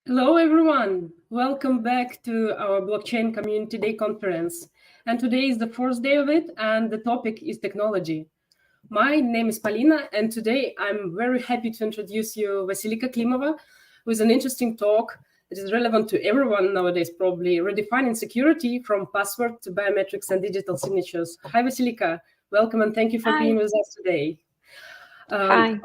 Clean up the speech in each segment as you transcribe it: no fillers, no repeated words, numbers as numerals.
Hello, everyone. Welcome back to our Blockchain Community Day conference. And today is the fourth day of it, and the topic is technology. My name is Polina, and today I'm very happy to introduce you Vasilika Klimova with an interesting talk that is relevant to everyone nowadays, probably redefining security from password to biometrics and digital signatures. Hi, Vasilika. Welcome, and thank you for being with us today. Hi.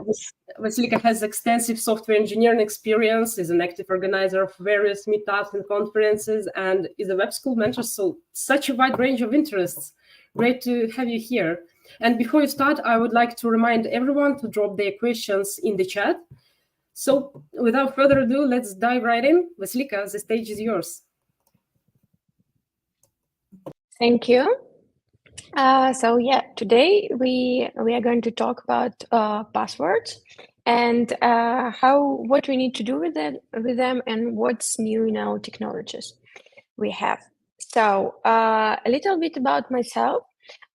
Vasilika has extensive software engineering experience, is an active organizer of various meetups and conferences, and is a web school mentor, so such a wide range of interests. Great to have you here. And before you start, I would like to remind everyone to drop their questions in the chat. So without further ado, let's dive right in. Vasilika, the stage is yours. Thank you. So yeah, today we are going to talk about passwords and what we need to do with them and what's new in our technologies we have. So a little bit about myself.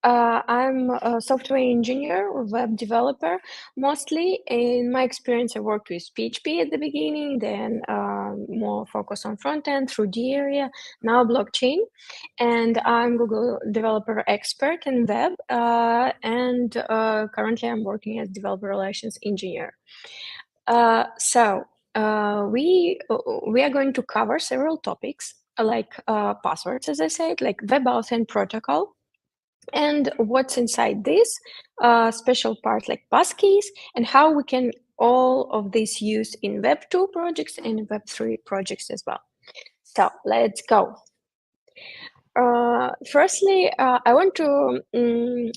I'm a software engineer, web developer. Mostly in my experience, I worked with PHP at the beginning, then more focus on front end through the area, now blockchain. And I'm Google developer expert in web. And currently I'm working as developer relations engineer. So we are going to cover several topics like passwords, as I said, like web authn protocol, and what's inside this special part like passkeys, and how we can all of this use in Web 2 projects and Web 3 projects as well. So let's go. Firstly, I want to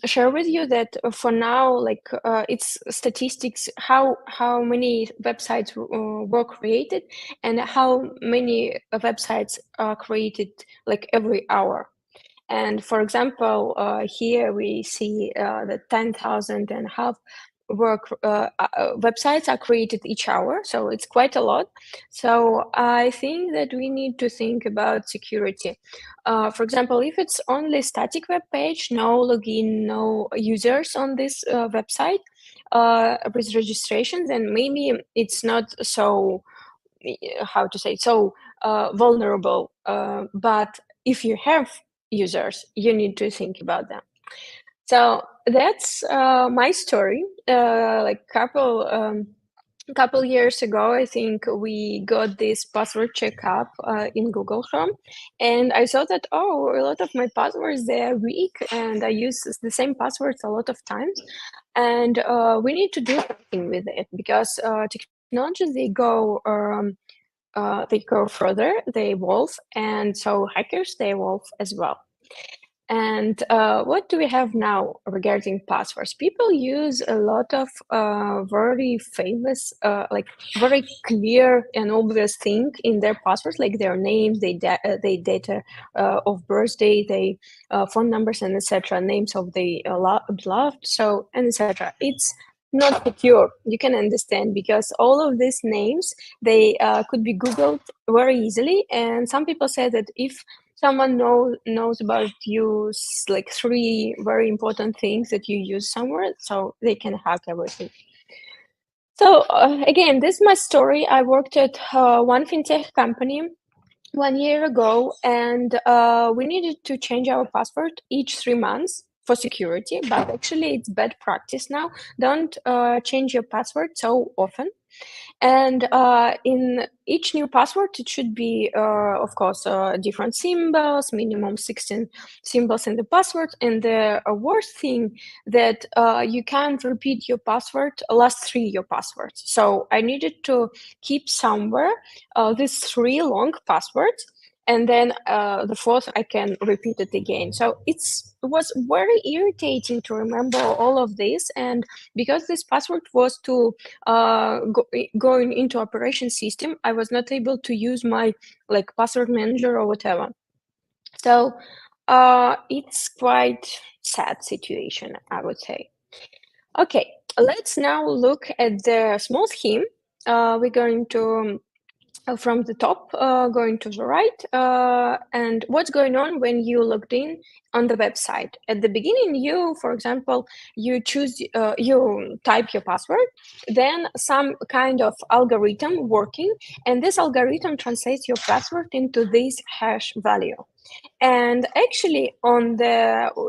share with you that for now, like it's statistics, how many websites were created and how many websites are created like every hour. And for example, here we see that 10,000 and half websites are created each hour. So it's quite a lot. So I think that we need to think about security. For example, if it's only static web page, no login, no users on this website with registration, then maybe it's not so, how to say, so vulnerable. But if you have users, you need to think about them. So that's my story. Like couple years ago, I think we got this password checkup in Google Chrome, and I saw that, oh, a lot of my passwords, they are weak, and I use the same passwords a lot of times, and we need to do something with it because technologies, they go further, they evolve, and so hackers, they evolve as well. And what do we have now regarding passwords? People use a lot of very famous, like very clear and obvious thing in their passwords, like their names, their data of birthday, their phone numbers, and etc. Names of the beloved, so and etc. It's not secure. You can understand because all of these names, they could be Googled very easily, and some people say that if someone knows about you, like 3 very important things that you use somewhere, so they can hack everything. So again, this is my story. I worked at one fintech company 1 year ago, and we needed to change our password each 3 months for security, but actually it's bad practice now. Don't change your password so often. And in each new password, it should be, of course, different symbols, minimum 16 symbols in the password. And the worst thing that you can't repeat your password, last 3 your passwords. So I needed to keep somewhere these 3 long passwords. And then the 4th, I can repeat it again. So it was very irritating to remember all of this. And because this password was to going into operation system, I was not able to use my password manager or whatever. So it's quite sad situation, I would say. Okay, let's now look at the small scheme. We're going to from the top, going to the right, and what's going on when you logged in on the website. At the beginning, you, for example, you choose, you type your password, then some kind of algorithm working, and this algorithm translates your password into this hash value. And actually,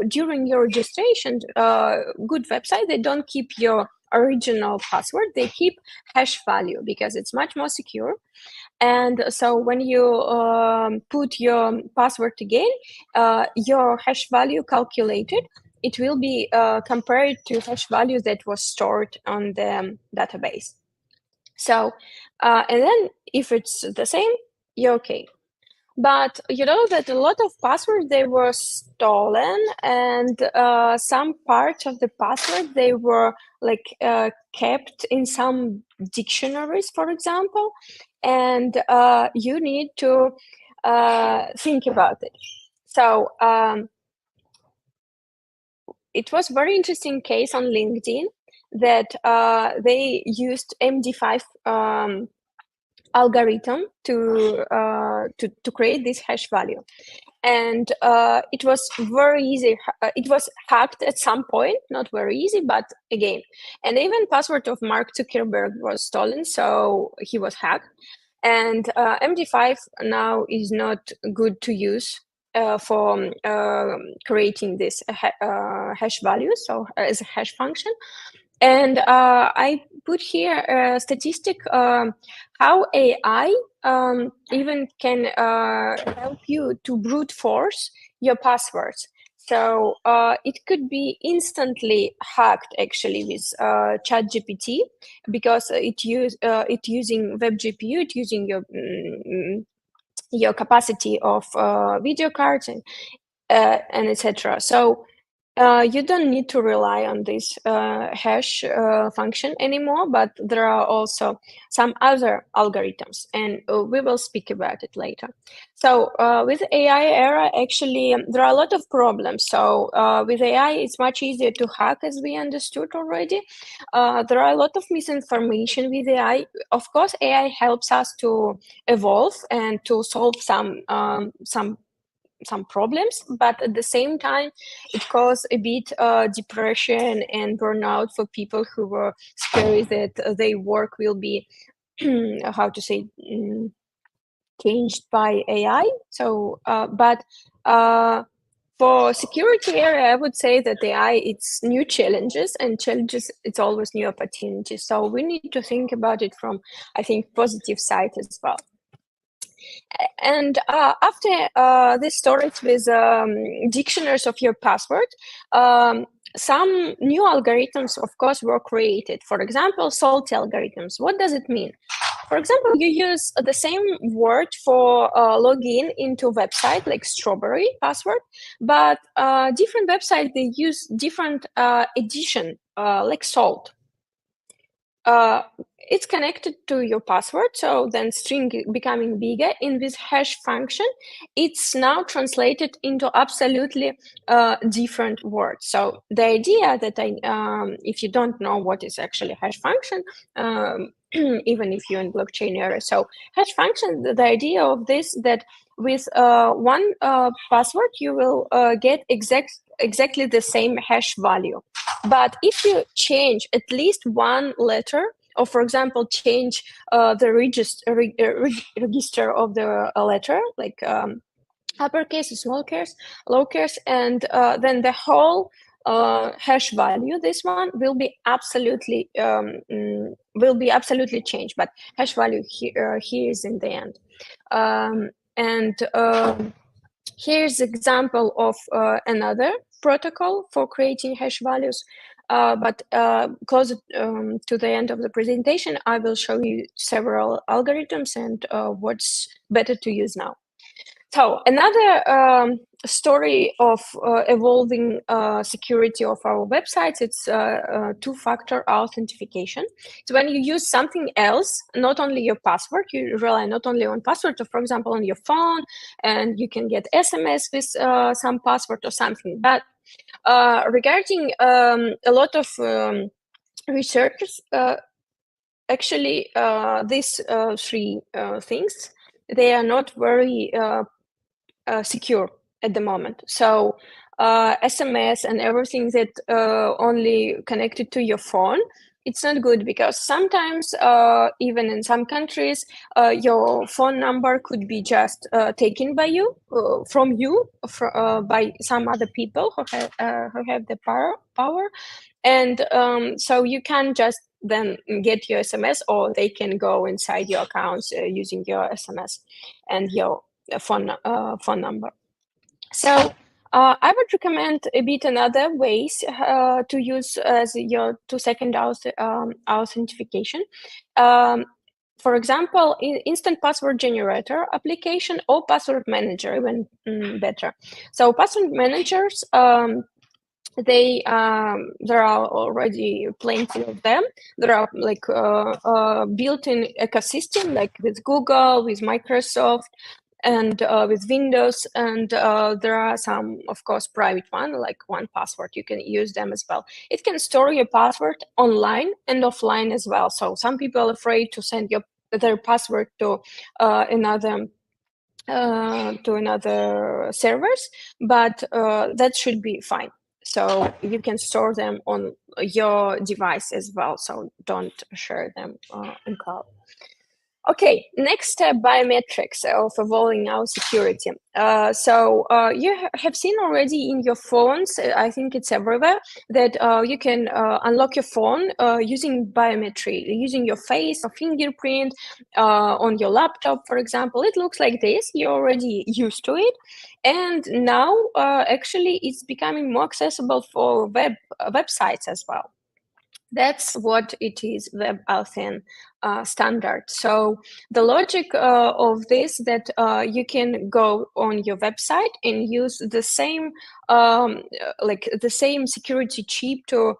during your registration, good website, they don't keep your original password, they keep hash value because it's much more secure. And so when you put your password again, your hash value calculated, it will be compared to hash value that was stored on the database. So, and then if it's the same, you're okay. But you know that a lot of passwords, they were stolen, and some parts of the password, they were kept in some dictionaries, for example, and you need to think about it. So it was very interesting case on LinkedIn that they used MD5 algorithm to create this hash value, and it was very easy. It was hacked at some point, not very easy, but again, and even password of Mark Zuckerberg was stolen, so he was hacked. And MD5 now is not good to use for creating this hash value, so as a hash function. And I put here a statistic how AI even can help you to brute force your passwords. So it could be instantly hacked actually with ChatGPT, because it using web GPU, it using your capacity of video cards and etc. So you don't need to rely on this hash function anymore, but there are also some other algorithms, and we will speak about it later. So with AI era, actually, there are a lot of problems. So with AI, it's much easier to hack, as we understood already. There are a lot of misinformation with AI. Of course, AI helps us to evolve and to solve some problems, but at the same time, it caused a bit depression and burnout for people who were scared that their work will be, how to say, changed by AI. So, but for security area, I would say that AI, it's new challenges, and challenges, it's always new opportunities. So we need to think about it from, I think, positive side as well. And after this storage with dictionaries of your password, some new algorithms, of course, were created. For example, salty algorithms. What does it mean? For example, you use the same word for login into a website, like strawberry password, but different websites, they use different addition, like salt. It's connected to your password, so then string becoming bigger. In this hash function, it's now translated into absolutely different words. So the idea that if you don't know what is actually hash function, even if you're in blockchain era, so hash function, the idea of this, that with one password, you will get exactly the same hash value. But if you change at least one letter, or for example, change the register of the letter, like uppercase, small case, lowercase, and then the whole hash value, this one will be absolutely changed, but hash value here is in the end. Here's example of another protocol for creating hash values. But closer to the end of the presentation, I will show you several algorithms and what's better to use now. So another story of evolving security of our websites, it's two-factor authentication. So when you use something else, not only your password, you rely not only on password, or for example, on your phone, and you can get SMS with some password or something. But regarding a lot of researchers, actually, these three things, they are not very secure at the moment. So SMS and everything that only connected to your phone, it's not good, because sometimes even in some countries your phone number could be just taken by you by some other people who have the power, and so you can just then get your SMS, or they can go inside your accounts using your SMS and your phone number. So I would recommend a bit another ways to use as your 2-second authentication. For example, instant password generator application or password manager, even better. So password managers, there are already plenty of them. There are like built-in ecosystem, like with Google, with Microsoft, and with Windows, and there are some, of course, private one, like 1Password. You can use them as well. It can store your password online and offline as well. So some people are afraid to send their password to another servers, but that should be fine. So you can store them on your device as well. So don't share them in cloud. Okay, next step, biometrics of evolving our security. So you have seen already in your phones, I think it's everywhere, that you can unlock your phone using biometry, using your face or fingerprint on your laptop, for example. It looks like this. You're already used to it. And now, actually, it's becoming more accessible for websites as well. That's what it is, WebAuthn standard. So the logic of this, that you can go on your website and use the same like the same security chip to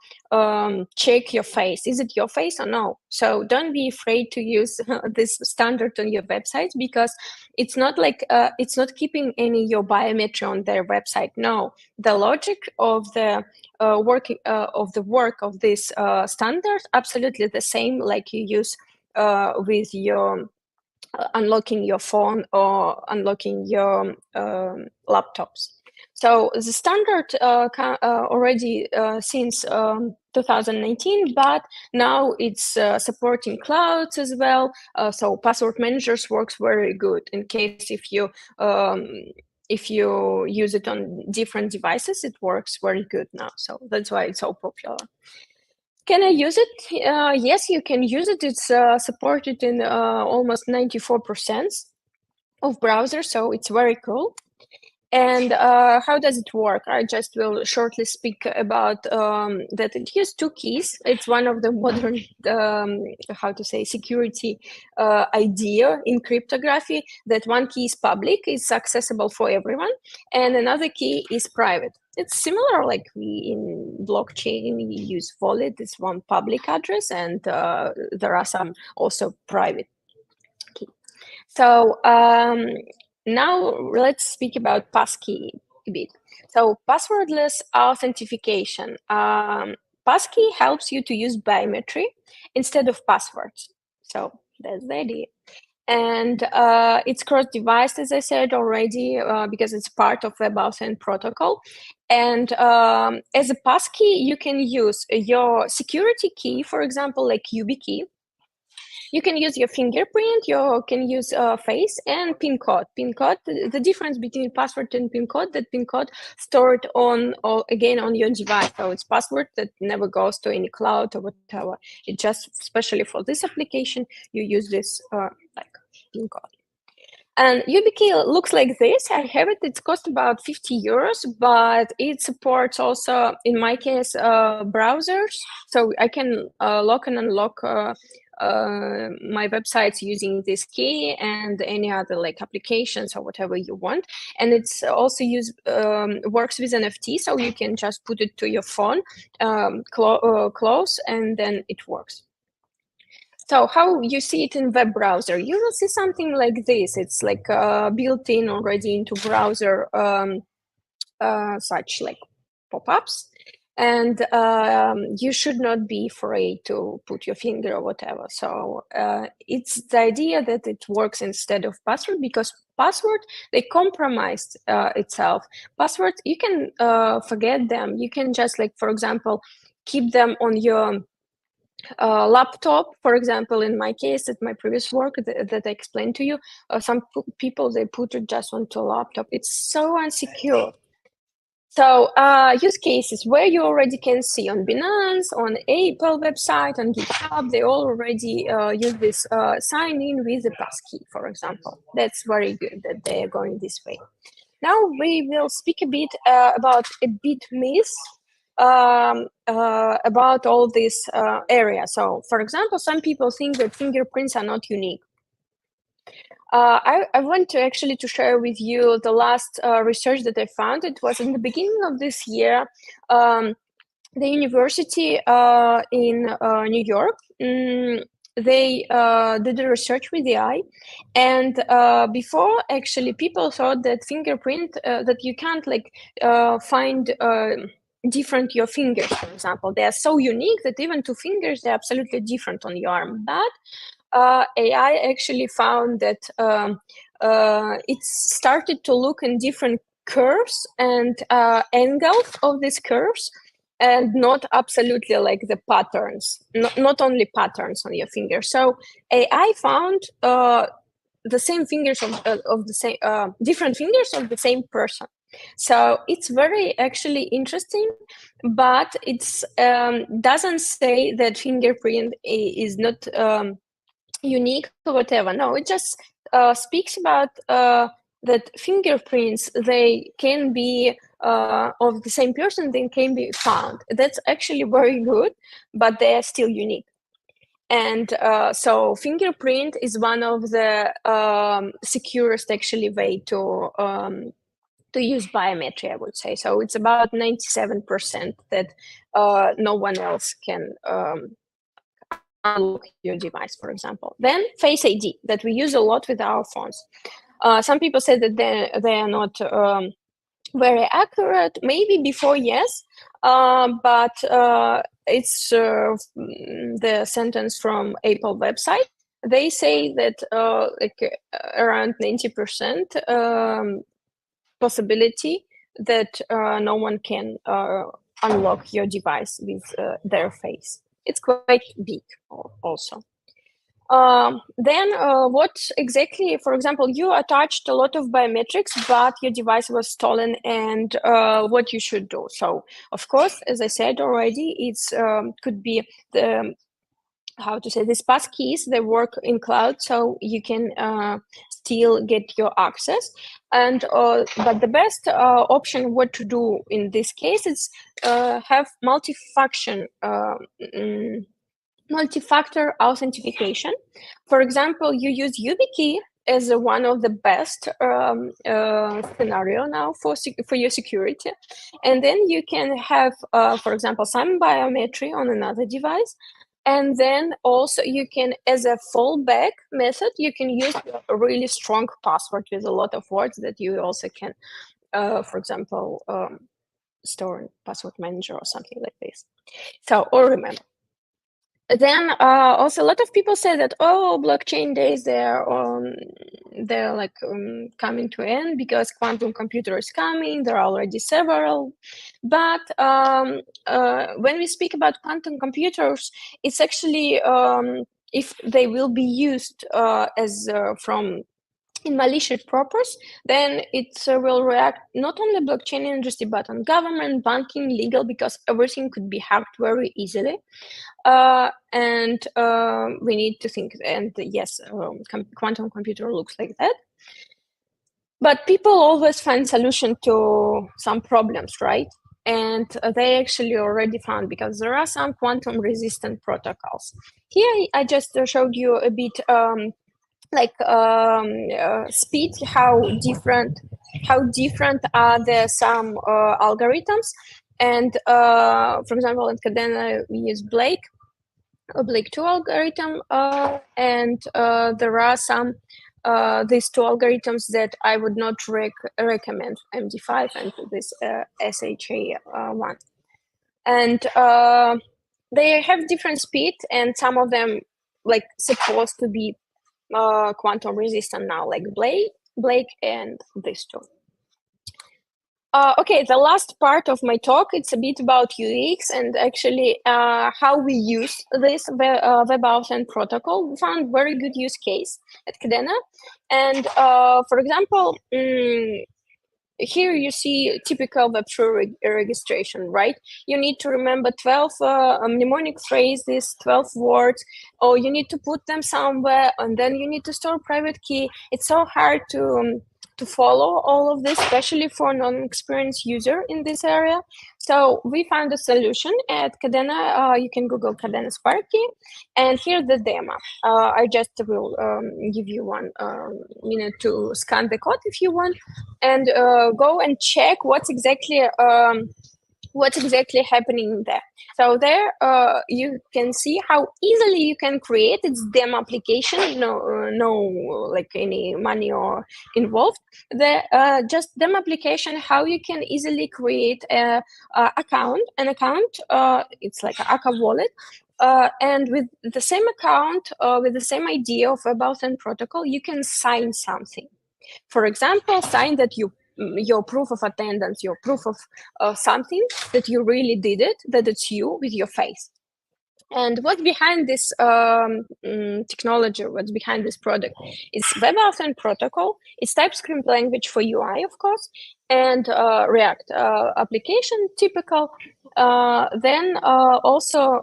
check your face. Is it your face or no? So don't be afraid to use this standard on your website, because it's not like it's not keeping any your biometry on their website. No, the logic of the work of this standard absolutely the same like you use with your unlocking your phone or unlocking your laptops. So the standard already since 2019, but now it's supporting clouds as well. So password managers works very good in case if you use it on different devices, it works very good now. So that's why it's so popular. Can I use it? Yes, you can use it. It's supported in almost 94% of browsers, so it's very cool. And how does it work? I just will shortly speak about that. It uses 2 keys. It's one of the modern, how to say, security idea in cryptography, that one key is public, it's accessible for everyone, and another key is private. It's similar, like we in blockchain, we use wallet, it's one public address, and there are some also private key. So now let's speak about passkey a bit. So passwordless authentication. Passkey helps you to use biometry instead of passwords. So that's the idea. And it's cross-device, as I said already, because it's part of WebAuthn protocol. And as a passkey, you can use your security key, for example, like YubiKey. You can use your fingerprint, you can use face and PIN code. PIN code, the difference between password and PIN code, that PIN code stored on, or again, on your device. So it's password that never goes to any cloud or whatever. It just, especially for this application, you use this like PIN code. And YubiKey looks like this. I have it. It costs about 50 euros, but it supports also, in my case, browsers. So I can lock and unlock my websites using this key and any other like applications or whatever you want. And it's also works with NFT, so you can just put it to your phone, close, and then it works. So how you see it in web browser, you will see something like this. It's like built in already into browser, such like pop-ups. And you should not be afraid to put your finger or whatever. So it's the idea that it works instead of password, because password, they compromised itself. Password, you can forget them. You can just, like, for example, keep them on your laptop. For example, in my case, at my previous work that I explained to you, some people, they put it just onto a laptop. It's so unsecure. So use cases where you already can see on Binance, on Apple website, on GitHub, they already use this sign in with the passkey, for example. That's very good that they are going this way. Now we will speak a bit about a bit myths about all this area. So, for example, some people think that fingerprints are not unique. I want to actually to share with you the last research that I found. It was in the beginning of this year. The university in New York, they did a research with AI, and before, actually, people thought that fingerprint, that you can't like find different your fingers, for example. They are so unique that even two fingers, they're absolutely different on your arm. But AI actually found that it started to look in different curves and angles of these curves, and not absolutely like the patterns, not only patterns on your finger. So AI found the same fingers of the same, different fingers of the same person. So it's very actually interesting, but it's doesn't say that fingerprint is not unique or whatever. No, it just speaks about that fingerprints, they can be of the same person, they can be found. That's actually very good, but they are still unique. And so fingerprint is one of the securest actually way to use biometry, I would say. So it's about 97% that no one else can unlock your device, for example. Then Face ID, that we use a lot with our phones. Some people say that they are not very accurate. Maybe before, yes, but it's the sentence from Apple website. They say that like around 90% possibility that no one can unlock your device with their face. It's quite big also. Then what exactly, for example, you attached a lot of biometrics, but your device was stolen, and what you should do. So, of course, as I said already, it's could be the, how to say, these passkeys, they work in cloud, so you can still get your access. And but the best option what to do in this case is have multi-factor authentication. For example, you use YubiKey as one of the best scenario now for your security, and then you can have, for example, some biometry on another device. And then also you can, as a fallback method, you can use a really strong password with a lot of words that you also can, for example, store in password manager or something like this. So, or remember. Then also a lot of people say that, oh, blockchain days, they're like coming to end because quantum computer is coming. There are already several. But when we speak about quantum computers, it's actually if they will be used as from in malicious purpose, then it will react not on the blockchain industry, but on government, banking, legal, because everything could be hacked very easily. And we need to think, and yes, quantum computer looks like that. But people always find solution to some problems, right? And they actually already found, because there are some quantum resistant protocols. Here, I just showed you a bit speed, how different are there some algorithms. And for example, in Cadena, we use Blake 2 algorithm, and there are some these 2 algorithms that I would not recommend, MD5 and this SHA one. And they have different speed, and some of them like supposed to be quantum resistant now, like Blake and this 2. Okay, the last part of my talk, it's a bit about UX and actually how we use this WebAuthn protocol. We found very good use case at Cadena. And for example, here you see typical Web3 registration, right? You need to remember 12 mnemonic phrases, 12 words, or you need to put them somewhere, and then you need to store private key. It's so hard to follow all of this, especially for non-experienced user in this area. So we found a solution at Cadena. You can Google Cadena Sparky, and here's the demo. I just will give you 1 minute to scan the code if you want, and go and check what's exactly happening there. So there you can see how easily you can create its demo application. No like any money or involved. The just demo application, how you can easily create an account. It's like an Akka wallet. And with the same account, with the same idea of WebAuthn protocol, you can sign something. For example, sign that your proof of attendance, your proof of something, that you really did it, that it's you with your face. And what's behind this technology, what's behind this product? It's WebAuthn protocol, it's TypeScript language for UI, of course, and React application, typical. Then also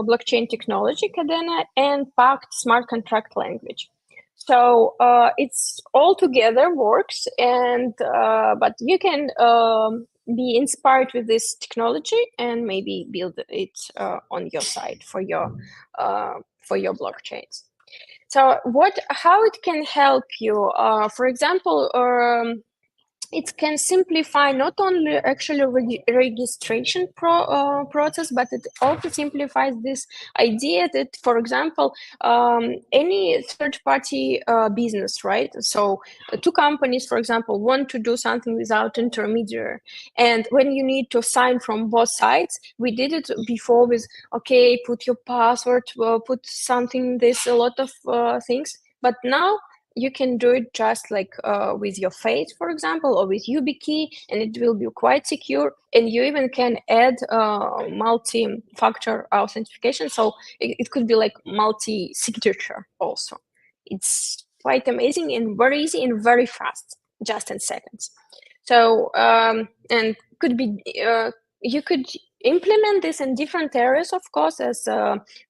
blockchain technology, Cadena, and packed smart contract language. So it's all together works, and but you can be inspired with this technology and maybe build it on your side for your blockchains. So how it can help you? For example, it can simplify not only actually registration process, but it also simplifies this idea that, for example, any third-party business, right? So 2 companies, for example, want to do something without intermediary. And when you need to sign from both sides, we did it before with, okay, put your password, put something, a lot of things. But now, you can do it just like with your face, for example, or with YubiKey, and it will be quite secure. And you even can add multi-factor authentication. So it could be like multi-signature also. It's quite amazing and very easy and very fast, just in seconds. So, and could be, you could implement this in different areas, of course, as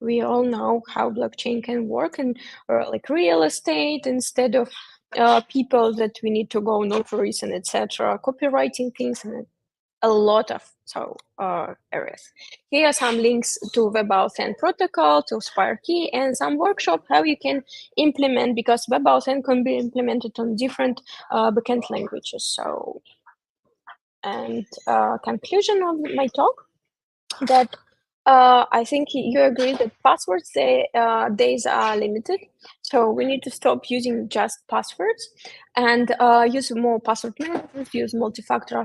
we all know how blockchain can work in like real estate, instead of people that we need to go notaries and etc., copywriting things, and a lot of areas. Here are some links to WebAuthn protocol, to Sparky, and some workshop how you can implement, because WebAuthn can be implemented on different backend languages. So, and conclusion of my talk, that I think you agree that passwords days are limited, so we need to stop using just passwords and use more password managers, use multi-factor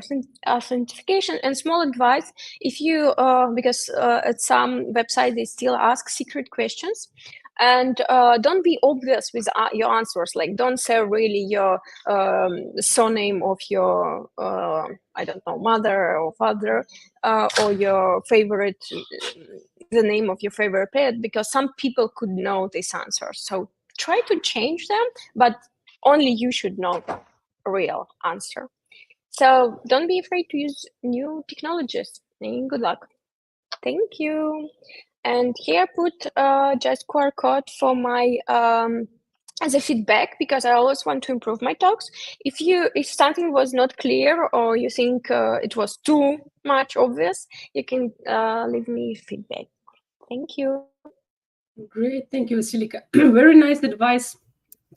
authentication. And small advice, if you because at some websites they still ask secret questions, and don't be obvious with your answers. Like, don't say really your surname of your I don't know, mother or father, or your favorite the name of your favorite pet, because some people could know this answer. So try to change them, but only you should know the real answer. So don't be afraid to use new technologies, and good luck. Thank you. And here I put just QR code for my as a feedback, because I always want to improve my talks. If something was not clear, or you think it was too much obvious, you can leave me feedback. Thank you. Great, thank you, Vasilika. Very nice advice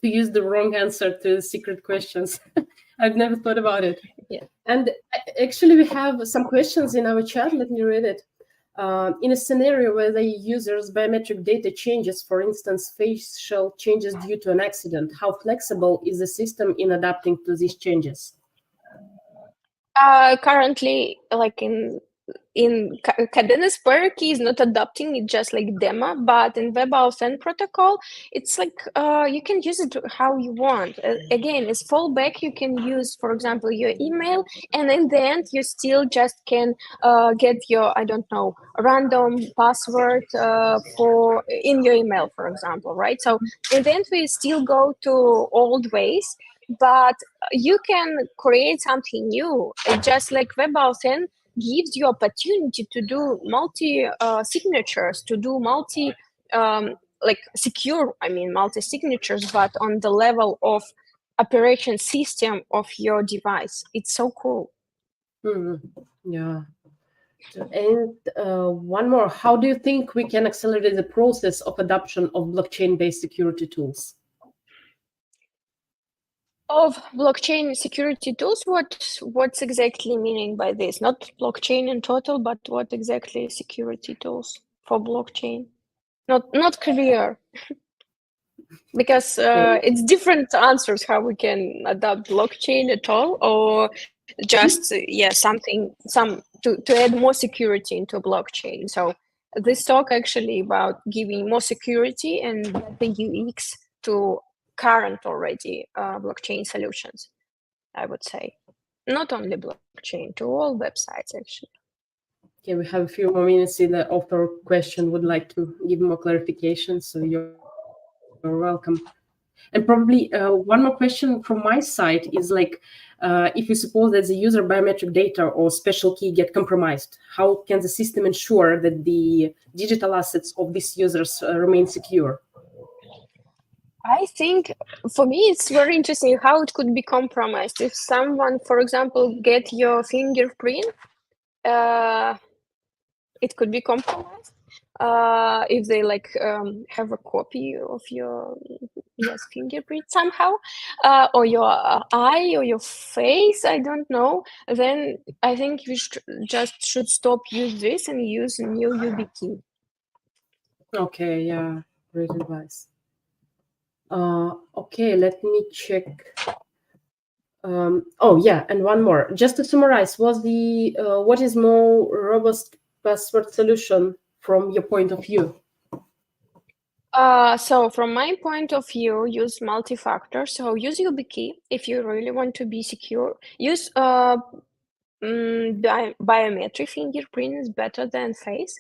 to use the wrong answer to secret questions. I've never thought about it. Yeah. And actually, we have some questions in our chat. Let me read it. In a scenario where the user's biometric data changes, for instance, facial changes due to an accident, how flexible is the system in adapting to these changes? Currently, like in Cadena's Square key is not adapting, it's just like demo, but in WebAuthn protocol, it's like you can use it how you want. Again, as fallback, you can use, for example, your email, and in the end, you still just can get your, I don't know, random password for in your email, for example, right? So in the end, we still go to old ways, but you can create something new. It's just like WebAuthn gives you opportunity to do multi signatures, to do multi like secure, I mean multi signatures, but on the level of operation system of your device. It's so cool. Yeah. And one more, how do you think we can accelerate the process of adoption of blockchain-based security tools? Of blockchain security tools, what's exactly meaning by this? Not blockchain in total, but what exactly security tools for blockchain? Not clear. Because it's different answers how we can adopt blockchain at all, or just to add more security into blockchain. So this talk actually about giving more security and the UX to current already blockchain solutions, I would say. Not only blockchain, to all websites actually. Okay, we have a few more minutes. In the author question would like to give more clarification, so you're welcome. And probably one more question from my side is like, if you suppose that the user biometric data or special key get compromised, how can the system ensure that the digital assets of these users remain secure? I think for me it's very interesting how it could be compromised. If someone, for example, get your fingerprint, it could be compromised. If they like have a copy of your fingerprint somehow, or your eye or your face, I don't know, then I think we should stop use this and use a new YubiKey. Okay, yeah, great advice. Okay, let me check. Oh yeah, and one more. Just to summarize, what is more robust password solution from your point of view? So from my point of view, use multi-factor. So use YubiKey if you really want to be secure. Use biometric fingerprint is better than face.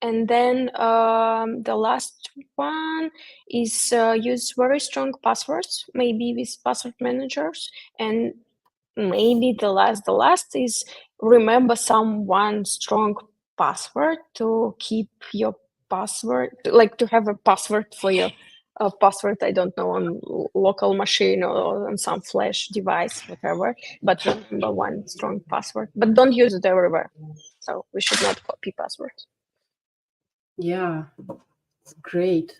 And then the last one is use very strong passwords, maybe with password managers. And maybe the last is remember one strong password to keep your password, like to have a password for your password, I don't know, on local machine or on some flash device, whatever, but remember one strong password, but don't use it everywhere. So we should not copy passwords. Yeah, great.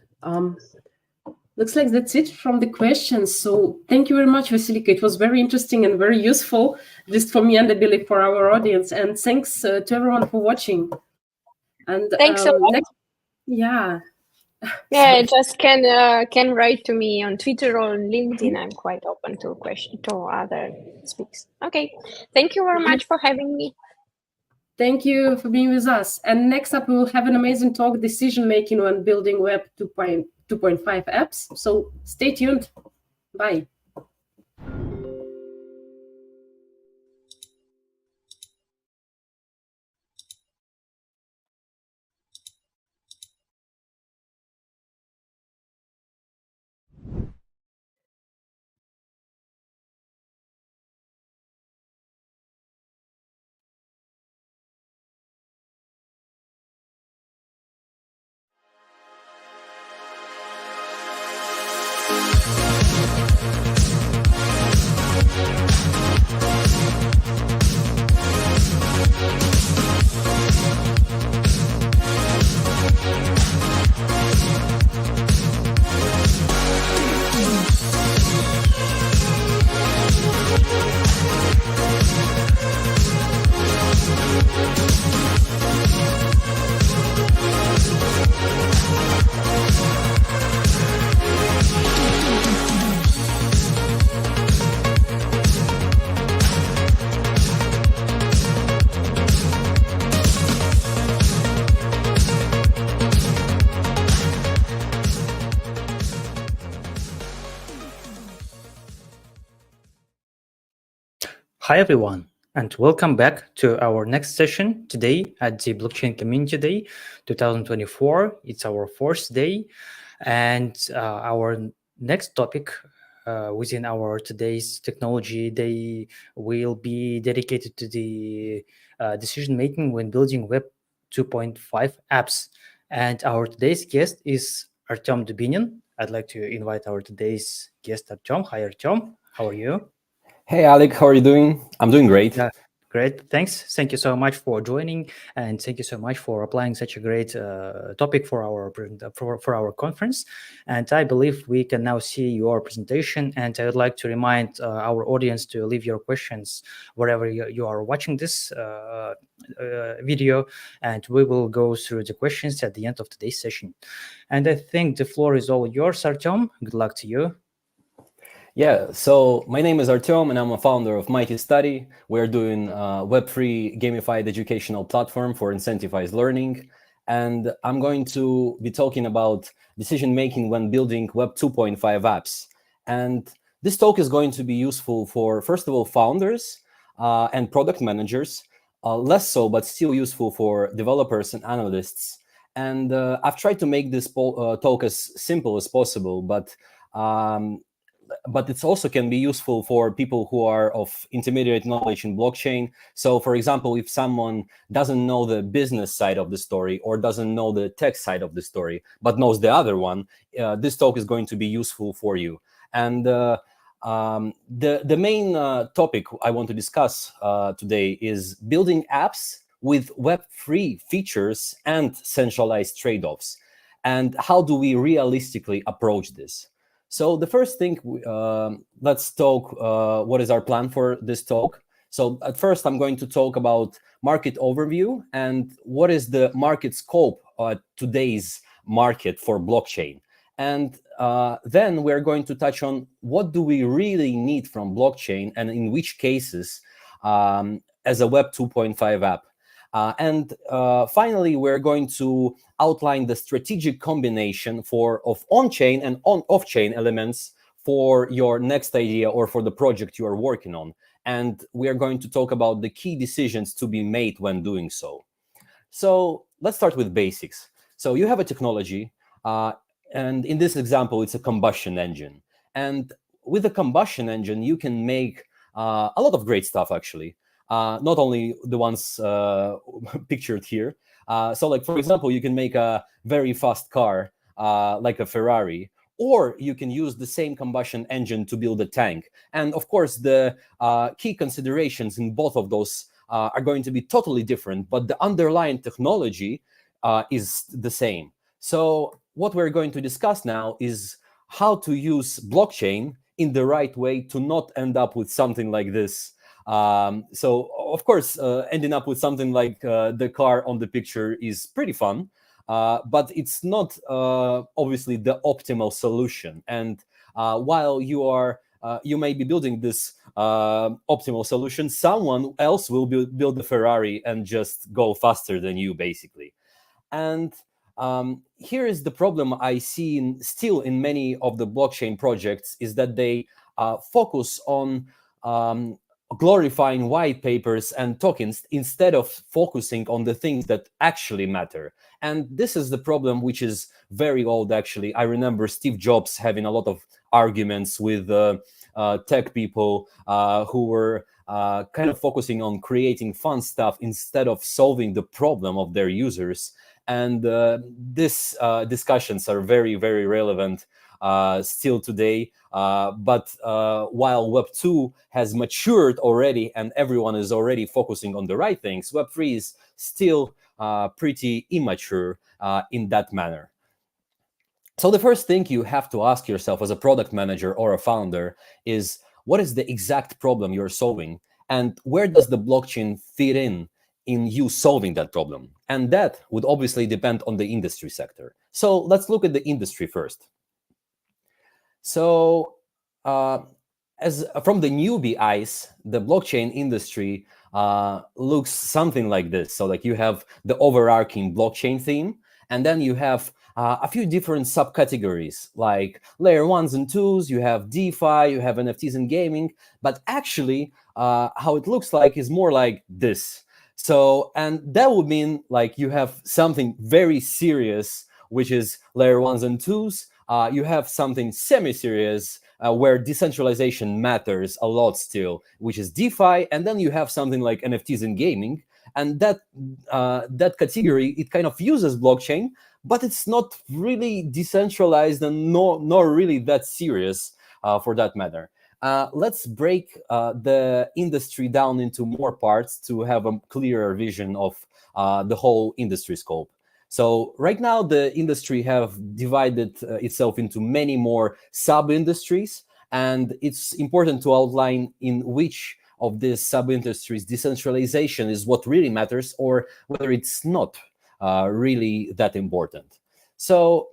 Looks like that's it from the questions. So thank you very much, Vasilika. It was very interesting and very useful, at least for me and I believe for our audience. And thanks to everyone for watching. And thanks a lot. Yeah. Yeah, just can write to me on Twitter or on LinkedIn. I'm quite open to other speaks. Okay, thank you very much for having me. Thank you for being with us. And next up, we will have an amazing talk, decision making when building Web 2.5 apps. So stay tuned. Bye. Hi everyone, and welcome back to our next session today at the Blockchain Community Day 2024. It's our fourth day, and our next topic within our today's technology day will be dedicated to the decision making when building Web 2.5 apps. And our today's guest is Artem Dubinin. I'd like to invite our today's guest, Artem. Hi, Artem. How are you? Hey, Alec, how are you doing? I'm doing great. Yeah, great. Thanks. Thank you so much for joining, and thank you so much for applying such a great topic for our conference. And I believe we can now see your presentation. And I would like to remind our audience to leave your questions wherever you are watching this video, and we will go through the questions at the end of today's session. And I think the floor is all yours, Artem. Good luck to you. Yeah, so my name is Artem, and I'm a founder of Mighty Study. We're doing a Web3 gamified educational platform for incentivized learning. And I'm going to be talking about decision-making when building Web 2.5 apps. And this talk is going to be useful for, first of all, founders and product managers, less so, but still useful for developers and analysts. And I've tried to make this talk as simple as possible, but it also can be useful for people who are of intermediate knowledge in blockchain. So for example, if someone doesn't know the business side of the story or doesn't know the tech side of the story, but knows the other one, this talk is going to be useful for you. And the main topic I want to discuss today is building apps with Web3 features and centralized trade-offs. And how do we realistically approach this? So the first thing, let's talk what is our plan for this talk. So at first, I'm going to talk about market overview and what is the market scope today's market for blockchain. And then we're going to touch on what do we really need from blockchain and in which cases as a Web 2.5 app. And finally, we're going to outline the strategic combination of on-chain and off-chain elements for your next idea or for the project you are working on. And we are going to talk about the key decisions to be made when doing so. So let's start with basics. So you have a technology, and in this example, it's a combustion engine. And with a combustion engine, you can make a lot of great stuff, actually. Not only the ones pictured here. So like, for example, you can make a very fast car like a Ferrari, or you can use the same combustion engine to build a tank. And of course, the key considerations in both of those are going to be totally different, but the underlying technology is the same. So what we're going to discuss now is how to use blockchain in the right way to not end up with something like this. So of course, ending up with something like the car on the picture is pretty fun, but it's not obviously the optimal solution. And while you may be building this optimal solution, someone else will build the Ferrari and just go faster than you, basically. And here is the problem I see still in many of the blockchain projects is that they focus on glorifying white papers and tokens instead of focusing on the things that actually matter. And this is the problem, which is very old, actually. I remember Steve Jobs having a lot of arguments with tech people who were kind of focusing on creating fun stuff instead of solving the problem of their users. And these discussions are very, very relevant still today. But while Web 2 has matured already and everyone is already focusing on the right things, Web 3 is still pretty immature in that manner. So the first thing you have to ask yourself as a product manager or a founder is, what is the exact problem you're solving? And where does the blockchain fit in you solving that problem? And that would obviously depend on the industry sector. So let's look at the industry first. So as from the newbie eyes, the blockchain industry looks something like this. So like you have the overarching blockchain theme, and then you have a few different subcategories, like layer 1s and 2s, you have DeFi, you have NFTs and gaming, but actually how it looks like is more like this. So, and that would mean like you have something very serious, which is layer 1s and 2s. You have something semi-serious where decentralization matters a lot still, which is DeFi, and then you have something like NFTs and gaming, and that category, it kind of uses blockchain, but it's not really decentralized and not really that serious for that matter. Let's break the industry down into more parts to have a clearer vision of the whole industry scope. So right now, the industry have divided itself into many more sub-industries, and it's important to outline in which of these sub-industries decentralization is what really matters, or whether it's not really that important. So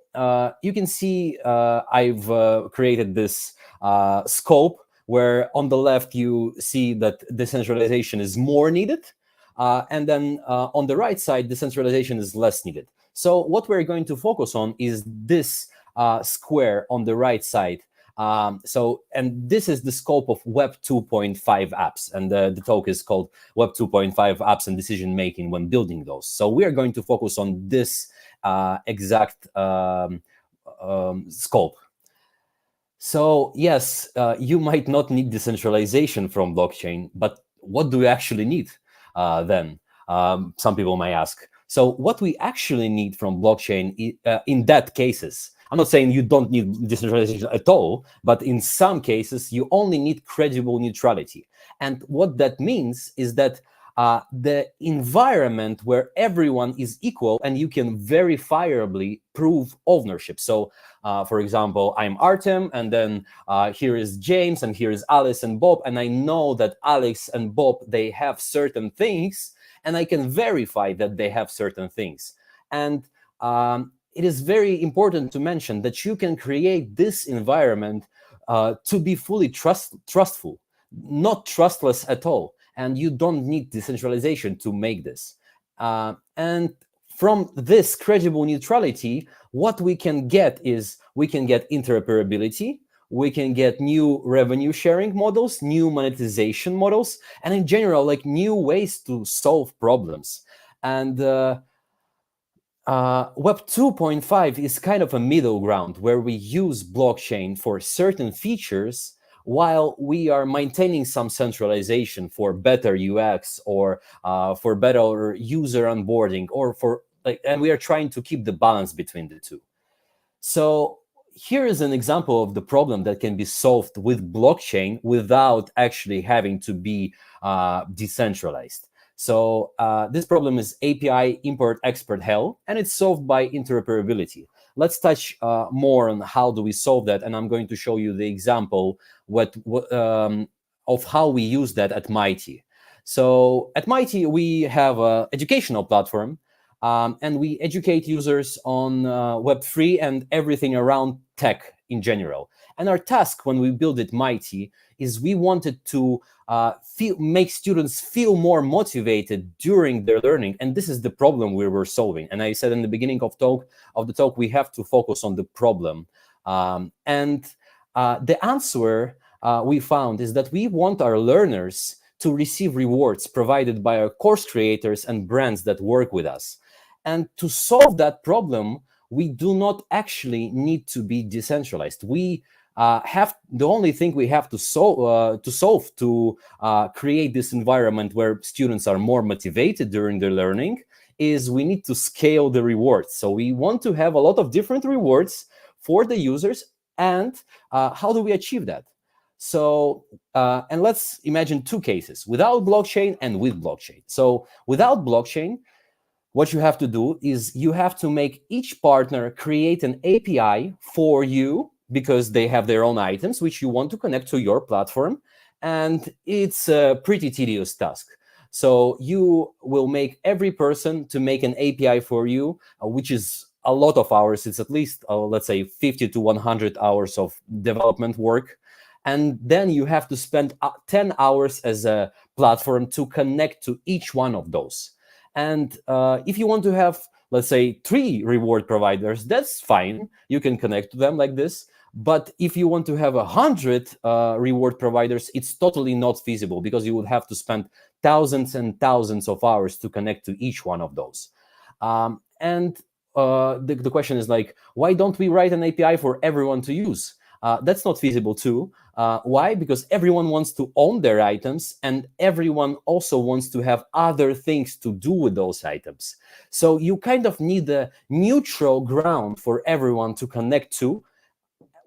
you can see I've created this scope where on the left you see that decentralization is more needed, and then on the right side, decentralization is less needed. So what we're going to focus on is this square on the right side. And this is the scope of Web 2.5 apps, and the talk is called Web 2.5 apps and decision making when building those. So we are going to focus on this exact scope. So yes, you might not need decentralization from blockchain, but what do we actually need then? Some people may ask. So what we actually need from blockchain in that cases, I'm not saying you don't need decentralization at all, but in some cases, you only need credible neutrality. And what that means is that the environment where everyone is equal and you can verifiably prove ownership. So, for example, I'm Artem, and then here is James, and here is Alice and Bob, and I know that Alex and Bob, they have certain things, and I can verify that they have certain things. And it is very important to mention that you can create this environment to be fully trustful, not trustless at all. And you don't need decentralization to make this. And from this credible neutrality, what we can get is we can get interoperability, we can get new revenue sharing models, new monetization models, and in general, like new ways to solve problems. And Web 2.5 is kind of a middle ground where we use blockchain for certain features while we are maintaining some centralization for better UX or for better user onboarding, or for and we are trying to keep the balance between the two. So here is an example of the problem that can be solved with blockchain without actually having to be decentralized. So this problem is API import-export hell, and it's solved by interoperability. Let's touch more on how do we solve that, and I'm going to show you the example of how we use that at Mighty. So at Mighty, we have an educational platform, and we educate users on Web3 and everything around tech in general. And our task when we build it Mighty is we wanted to make students feel more motivated during their learning. And this is the problem we were solving. And I said in the beginning of the talk, we have to focus on the problem. And the answer we found is that we want our learners to receive rewards provided by our course creators and brands that work with us. And to solve that problem, we do not actually need to be decentralized. We the only thing we have to solve to create this environment where students are more motivated during their learning is we need to scale the rewards. So we want to have a lot of different rewards for the users. And how do we achieve that? So, and let's imagine two cases, without blockchain and with blockchain. So without blockchain, what you have to do is you have to make each partner create an API for you, because they have their own items which you want to connect to your platform. And it's a pretty tedious task. So you will make every person to make an API for you, which is a lot of hours. It's at least, let's say, 50 to 100 hours of development work. And then you have to spend 10 hours as a platform to connect to each one of those. And if you want to have, let's say, 3 reward providers, that's fine. You can connect to them like this. But if you want to have 100 reward providers, it's totally not feasible, because you would have to spend thousands and thousands of hours to connect to each one of those. And the question is like, why don't we write an API for everyone to use? That's not feasible too. Why? Because everyone wants to own their items, and everyone also wants to have other things to do with those items. So you kind of need a neutral ground for everyone to connect to,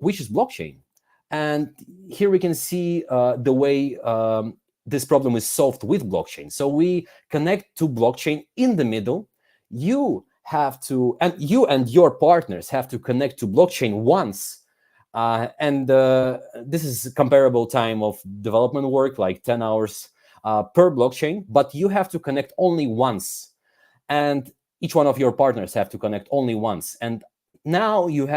which is blockchain. And here we can see the way this problem is solved with blockchain. So we connect to blockchain in the middle. You have to, and you and your partners have to connect to blockchain once. This is comparable time of development work, like 10 hours per blockchain, but you have to connect only once. And each one of your partners have to connect only once. And now you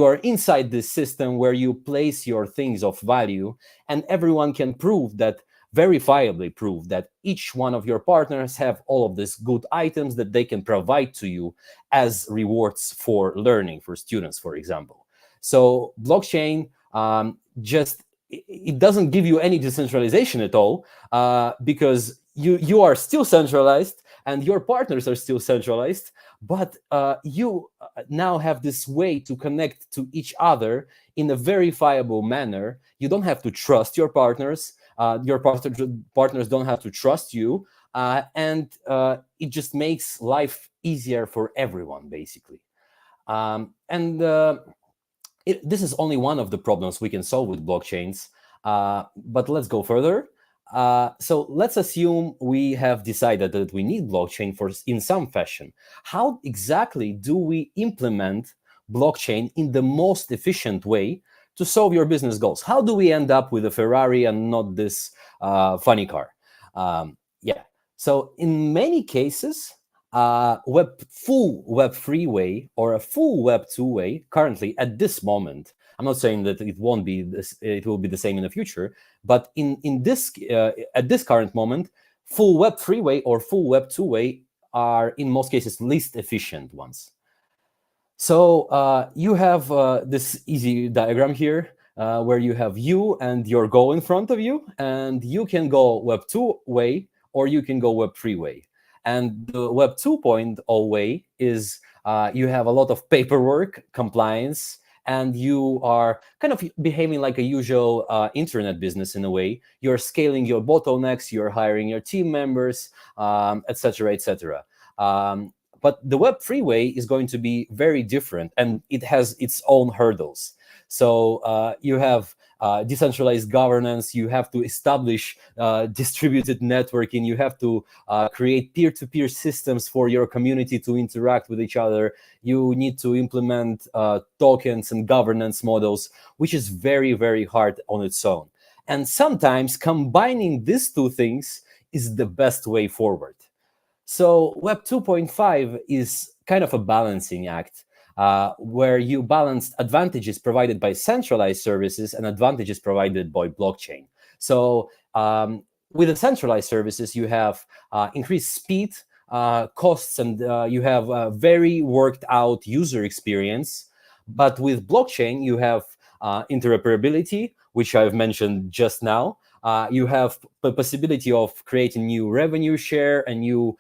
are inside this system where you place your things of value, and everyone can prove that, verifiably prove that each one of your partners have all of these good items that they can provide to you as rewards for learning, for students, for example. So blockchain it doesn't give you any decentralization at all, because you are still centralized and your partners are still centralized, but you now have this way to connect to each other in a verifiable manner. You don't have to trust your partners. Your partners don't have to trust you, and it just makes life easier for everyone, basically. This is only one of the problems we can solve with blockchains, but let's go further. So let's assume we have decided that we need blockchain in some fashion. How exactly do we implement blockchain in the most efficient way to solve your business goals? How do we end up with a Ferrari and not this funny car? So in many cases, full Web3 way or a full Web2 way, currently at this moment, I'm not saying that it won't be this, it will be the same in the future, but in this at this current moment, full Web3 way or full Web2 way are in most cases least efficient ones. So you have this easy diagram here where you have you and your goal in front of you, and you can go Web2 way or you can go Web3 way. And the Web 2.0 way is you have a lot of paperwork, compliance, and you are kind of behaving like a usual internet business in a way. You're scaling your bottlenecks, you're hiring your team members, etc., etc. But the Web3 way is going to be very different, and it has its own hurdles. So you have decentralized governance, you have to establish distributed networking, you have to create peer-to-peer systems for your community to interact with each other. You need to implement tokens and governance models, which is very, very hard on its own. And sometimes combining these two things is the best way forward. So Web 2.5 is kind of a balancing act, where you balance advantages provided by centralized services and advantages provided by blockchain. So with the centralized services, you have increased speed, costs, and you have a very worked out user experience. But with blockchain, you have interoperability, which I've mentioned just now. You have the possibility of creating new revenue share and new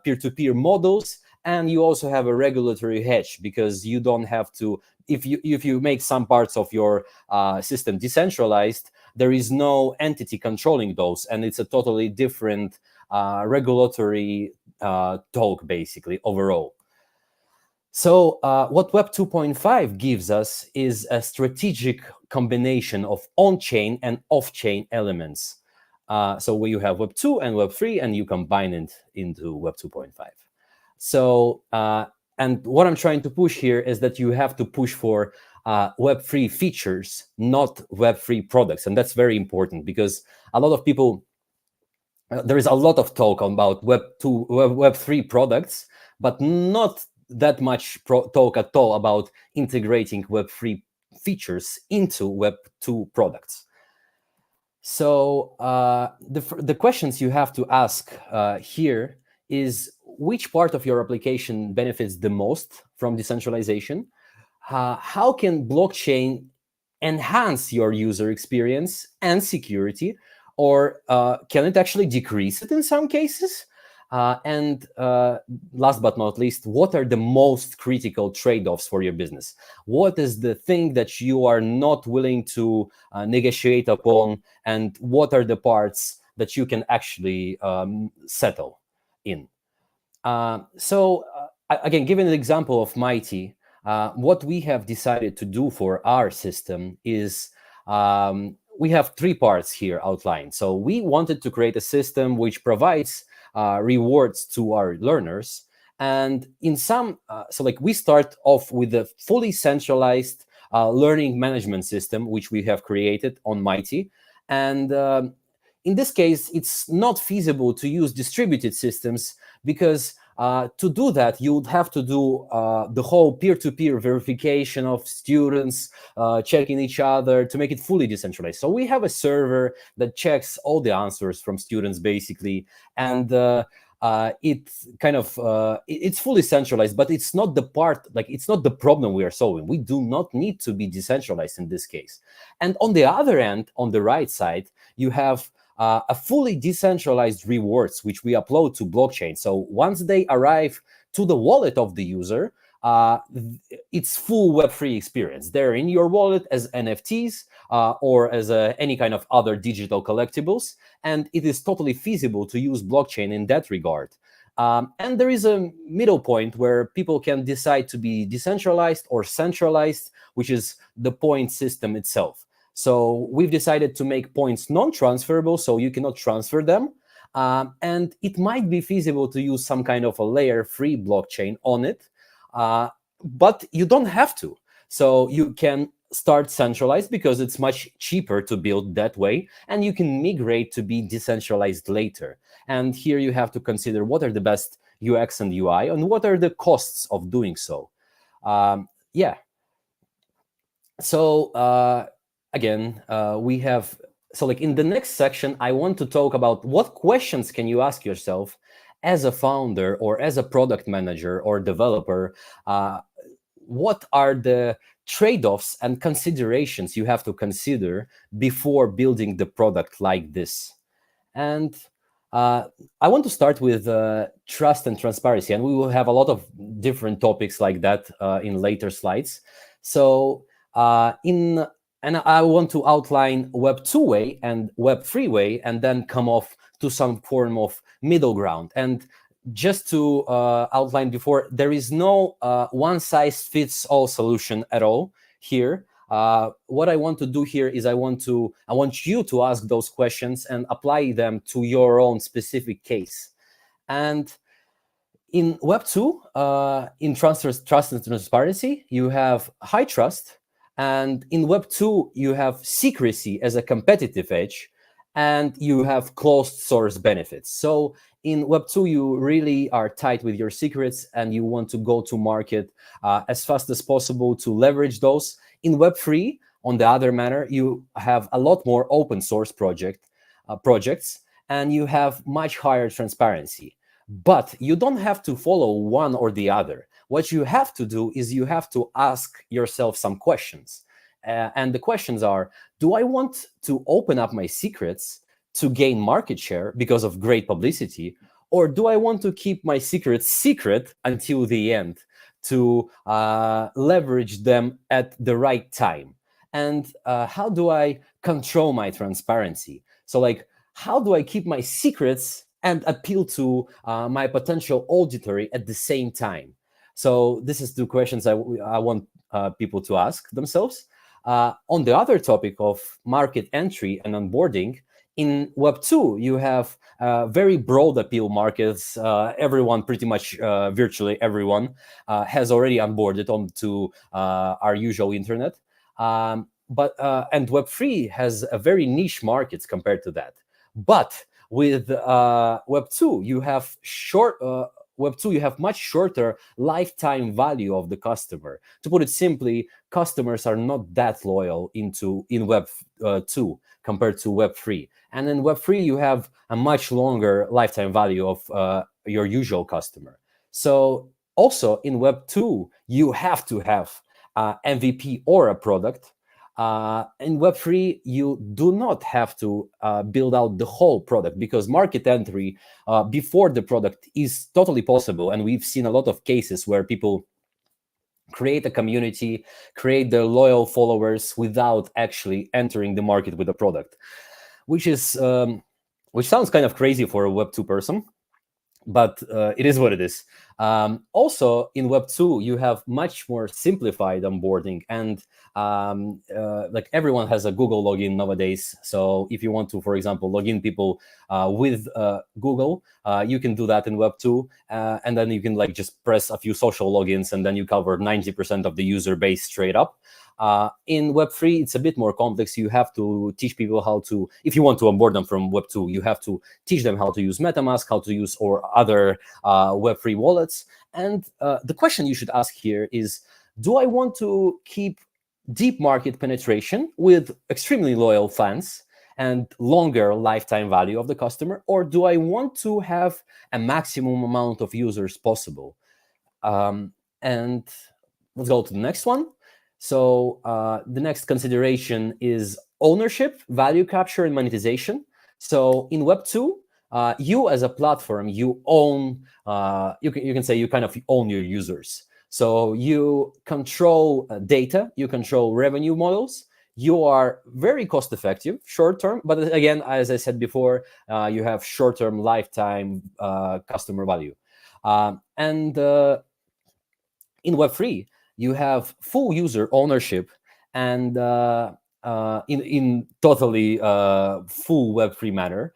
peer-to-peer models. And you also have a regulatory hedge, because you don't have to, if you make some parts of your system decentralized, there is no entity controlling those, and it's a totally different regulatory talk, basically, overall. So what Web 2.5 gives us is a strategic combination of on-chain and off-chain elements. So where you have Web 2 and Web 3, and you combine it into Web 2.5. So, and what I'm trying to push here is that you have to push for Web3 features, not Web3 products. And that's very important, because a lot of people, there is a lot of talk about Web3 products, but not that much talk at all about integrating Web3 features into Web2 products. So the questions you have to ask here is which part of your application benefits the most from decentralization? How can blockchain enhance your user experience and security, or can it actually decrease it in some cases? And last but not least, what are the most critical trade-offs for your business? What is the thing that you are not willing to negotiate upon, and what are the parts that you can actually settle in? Again, giving an example of Mighty, what we have decided to do for our system is we have 3 parts here outlined. So we wanted to create a system which provides rewards to our learners. And in some, we start off with a fully centralized learning management system, which we have created on Mighty. And in this case, it's not feasible to use distributed systems because to do that, you would have to do the whole peer-to-peer verification of students, checking each other to make it fully decentralized. So we have a server that checks all the answers from students, basically, and it's fully centralized, but it's not the part, it's not the problem we are solving. We do not need to be decentralized in this case. And on the other end, on the right side, you have a fully decentralized rewards, which we upload to blockchain. So once they arrive to the wallet of the user, it's full Web3 experience. They're in your wallet as NFTs or as any kind of other digital collectibles. And it is totally feasible to use blockchain in that regard. And there is a middle point where people can decide to be decentralized or centralized, which is the point system itself. So we've decided to make points non-transferable, so you cannot transfer them. And it might be feasible to use some kind of a layer-free blockchain on it, but you don't have to. So you can start centralized because it's much cheaper to build that way, and you can migrate to be decentralized later. And here you have to consider what are the best UX and UI and what are the costs of doing so. Again, we have, in the next section, I want to talk about what questions can you ask yourself as a founder or as a product manager or developer. What are the trade-offs and considerations you have to consider before building the product like this? And I want to start with trust and transparency, and we will have a lot of different topics like that in later slides. So and I want to outline Web 2 way and Web 3 way, and then come off to some form of middle ground. And just to outline before, there is no one-size-fits-all solution at all here. What I want to do here is I want you to ask those questions and apply them to your own specific case. And in Web 2, in trust and transparency, you have high trust. And in Web 2, you have secrecy as a competitive edge, and you have closed source benefits. So in Web 2, you really are tight with your secrets, and you want to go to market as fast as possible to leverage those. In Web 3, on the other manner, you have a lot more open source projects, and you have much higher transparency. But you don't have to follow one or the other. What you have to do is you have to ask yourself some questions. And the questions are, do I want to open up my secrets to gain market share because of great publicity? Or do I want to keep my secrets secret until the end to leverage them at the right time? And how do I control my transparency? So how do I keep my secrets and appeal to my potential auditory at the same time? So this is the questions I want people to ask themselves. On the other topic of market entry and onboarding, in Web 2, you have very broad appeal markets. Everyone, pretty much virtually everyone, has already onboarded onto our usual internet. And Web 3 has a very niche markets compared to that. But with Web 2, you have Web 2, you have much shorter lifetime value of the customer. To put it simply, customers are not that loyal in Web 2 compared to Web 3. And in Web 3, you have a much longer lifetime value of your usual customer. So also in Web 2, you have to have MVP or a product. In Web 3, you do not have to build out the whole product, because market entry before the product is totally possible. And we've seen a lot of cases where people create a community, create their loyal followers without actually entering the market with a product, which sounds kind of crazy for a Web 2 person, but it is what it is. Also, in Web 2, you have much more simplified onboarding, and like everyone has a Google login nowadays. So if you want to, for example, log in people with Google, you can do that in Web 2, and then you can like just press a few social logins, and then you cover 90% of the user base straight up. In Web 3, it's a bit more complex. You have to teach people how to, if you want to onboard them from Web 2, you have to teach them how to use MetaMask, how to use or other Web 3 wallets. And the question you should ask here is, do I want to keep deep market penetration with extremely loyal fans and longer lifetime value of the customer, or do I want to have a maximum amount of users possible? And let's go to the next one. So the next consideration is ownership, value capture, and monetization. So in Web 2, you as a platform, you own, you can say you kind of own your users. So you control data, you control revenue models. You are very cost effective, short term, but again, as I said before, you have short term lifetime customer value. And in Web 3, you have full user ownership, and in totally full Web3 manner.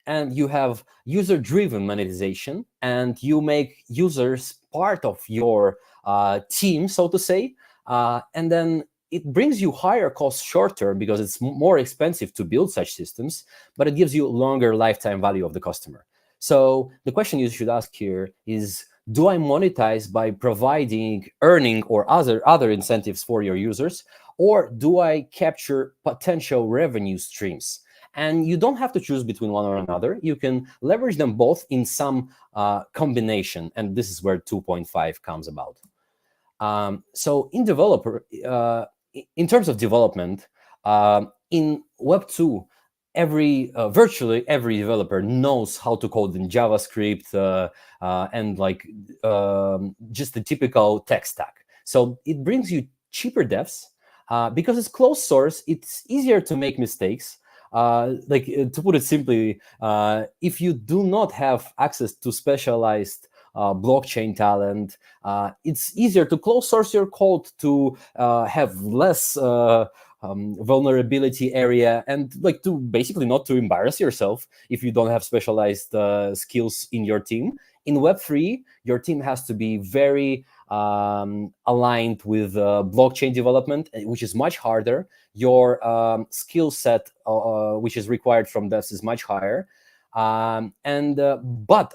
And you have user-driven monetization, and you make users part of your team, so to say. And then it brings you higher cost short term because it's more expensive to build such systems, but it gives you longer lifetime value of the customer. So the question you should ask here is, do I monetize by providing earning or other incentives for your users, or do I capture potential revenue streams? And you don't have to choose between one or another. You can leverage them both in some combination, and this is where 2.5 comes about. So in in terms of development, in Web 2, virtually every developer knows how to code in JavaScript and like just the typical tech stack. So it brings you cheaper devs because it's closed source. It's easier to make mistakes. To put it simply, if you do not have access to specialized blockchain talent, it's easier to close source your code to have less vulnerability area, and like to basically not to embarrass yourself if you don't have specialized skills in your team. In Web3, your team has to be very aligned with blockchain development, which is much harder. Your skill set, which is required from devs, is much higher. But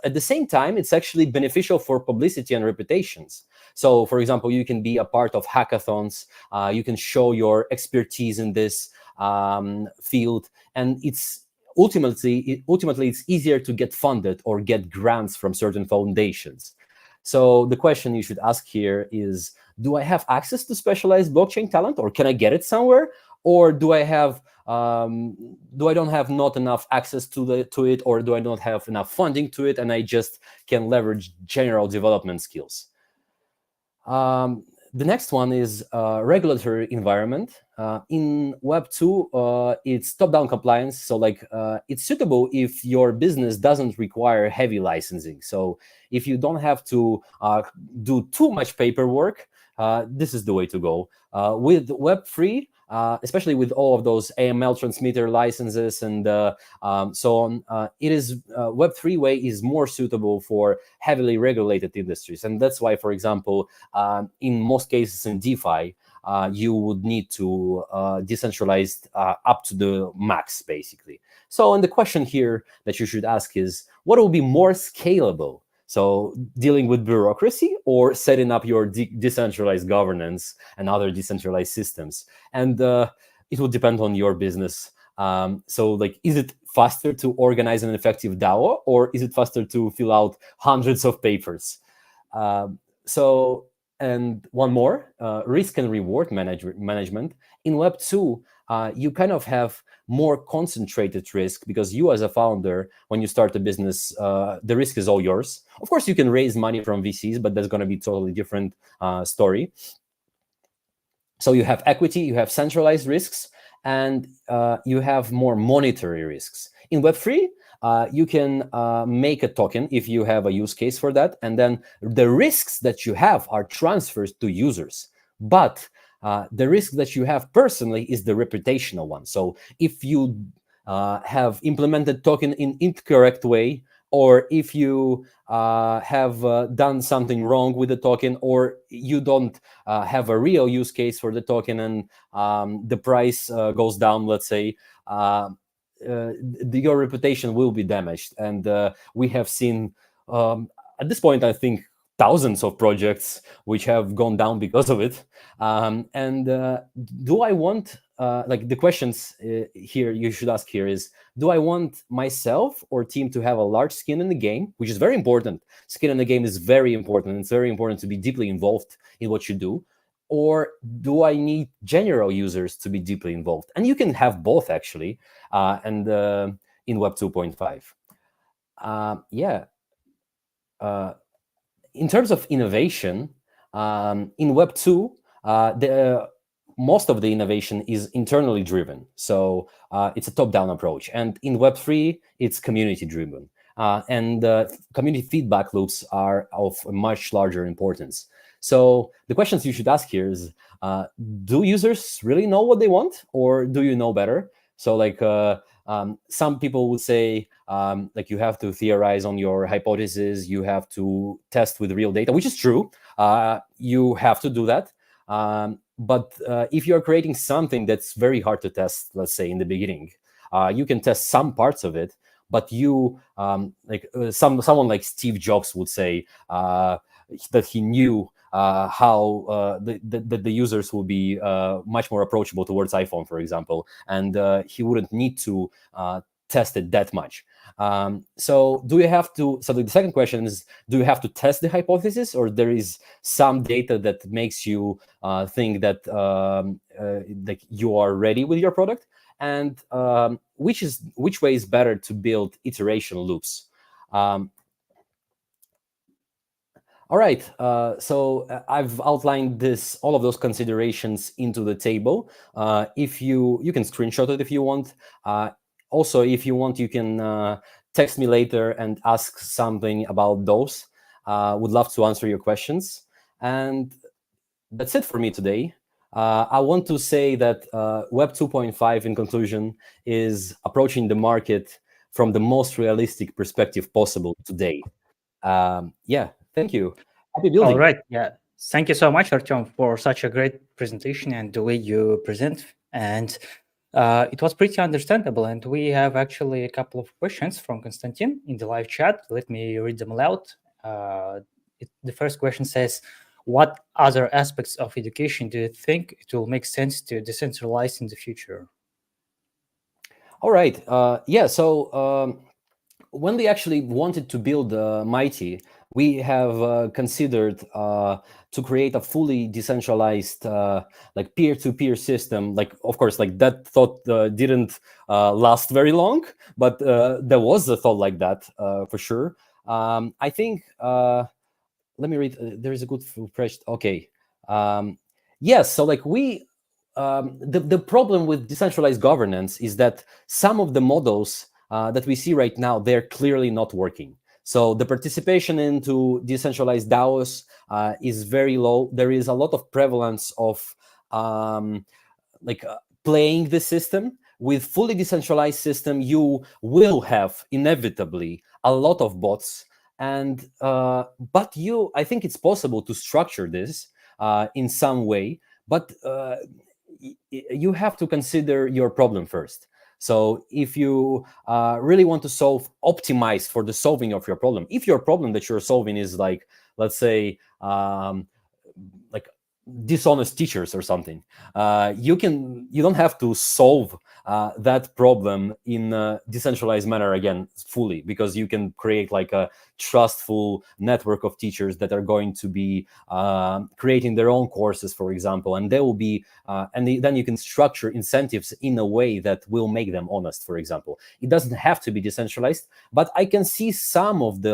at the same time, it's actually beneficial for publicity and reputations. So, for example, you can be a part of hackathons. You can show your expertise in this field, and it's ultimately it's easier to get funded or get grants from certain foundations. So the question you should ask here is, do I have access to specialized blockchain talent, or can I get it somewhere? Or do I have don't have not enough access to it, or do I not have enough funding to it, and I just can leverage general development skills? The next one is regulatory environment. In Web 2, it's top-down compliance. So like it's suitable if your business doesn't require heavy licensing. So if you don't have to do too much paperwork, this is the way to go. With Web 3, especially with all of those AML transmitter licenses and so on, it is Web3 way is more suitable for heavily regulated industries. And that's why, for example, in most cases in DeFi, you would need to decentralize up to the max, basically. So, and the question here that you should ask is, what will be more scalable? So dealing with bureaucracy or setting up your decentralized governance and other decentralized systems. And it will depend on your business. So like, is it faster to organize an effective DAO, or is it faster to fill out hundreds of papers? And one more, risk and reward management. In Web 2, you kind of have more concentrated risk, because you as a founder, when you start a business, the risk is all yours. Of course, you can raise money from VCs, but that's going to be a totally different story. So you have equity, you have centralized risks, and you have more monetary risks. In Web 3, you can make a token if you have a use case for that, and then the risks that you have are transfers to users. But the risk that you have personally is the reputational one. So if you have implemented token in incorrect way, or if you have done something wrong with the token, or you don't have a real use case for the token, and the price goes down, let's say, your reputation will be damaged. And we have seen, at this point, I think, thousands of projects which have gone down because of it. Do I want, like the questions here you should ask here is, do I want myself or team to have a large skin in the game, which is very important. Skin in the game is very important. It's very important to be deeply involved in what you do. Or do I need general users to be deeply involved? And you can have both, actually, in Web 2.5. In terms of innovation, in Web 2, most of the innovation is internally driven. So it's a top-down approach. And in Web 3, it's community-driven. And community feedback loops are of a much larger importance. So the questions you should ask here is, do users really know what they want, or do you know better? So like some people would say, like you have to theorize on your hypothesis, you have to test with real data, which is true. You have to do that. But if you're creating something that's very hard to test, let's say in the beginning, you can test some parts of it, but you, someone like Steve Jobs would say that he knew how the users will be much more approachable towards iPhone, for example, and he wouldn't need to test it that much. So do you have to, so the second question is, do you have to test the hypothesis, or there is some data that makes you think that like you are ready with your product? And which way is better to build iteration loops? All right, so I've outlined all of those considerations into the table. If you can screenshot it if you want. Also, if you want, you can text me later and ask something about those. Would love to answer your questions. And that's it for me today. I want to say that Web 2.5, in conclusion, is approaching the market from the most realistic perspective possible today. Yeah, thank you. Happy building. All right. Yeah. Thank you so much, Artem, for such a great presentation and the way you present. And it was pretty understandable. And we have actually a couple of questions from Konstantin in the live chat. Let me read them aloud. The first question says, what other aspects of education do you think it will make sense to decentralize in the future? All right. Yeah. So when we actually wanted to build Mighty, we have considered to create a fully decentralized, like peer-to-peer system. Like, of course, like that thought didn't last very long, but there was a thought like that for sure. I think. Let me read. There is a good fresh. Okay. Yes. So like the problem with decentralized governance is that some of the models that we see right now, they're clearly not working. So the participation into decentralized DAOs is very low. There is a lot of prevalence of playing the system. With fully decentralized system, you will have inevitably a lot of bots. And but I think it's possible to structure this in some way, but you have to consider your problem first. So if you really want to optimize for the solving of your problem, if your problem that you're solving is like, let's say, like dishonest teachers or something. You don't have to solve that problem in a decentralized manner again fully, because you can create like a trustful network of teachers that are going to be creating their own courses, for example, and they will be then you can structure incentives in a way that will make them honest. For example, it doesn't have to be decentralized, but I can see some of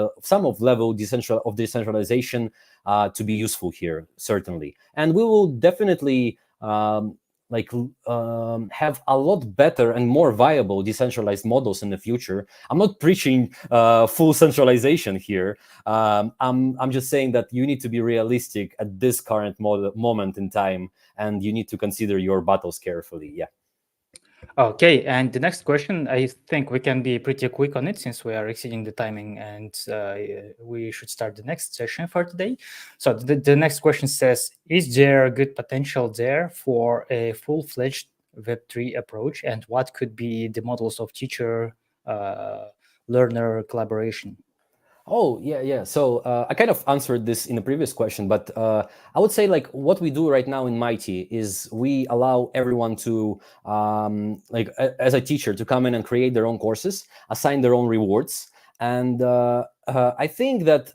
level of decentralization to be useful here, certainly. And we will definitely have a lot better and more viable decentralized models in the future. I'm not preaching full centralization here. I'm just saying that you need to be realistic at this current moment in time, and you need to consider your battles carefully. Yeah. Okay, and the next question, I think we can be pretty quick on it since we are exceeding the timing, and we should start the next session for today. So the next question says, is there good potential there for a full-fledged Web3 approach, and what could be the models of teacher-learner collaboration? Oh, yeah. So I kind of answered this in the previous question, but I would say like what we do right now in Mighty is we allow everyone to, as a teacher, to come in and create their own courses, assign their own rewards. And I think that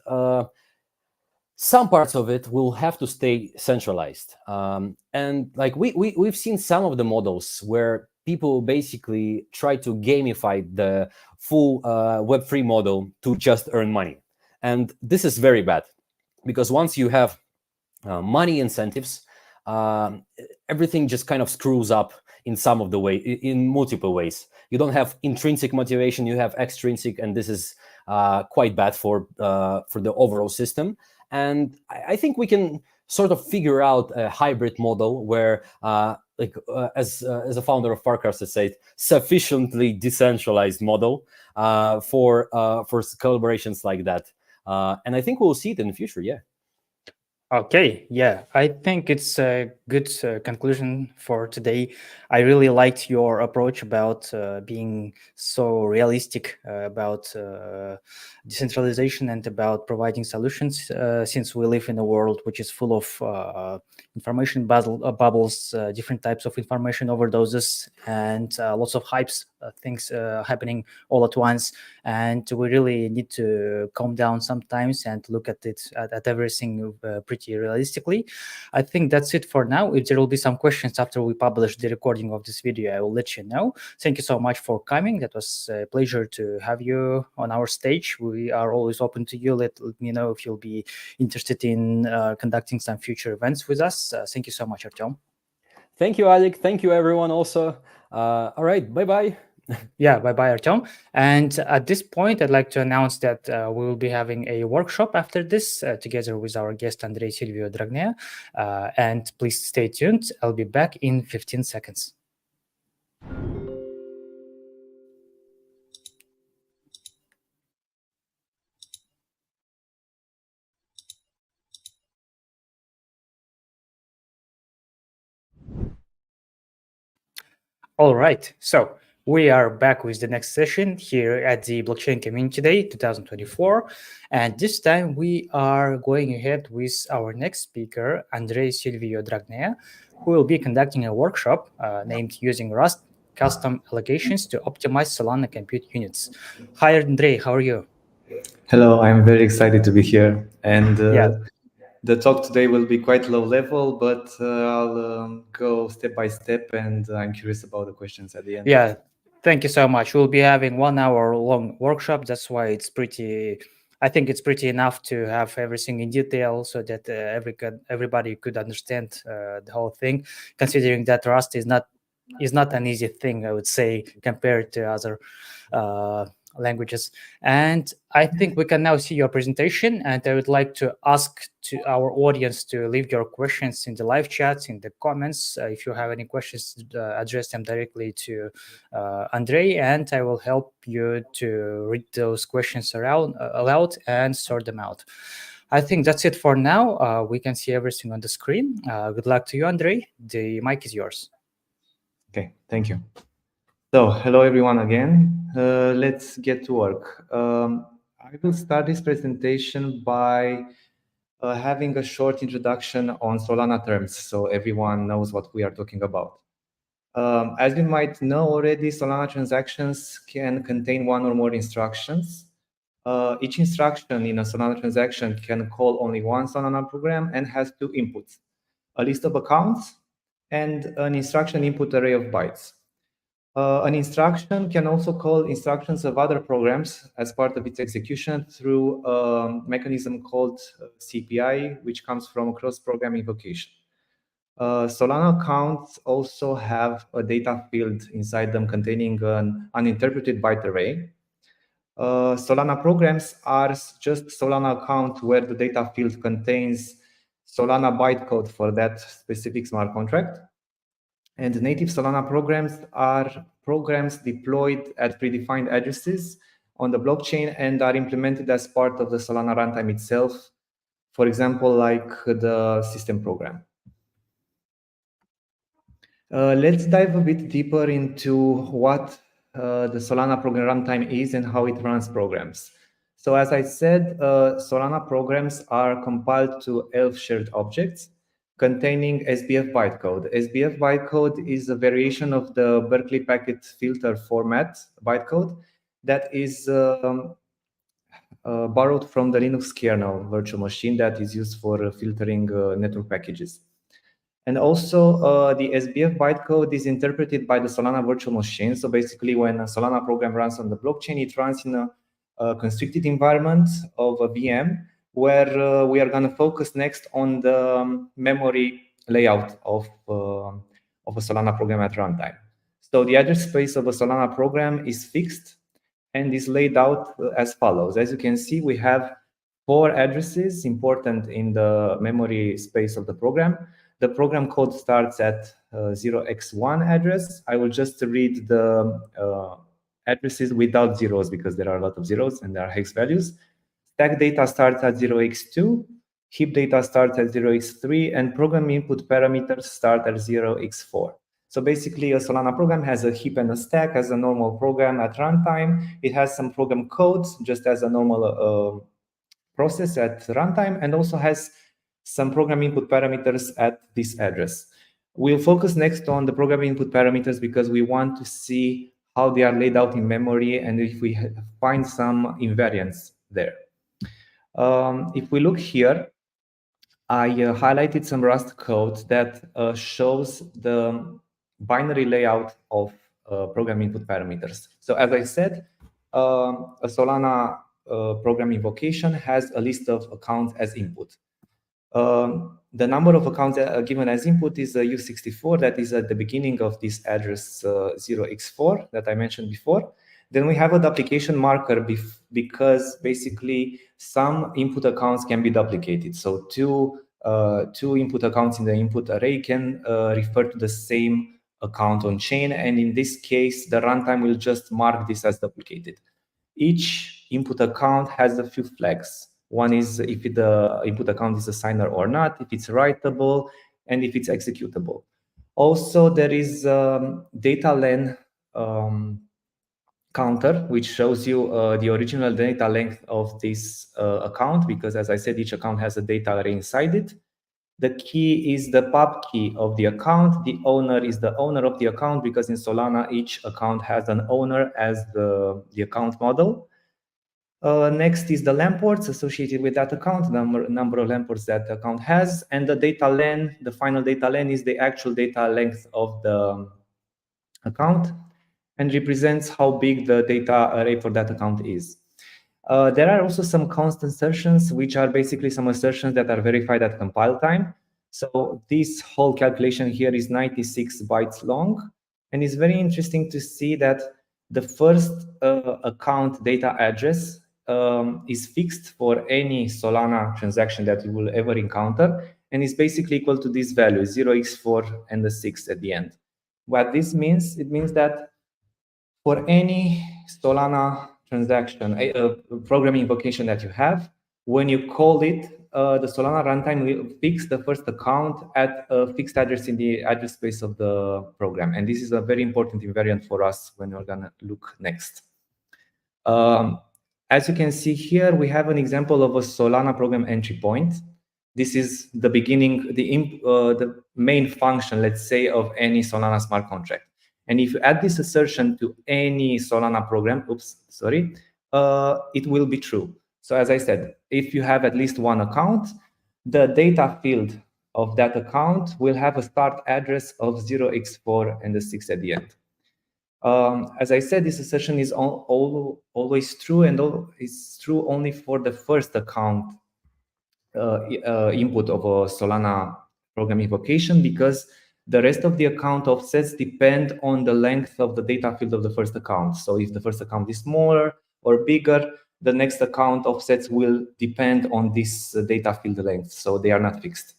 some parts of it will have to stay centralized. And like we've seen some of the models where people basically try to gamify the full Web3 model to just earn money. And this is very bad, because once you have money incentives, everything just kind of screws up in multiple ways. You don't have intrinsic motivation, you have extrinsic, and this is quite bad for the overall system. And I think we can sort of figure out a hybrid model where as a founder of Farcraft said, sufficiently decentralized model for collaborations like that. And I think we'll see it in the future, yeah. Okay, yeah, I think it's a good conclusion for today. I really liked your approach about being so realistic about decentralization and about providing solutions, since we live in a world which is full of information bubbles, different types of information overdoses, and lots of hypes, things happening all at once. And we really need to calm down sometimes and look at it, at everything pretty realistically. I think that's it for now. If there will be some questions after we publish the recording of this video, I will let you know. Thank you so much for coming. That was a pleasure to have you on our stage. We are always open to you. Let me know if you'll be interested in conducting some future events with us. Thank you so much, Artem. Thank you, Alec. Thank you, everyone, also. All right, bye-bye. Yeah, bye-bye, Artem. And at this point, I'd like to announce that we will be having a workshop after this together with our guest, Andrei, Silviu, Dragnea. And please stay tuned. I'll be back in 15 seconds. All right, so we are back with the next session here at the Blockchain Community Day 2024. And this time we are going ahead with our next speaker, Andrei, Silviu, Dragnea, who will be conducting a workshop named Using Rust Custom Allocations to Optimize Solana Compute Units. Hi, Andrei, how are you? Hello, I'm very excited to be here. And the talk today will be quite low level, but I'll go step by step, and I'm curious about the questions at the end. Yeah, thank you so much. We'll be having 1 hour long workshop. That's why it's I think it's pretty enough to have everything in detail so that everybody could understand the whole thing, considering that Rust is not an easy thing, I would say, compared to other languages. And I think we can now see your presentation, and I would like to ask to our audience to leave your questions in the live chats, in the comments. If you have any questions, address them directly to Andrei, and I will help you to read those questions aloud and sort them out. I think that's it for now. We can see everything on the screen. Good luck to you, Andrei. The mic is yours. Okay, thank you. So, hello everyone again. Let's get to work. I will start this presentation by having a short introduction on Solana terms so everyone knows what we are talking about. As you might know already, Solana transactions can contain one or more instructions. Each instruction in a Solana transaction can call only one Solana program and has two inputs, a list of accounts and an instruction input array of bytes. An instruction can also call instructions of other programs as part of its execution through a mechanism called CPI, which comes from cross-program invocation. Solana accounts also have a data field inside them containing an uninterpreted byte array. Solana programs are just Solana account where the data field contains Solana bytecode for that specific smart contract. And native Solana programs are programs deployed at predefined addresses on the blockchain and are implemented as part of the Solana runtime itself, for example, like the system program. Let's dive a bit deeper into what the Solana program runtime is and how it runs programs. So as I said, Solana programs are compiled to ELF shared objects containing SBF bytecode. SBF bytecode is a variation of the Berkeley packet filter format bytecode that is borrowed from the Linux kernel virtual machine that is used for filtering network packages. And also, the SBF bytecode is interpreted by the Solana virtual machine. So basically, when a Solana program runs on the blockchain, it runs in a constricted environment of a VM, where we are going to focus next on the memory layout of a Solana program at runtime. So the address space of a Solana program is fixed and is laid out as follows. As you can see, we have 4 addresses important in the memory space of the program. The program code starts at 0x1 address. I will just read the addresses without zeros because there are a lot of zeros and there are hex values. Stack data starts at 0x2, heap data starts at 0x3, and program input parameters start at 0x4. So basically, a Solana program has a heap and a stack as a normal program at runtime. It has some program codes just as a normal process at runtime, and also has some program input parameters at this address. We'll focus next on the program input parameters because we want to see how they are laid out in memory and if we find some invariants there. If we look here, I highlighted some Rust code that shows the binary layout of program input parameters. So as I said, a Solana program invocation has a list of accounts as input. The number of accounts given as input is U64, that is at the beginning of this address 0x4 that I mentioned before. Then we have a duplication marker because basically some input accounts can be duplicated. So two input accounts in the input array can refer to the same account on chain. And in this case, the runtime will just mark this as duplicated. Each input account has a few flags. One is if the input account is a signer or not, if it's writable, and if it's executable. Also, there is data len counter, which shows you the original data length of this account, because as I said, each account has a data array inside it. The key is the pub key of the account. The owner is the owner of the account, because in Solana, each account has an owner as the account model. Next is the LAN ports associated with that account, number of LAN ports that account has, and the data len, the final data len is the actual data length of the account and represents how big the data array for that account is. There are also some const assertions, which are basically some assertions that are verified at compile time. So this whole calculation here is 96 bytes long, and it's very interesting to see that the first account data address is fixed for any Solana transaction that you will ever encounter, and is basically equal to this value, 0x4 and the 6 at the end. What this means, it means that for any Solana transaction, a programming invocation that you have, when you call it, the Solana runtime will fix the first account at a fixed address in the address space of the program. And this is a very important invariant for us when we're going to look next. As you can see here, we have an example of a Solana program entry point. This is the beginning, the main function, let's say, of any Solana smart contract. And if you add this assertion to any Solana program, it will be true. So as I said, if you have at least one account, the data field of that account will have a start address of 0x4 and a 6 at the end. As I said, this assertion is always true, and it's true only for the first account input of a Solana program invocation, because the rest of the account offsets depend on the length of the data field of the first account. So if the first account is smaller or bigger, the next account offsets will depend on this data field length. So they are not fixed.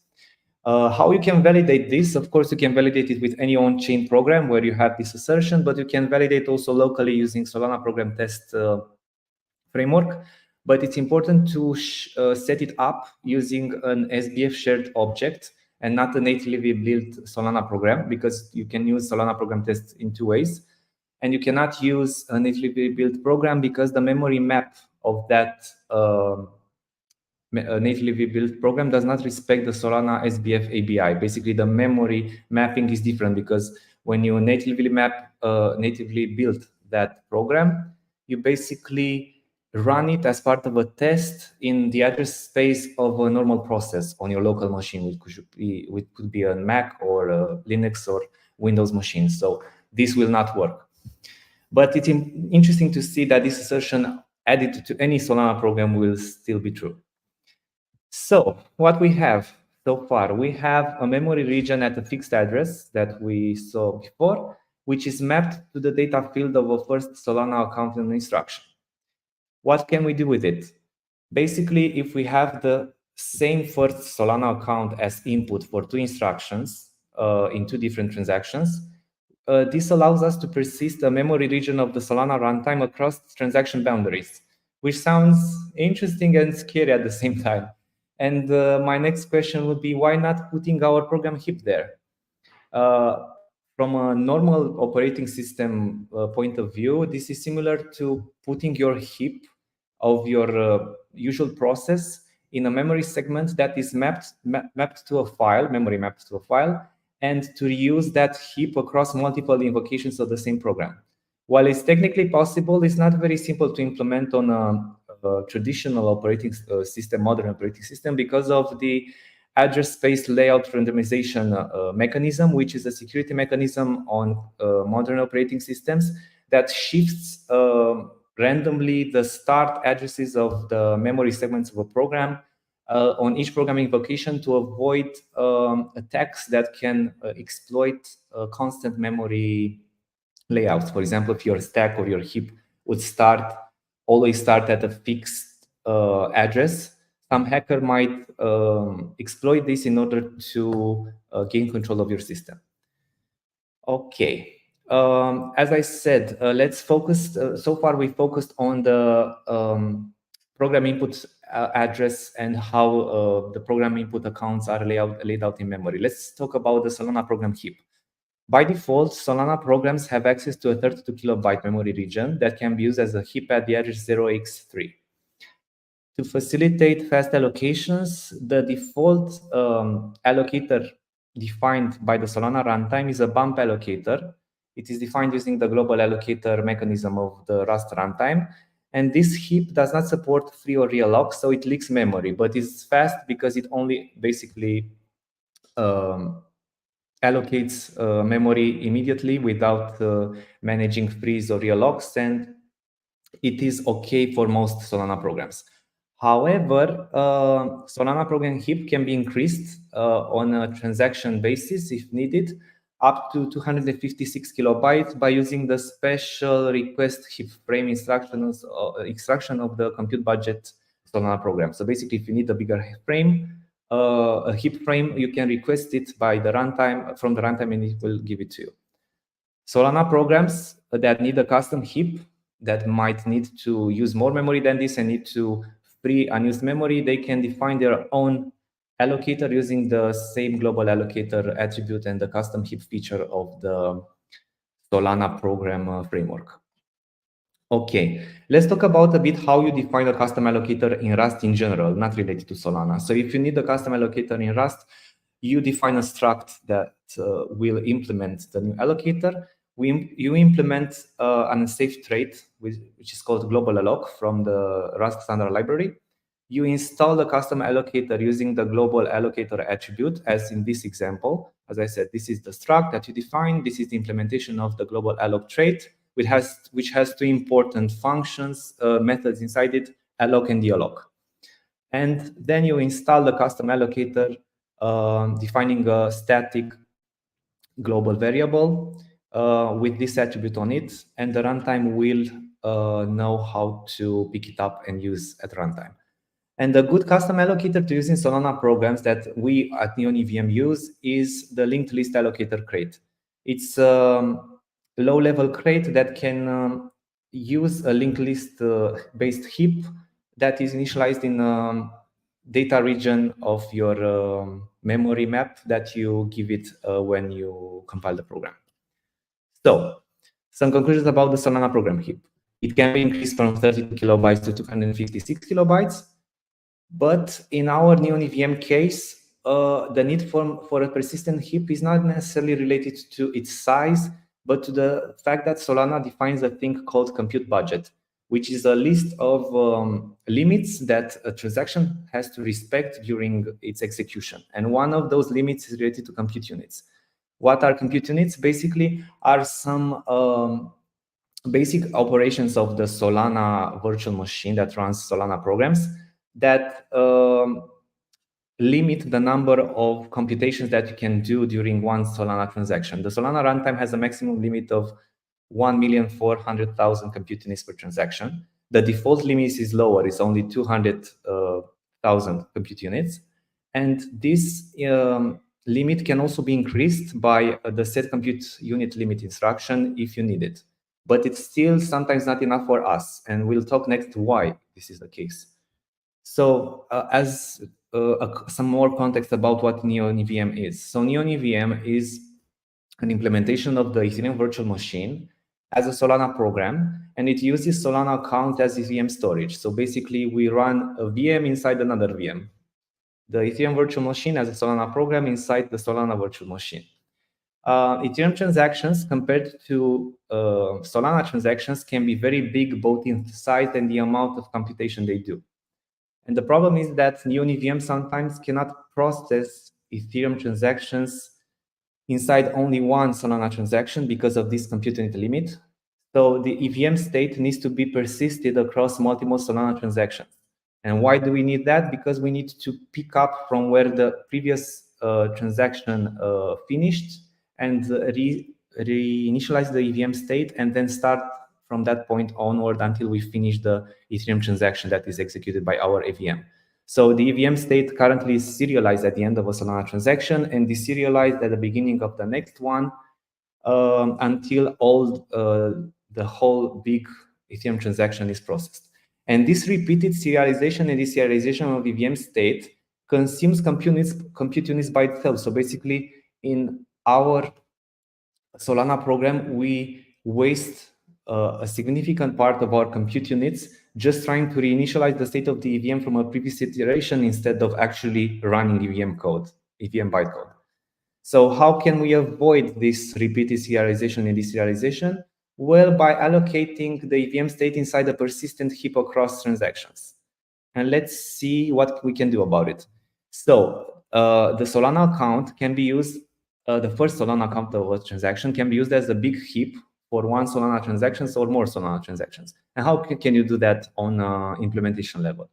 How you can validate this? Of course, you can validate it with any on-chain program where you have this assertion, but you can validate also locally using Solana program test framework. But it's important to set it up using an SBF shared object and not a natively built Solana program, because you can use Solana program tests in two ways. And you cannot use a natively built program because the memory map of that natively built program does not respect the Solana SBF ABI. Basically, the memory mapping is different, because when you natively build that program, you basically run it as part of a test in the address space of a normal process on your local machine, which could be a Mac or a Linux or Windows machine. So this will not work. But it's interesting to see that this assertion added to any Solana program will still be true. So what we have so far, we have a memory region at a fixed address that we saw before, which is mapped to the data field of a first Solana account and instruction. What can we do with it? Basically, if we have the same first Solana account as input for two instructions in two different transactions, this allows us to persist a memory region of the Solana runtime across transaction boundaries, which sounds interesting and scary at the same time. And my next question would be, why not putting our program heap there? From a normal operating system point of view, this is similar to putting your heap of your usual process in a memory segment that is mapped to a file, memory mapped to a file, and to reuse that heap across multiple invocations of the same program. While it's technically possible, it's not very simple to implement on a traditional operating system, modern operating system, because of the address space layout randomization mechanism, which is a security mechanism on modern operating systems that shifts randomly the start addresses of the memory segments of a program on each program invocation to avoid attacks that can exploit constant memory layouts. For example, if your stack or your heap would always start at a fixed address, some hacker might exploit this in order to gain control of your system. Okay, as I said, let's focus. So far, we focused on the program input address and how the program input accounts are laid out in memory. Let's talk about the Solana program heap. By default, Solana programs have access to a 32 kilobyte memory region that can be used as a heap at the address 0x3. To facilitate fast allocations, the default allocator defined by the Solana runtime is a bump allocator. It is defined using the global allocator mechanism of the Rust runtime. And this heap does not support free or real lock, so it leaks memory, but it's fast because it only basically allocates memory immediately without managing freeze or real locks, and it is okay for most Solana programs. However, Solana program heap can be increased on a transaction basis if needed, up to 256 kilobytes by using the special request heap frame extraction of the compute budget Solana program. So basically, if you need a bigger frame, a heap frame, you can request it by the runtime, from the runtime, and it will give it to you. Solana programs that need a custom heap, that might need to use more memory than this and need to free unused memory, they can define their own allocator using the same global allocator attribute and the custom heap feature of the Solana program framework. Okay, let's talk about a bit how you define a custom allocator in Rust in general, not related to Solana. So if you need a custom allocator in Rust, you define a struct that will implement the new allocator. You implement an unsafe trait, which is called global alloc from the Rust standard library. You install the custom allocator using the global allocator attribute, as in this example. As I said, this is the struct that you define. This is the implementation of the global alloc trait, which has two important functions, methods inside it, alloc and dealloc. And then you install the custom allocator, defining a static global variable with this attribute on it, and the runtime will know how to pick it up and use at runtime. And the good custom allocator to use in Solana programs that we at NeonEVM use is the linked list allocator crate. It's a low-level crate that can use a linked list based heap that is initialized in data region of your memory map that you give it when you compile the program. So, some conclusions about the Solana program heap. It can be increased from 32 kilobytes to 256 kilobytes. But in our NeonEVM case, the need for a persistent heap is not necessarily related to its size, but to the fact that Solana defines a thing called compute budget, which is a list of limits that a transaction has to respect during its execution. And one of those limits is related to compute units. What are compute units? Basically, are some basic operations of the Solana virtual machine that runs Solana programs that limit the number of computations that you can do during one Solana transaction. The Solana runtime has a maximum limit of 1,400,000 compute units per transaction. The default limit is lower, it's only 200,000 compute units. And this limit can also be increased by the set compute unit limit instruction if you need it. But it's still sometimes not enough for us. And we'll talk next why this is the case. So as some more context about what NeonEVM is. So NeonEVM is an implementation of the Ethereum virtual machine as a Solana program, and it uses Solana account as EVM storage. So basically, we run a VM inside another VM. The Ethereum virtual machine as a Solana program inside the Solana virtual machine. Ethereum transactions compared to Solana transactions can be very big, both in size and the amount of computation they do. And the problem is that NeonEVM sometimes cannot process Ethereum transactions inside only one Solana transaction because of this compute unit limit. So the EVM state needs to be persisted across multiple Solana transactions. And why do we need that? Because we need to pick up from where the previous transaction finished and reinitialize the EVM state and then start from that point onward until we finish the Ethereum transaction that is executed by our EVM. So the EVM state currently is serialized at the end of a Solana transaction and deserialized at the beginning of the next one until the whole big Ethereum transaction is processed. And this repeated serialization and deserialization of EVM state consumes compute units by itself. So basically, in our Solana program, we waste a significant part of our compute units just trying to reinitialize the state of the EVM from a previous iteration instead of actually running EVM code, EVM bytecode. So how can we avoid this repeated serialization and deserialization? Well, by allocating the EVM state inside a persistent heap across transactions. And let's see what we can do about it. So the Solana account can be used, the first Solana account of a transaction can be used as a big heap for one Solana transactions or more Solana transactions. And how can you do that on implementation level?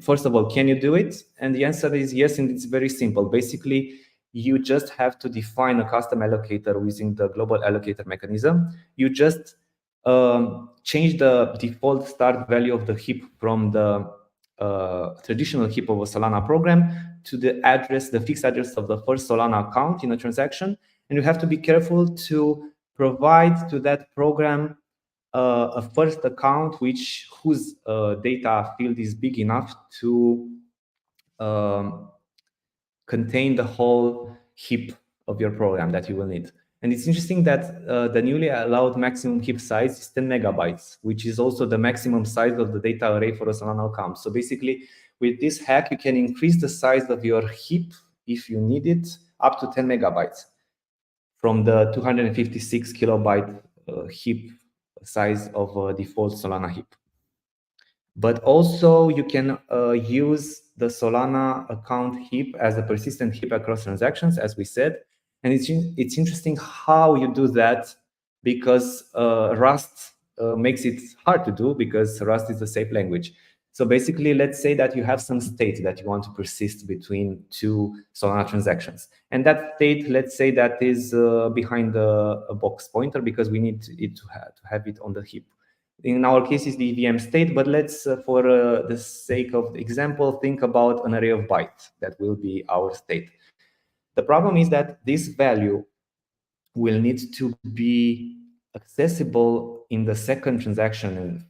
First of all, can you do it? And the answer is yes, and it's very simple. Basically, you just have to define a custom allocator using the global allocator mechanism. You just change the default start value of the heap from the traditional heap of a Solana program to the address, the fixed address of the first Solana account in a transaction. And you have to be careful to provide to that program a first account whose data field is big enough to contain the whole heap of your program that you will need. And it's interesting that the newly allowed maximum heap size is 10 megabytes, which is also the maximum size of the data array for a Solana account. So basically, with this hack, you can increase the size of your heap if you need it up to 10 megabytes from the 256 kilobyte heap size of a default Solana heap. But also you can use the Solana account heap as a persistent heap across transactions, as we said. And it's interesting how you do that, because Rust makes it hard to do, because Rust is a safe language. So basically, let's say that you have some state that you want to persist between two Solana transactions. And that state, let's say that is behind a box pointer, because we need it to have it on the heap. In our case, it's the EVM state, but let's, for the sake of the example, think about an array of bytes that will be our state. The problem is that this value will need to be accessible in the second transaction and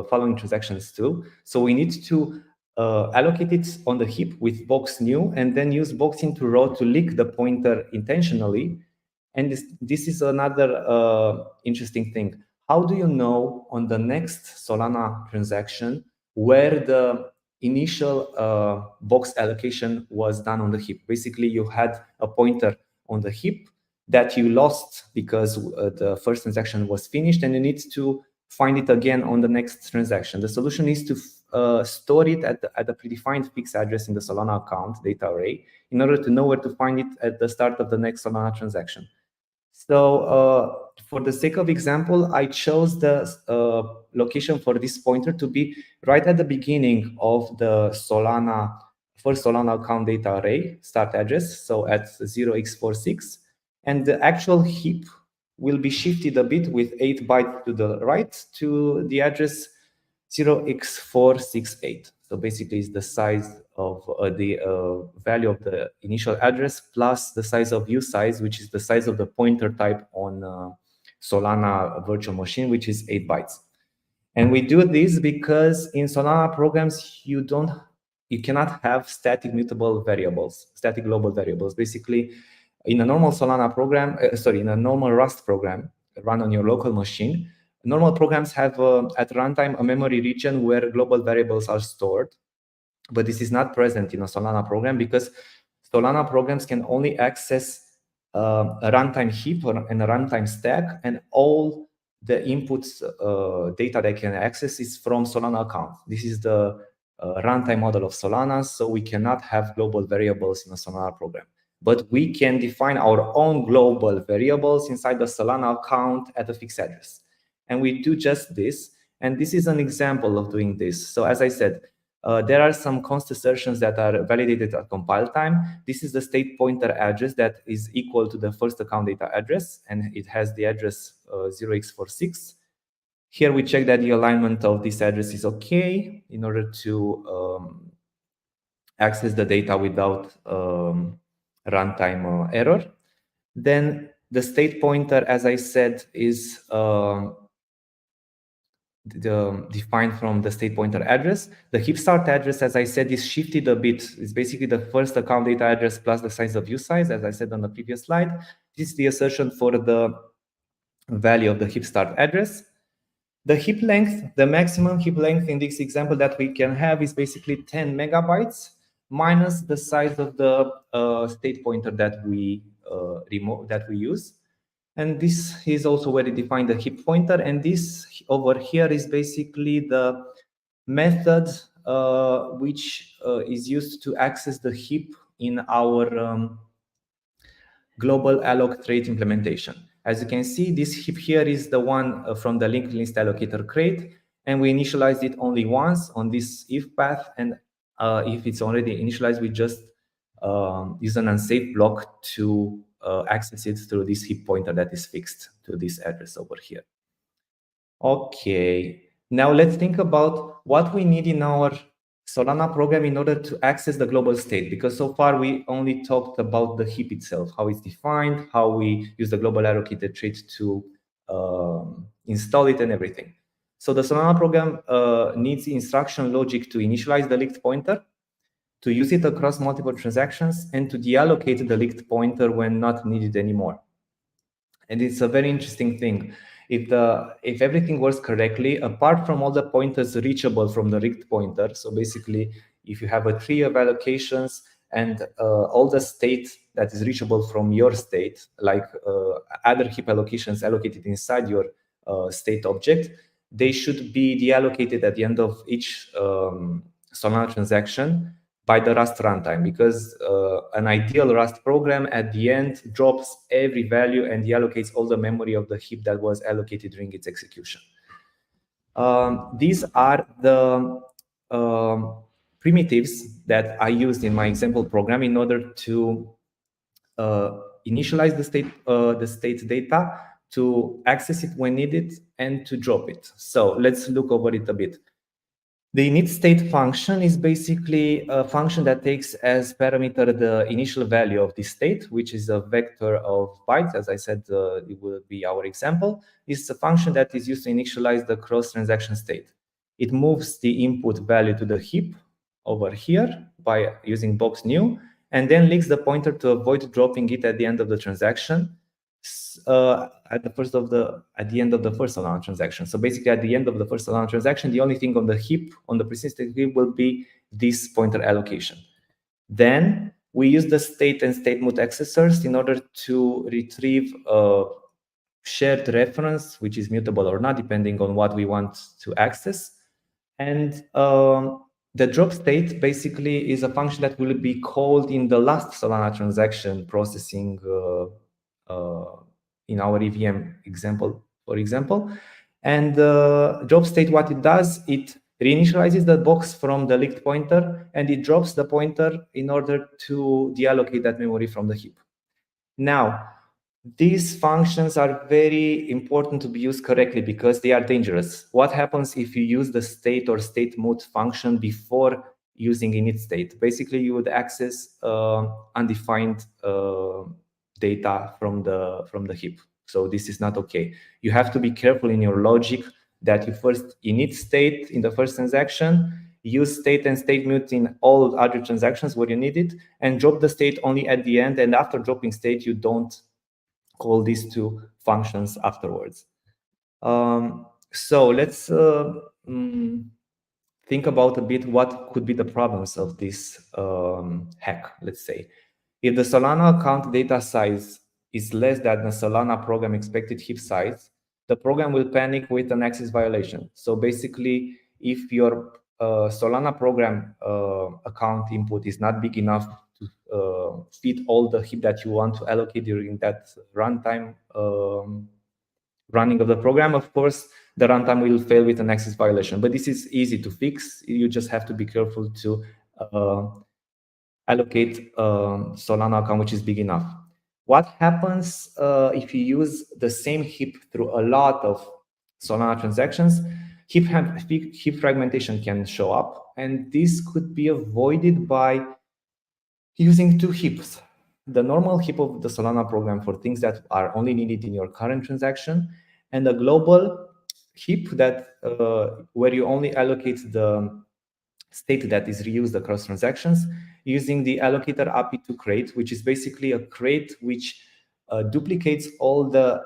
following transactions too. So we need to allocate it on the heap with box new, and then use box into row to leak the pointer intentionally. And this is another interesting thing. How do you know on the next Solana transaction where the initial box allocation was done on the heap? Basically, you had a pointer on the heap that you lost because the first transaction was finished, and you need to find it again on the next transaction. The solution is to store it at the predefined fixed address in the Solana account data array in order to know where to find it at the start of the next Solana transaction. So for the sake of example, I chose the location for this pointer to be right at the beginning of the first Solana account data array start address, so at 0x46. And the actual heap will be shifted a bit with 8 bytes to the right to the address 0x468. So basically, it's the size of the value of the initial address plus the size of usize, which is the size of the pointer type on Solana virtual machine, which is 8 bytes. And we do this because in Solana programs, you cannot have static mutable variables, static global variables. Basically, in a normal Solana program, in a normal Rust program run on your local machine, normal programs have at runtime a memory region where global variables are stored. But this is not present in a Solana program, because Solana programs can only access a runtime heap and a runtime stack, and all the inputs data they can access is from Solana account. This is the runtime model of Solana, so we cannot have global variables in a Solana program. But we can define our own global variables inside the Solana account at a fixed address. And we do just this. And this is an example of doing this. So as I said, there are some const assertions that are validated at compile time. This is the state pointer address that is equal to the first account data address, and it has the address 0x46. Here we check that the alignment of this address is okay in order to access the data without runtime error. Then the state pointer, as I said, is defined from the state pointer address. The heap start address, as I said, is shifted a bit. It's basically the first account data address plus the size of usize, as I said on the previous slide. This is the assertion for the value of the heap start address. The heap length, the maximum heap length in this example that we can have is basically 10 megabytes minus the size of the state pointer that we use. And this is also where we define the heap pointer. And this over here is basically the method which is used to access the heap in our global alloc trait implementation. As you can see, this heap here is the one from the linked list allocator crate, and we initialized it only once on this if path. And if it's already initialized, we just use an unsafe block to access it through this heap pointer that is fixed to this address over here. Okay, now let's think about what we need in our Solana program in order to access the global state, because so far we only talked about the heap itself, how it's defined, how we use the global allocated trait to install it and everything. So the Solana program needs instruction logic to initialize the linked pointer, to use it across multiple transactions, and to deallocate the linked pointer when not needed anymore. And it's a very interesting thing. If everything works correctly, apart from all the pointers reachable from the rigged pointer, so basically if you have a tree of allocations and all the state that is reachable from your state, like other heap allocations allocated inside your state object, they should be deallocated at the end of each Solana transaction by the Rust runtime, because an ideal Rust program at the end drops every value and deallocates all the memory of the heap that was allocated during its execution. These are the primitives that I used in my example program in order to initialize the state data, to access it when needed, and to drop it. So let's look over it a bit. The initState function is basically a function that takes as parameter the initial value of the state, which is a vector of bytes. As I said, it will be our example. It's a function that is used to initialize the cross-transaction state. It moves the input value to the heap over here by using box new, and then links the pointer to avoid dropping it at the end of the transaction. At the end of the first Solana transaction. So basically, at the end of the first Solana transaction, the only thing on the heap, on the persistent heap, will be this pointer allocation. Then we use the state and state mode accessors in order to retrieve a shared reference, which is mutable or not, depending on what we want to access. And the drop state basically is a function that will be called in the last Solana transaction processing in our EVM example, for example. And drop state, what it does, it reinitializes the box from the linked pointer, and it drops the pointer in order to deallocate that memory from the heap. Now, these functions are very important to be used correctly because they are dangerous. What happens if you use the state or state mode function before using initState? Basically, you would access undefined data from the heap. So this is not okay. You have to be careful in your logic that you first init state in the first transaction, use state and state mute in all other transactions where you need it, and drop the state only at the end. And after dropping state, you don't call these two functions afterwards. So let's think about a bit what could be the problems of this hack, let's say. If the Solana account data size is less than the Solana program expected heap size, the program will panic with an access violation. So basically, if your Solana program account input is not big enough to fit all the heap that you want to allocate during that runtime running of the program, of course, the runtime will fail with an access violation. But this is easy to fix. You just have to be careful to allocate Solana account which is big enough. What happens if you use the same heap through a lot of Solana transactions? Heap fragmentation can show up, and this could be avoided by using two heaps. The normal heap of the Solana program for things that are only needed in your current transaction, and a global heap that where you only allocate the state that is reused across transactions using the allocator API2 crate, which is basically a crate which duplicates all the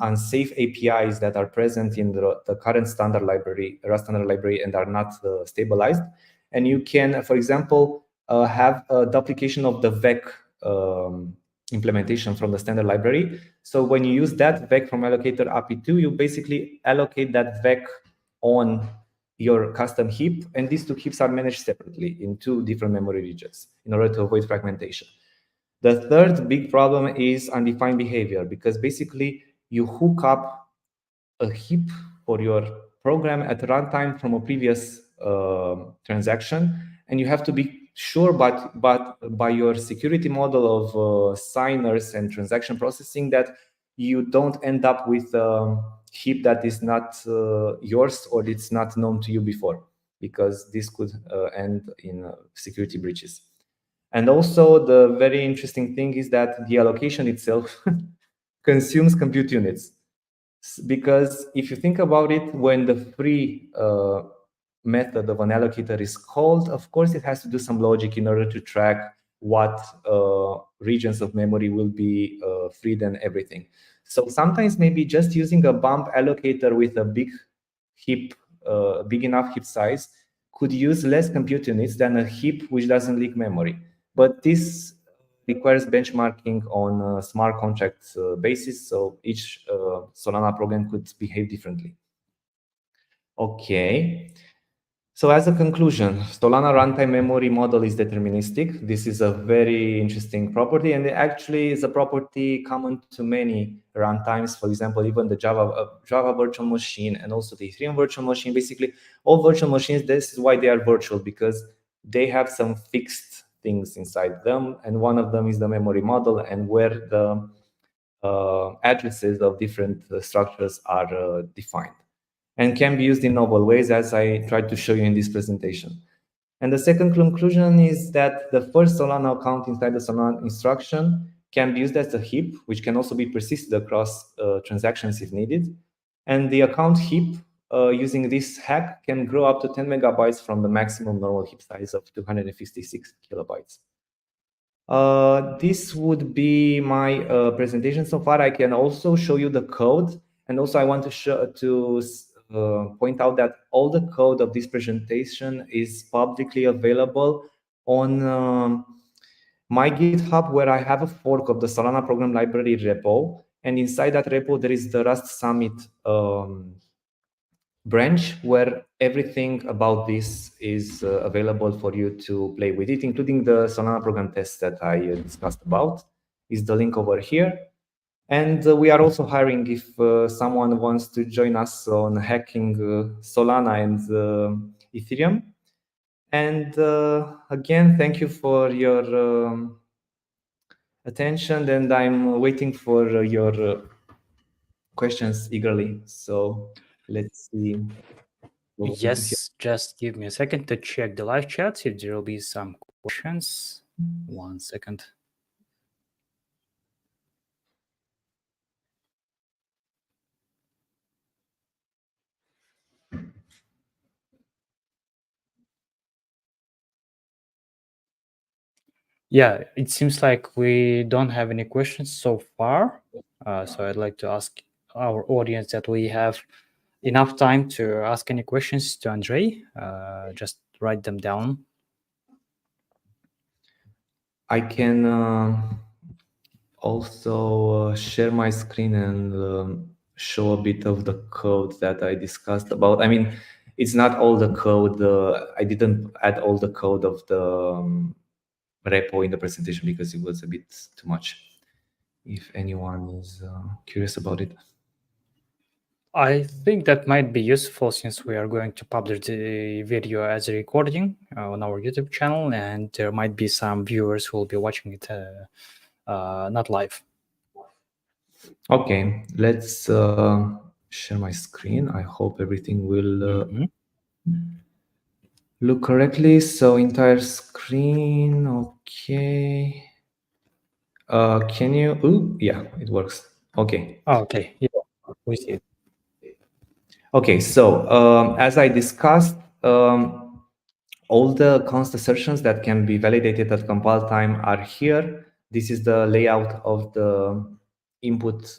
unsafe APIs that are present in the current standard library, Rust standard library, and are not stabilized. And you can, for example, have a duplication of the VEC implementation from the standard library. So when you use that VEC from allocator API2, you basically allocate that VEC on your custom heap, and these two heaps are managed separately in two different memory regions in order to avoid fragmentation. The third big problem is undefined behavior, because basically you hook up a heap for your program at runtime from a previous transaction, and you have to be sure, but by your security model of signers and transaction processing, that you don't end up with heap that is not yours or it's not known to you before, because this could end in security breaches. And also the very interesting thing is that the allocation itself consumes compute units, because if you think about it, when the free method of an allocator is called, of course it has to do some logic in order to track what regions of memory will be free than everything. So sometimes maybe just using a bump allocator with a big heap, big enough heap size, could use less compute units than a heap which doesn't leak memory. But this requires benchmarking on a smart contract basis, so each Solana program could behave differently. Okay. So as a conclusion, Solana runtime memory model is deterministic. This is a very interesting property, and it actually is a property common to many runtimes. For example, even the Java virtual machine and also the Ethereum virtual machine. Basically, all virtual machines, this is why they are virtual, because they have some fixed things inside them, and one of them is the memory model, and where the addresses of different structures are defined, and can be used in novel ways, as I tried to show you in this presentation. And the second conclusion is that the first Solana account inside the Solana instruction can be used as a heap, which can also be persisted across transactions if needed. And the account heap using this hack can grow up to 10 megabytes from the maximum normal heap size of 256 kilobytes. This would be my presentation so far. I can also show you the code, and also I want to point out that all the code of this presentation is publicly available on my GitHub, where I have a fork of the Solana program library repo, and inside that repo there is the Rust Summit branch, where everything about this is available for you to play with it, including the Solana program test that I discussed about. Is the link over here. And we are also hiring if someone wants to join us on hacking Solana and Ethereum. And again, thank you for your attention, and I'm waiting for your questions eagerly. So let's see. Yes, just give me a second to check the live chat if there will be some questions. 1 second. Yeah, it seems like we don't have any questions so far. So I'd like to ask our audience that we have enough time to ask any questions to Andrei. Just write them down. I can also share my screen and show a bit of the code that I discussed about. I mean, it's not all the code. I didn't add all the code of the repo in the presentation because it was a bit too much. If anyone is curious about it. I think that might be useful, since we are going to publish the video as a recording on our YouTube channel, and there might be some viewers who will be watching it not live. Okay, let's share my screen. I hope everything will look correctly. So entire screen, okay. Can you? Ooh, yeah, it works. Okay. Oh, okay, yeah, we see it. Okay, so as I discussed, all the const assertions that can be validated at compile time are here. This is the layout of the input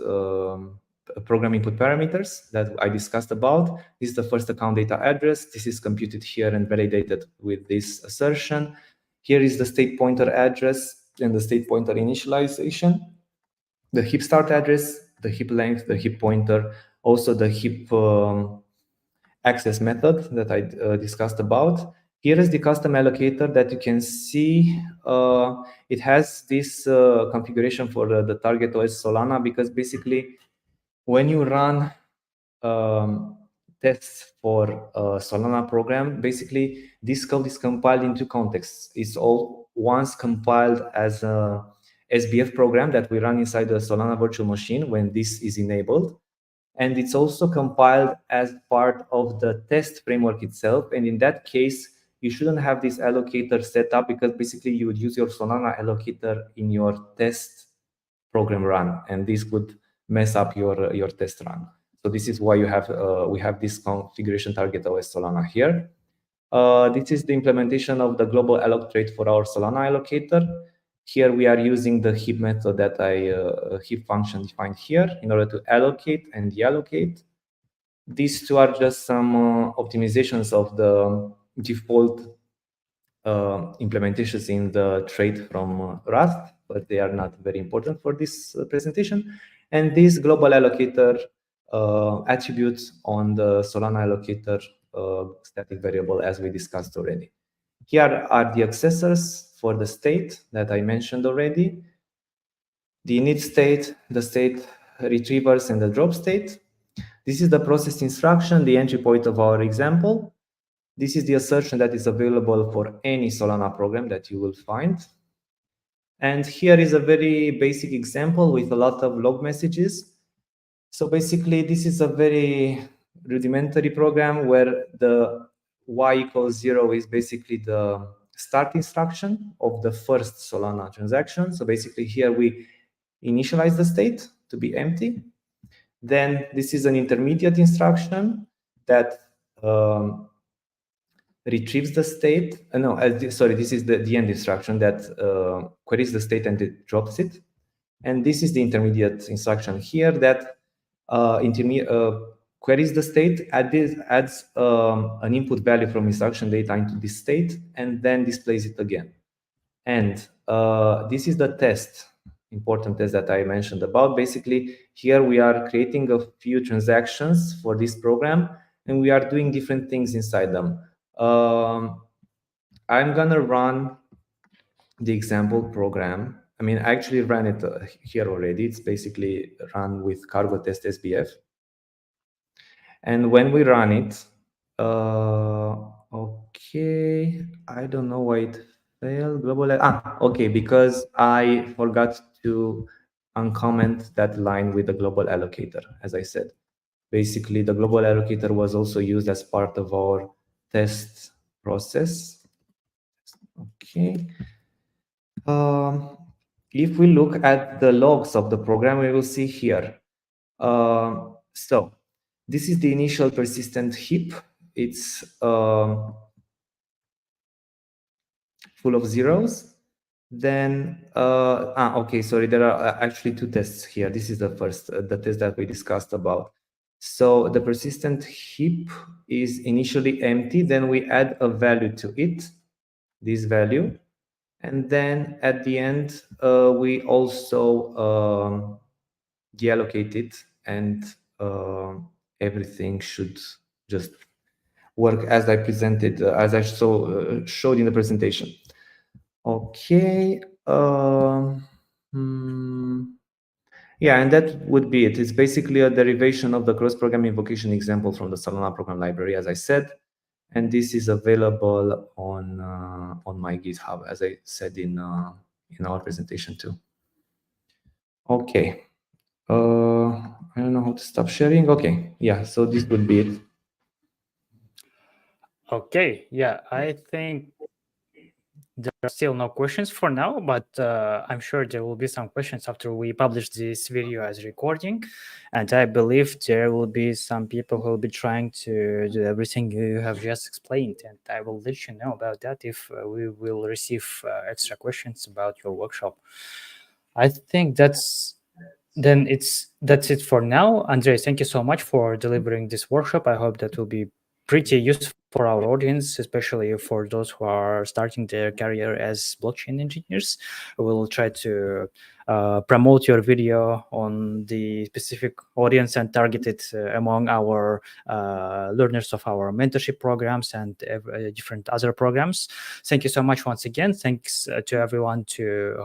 program input parameters that I discussed about. This is the first account data address. This is computed here and validated with this assertion. Here is the state pointer address and the state pointer initialization, the heap start address, the heap length, the heap pointer, also the heap access method that I discussed about. Here is the custom allocator that you can see. It has this configuration for the target OS Solana, because basically when you run tests for a Solana program, basically this code is compiled into contexts. It's all once compiled as a SBF program that we run inside the Solana virtual machine when this is enabled. And it's also compiled as part of the test framework itself. And in that case, you shouldn't have this allocator set up, because basically you would use your Solana allocator in your test program run, and this would mess up your test run. So this is why you have we have this configuration target OS Solana here. This is the implementation of the global alloc trait for our Solana allocator. Here we are using the heap method that heap function defined here in order to allocate and deallocate. These two are just some optimizations of the default implementations in the trait from Rust, but they are not very important for this presentation. And this global allocator attributes on the Solana allocator static variable, as we discussed already. Here are the accessors for the state that I mentioned already. The init state, the state retrievers, and the drop state. This is the process instruction, the entry point of our example. This is the assertion that is available for any Solana program that you will find. And here is a very basic example with a lot of log messages. So basically, this is a very rudimentary program where the y = 0 is basically the start instruction of the first Solana transaction. So basically here we initialize the state to be empty. Then this is an intermediate instruction that retrieves the state. Sorry, this is the end instruction that queries the state and it drops it. And this is the intermediate instruction here that queries the state, adds an input value from instruction data into this state, and then displays it again. And this is the test, important test that I mentioned about. Basically, here we are creating a few transactions for this program, and we are doing different things inside them. I'm gonna run the example program. I mean, I actually ran it here already. It's basically run with cargo test SBF. And when we run it, okay, I don't know why it failed. Okay, because I forgot to uncomment that line with the global allocator, as I said. Basically, the global allocator was also used as part of our test process. Okay. If we look at the logs of the program, we will see here. So this is the initial persistent heap. It's full of zeros. Then, okay, sorry, there are actually two tests here. This is the first, the test that we discussed about. So the persistent heap is initially empty, then we add a value to it, this value. And then at the end, we also deallocate it, and everything should just work as I presented, as I showed in the presentation. Okay. Yeah, and that would be it. It's basically a derivation of the cross-program invocation example from the Solana program library, as I said. And this is available on my GitHub, as I said in our presentation too. Okay. I don't know how to stop sharing. Okay. Yeah. So this would be it. Okay. Yeah, I think there are still no questions for now, but I'm sure there will be some questions after we publish this video as recording. And I believe there will be some people who will be trying to do everything you have just explained. And I will let you know about that if we will receive extra questions about your workshop. I think that's it for now. Andrei, thank you so much for delivering this workshop. I hope that will be pretty useful for our audience, especially for those who are starting their career as blockchain engineers. We will try to promote your video on the specific audience and target it among our learners of our mentorship programs and different other programs. Thank you so much once again. Thanks to everyone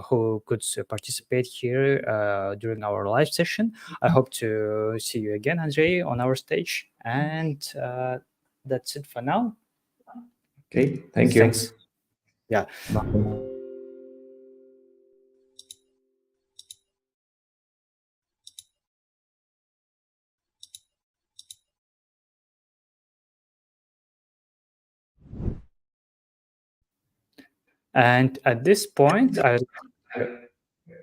who could participate here during our live session. I hope to see you again, Andrei, on our stage. And that's it for now. Okay, thank you. Thanks. Yeah. Bye. And at this point, I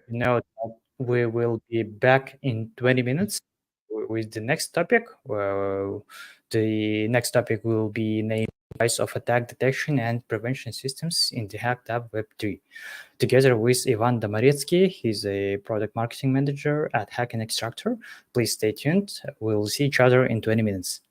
know that we will be back in 20 minutes with the next topic. The next topic will be named device of attack detection and prevention systems in the hacked up Web3. Together with Ivan Domaretskyi, he's a product marketing manager at Hacken Extractor. Please stay tuned. We'll see each other in 20 minutes.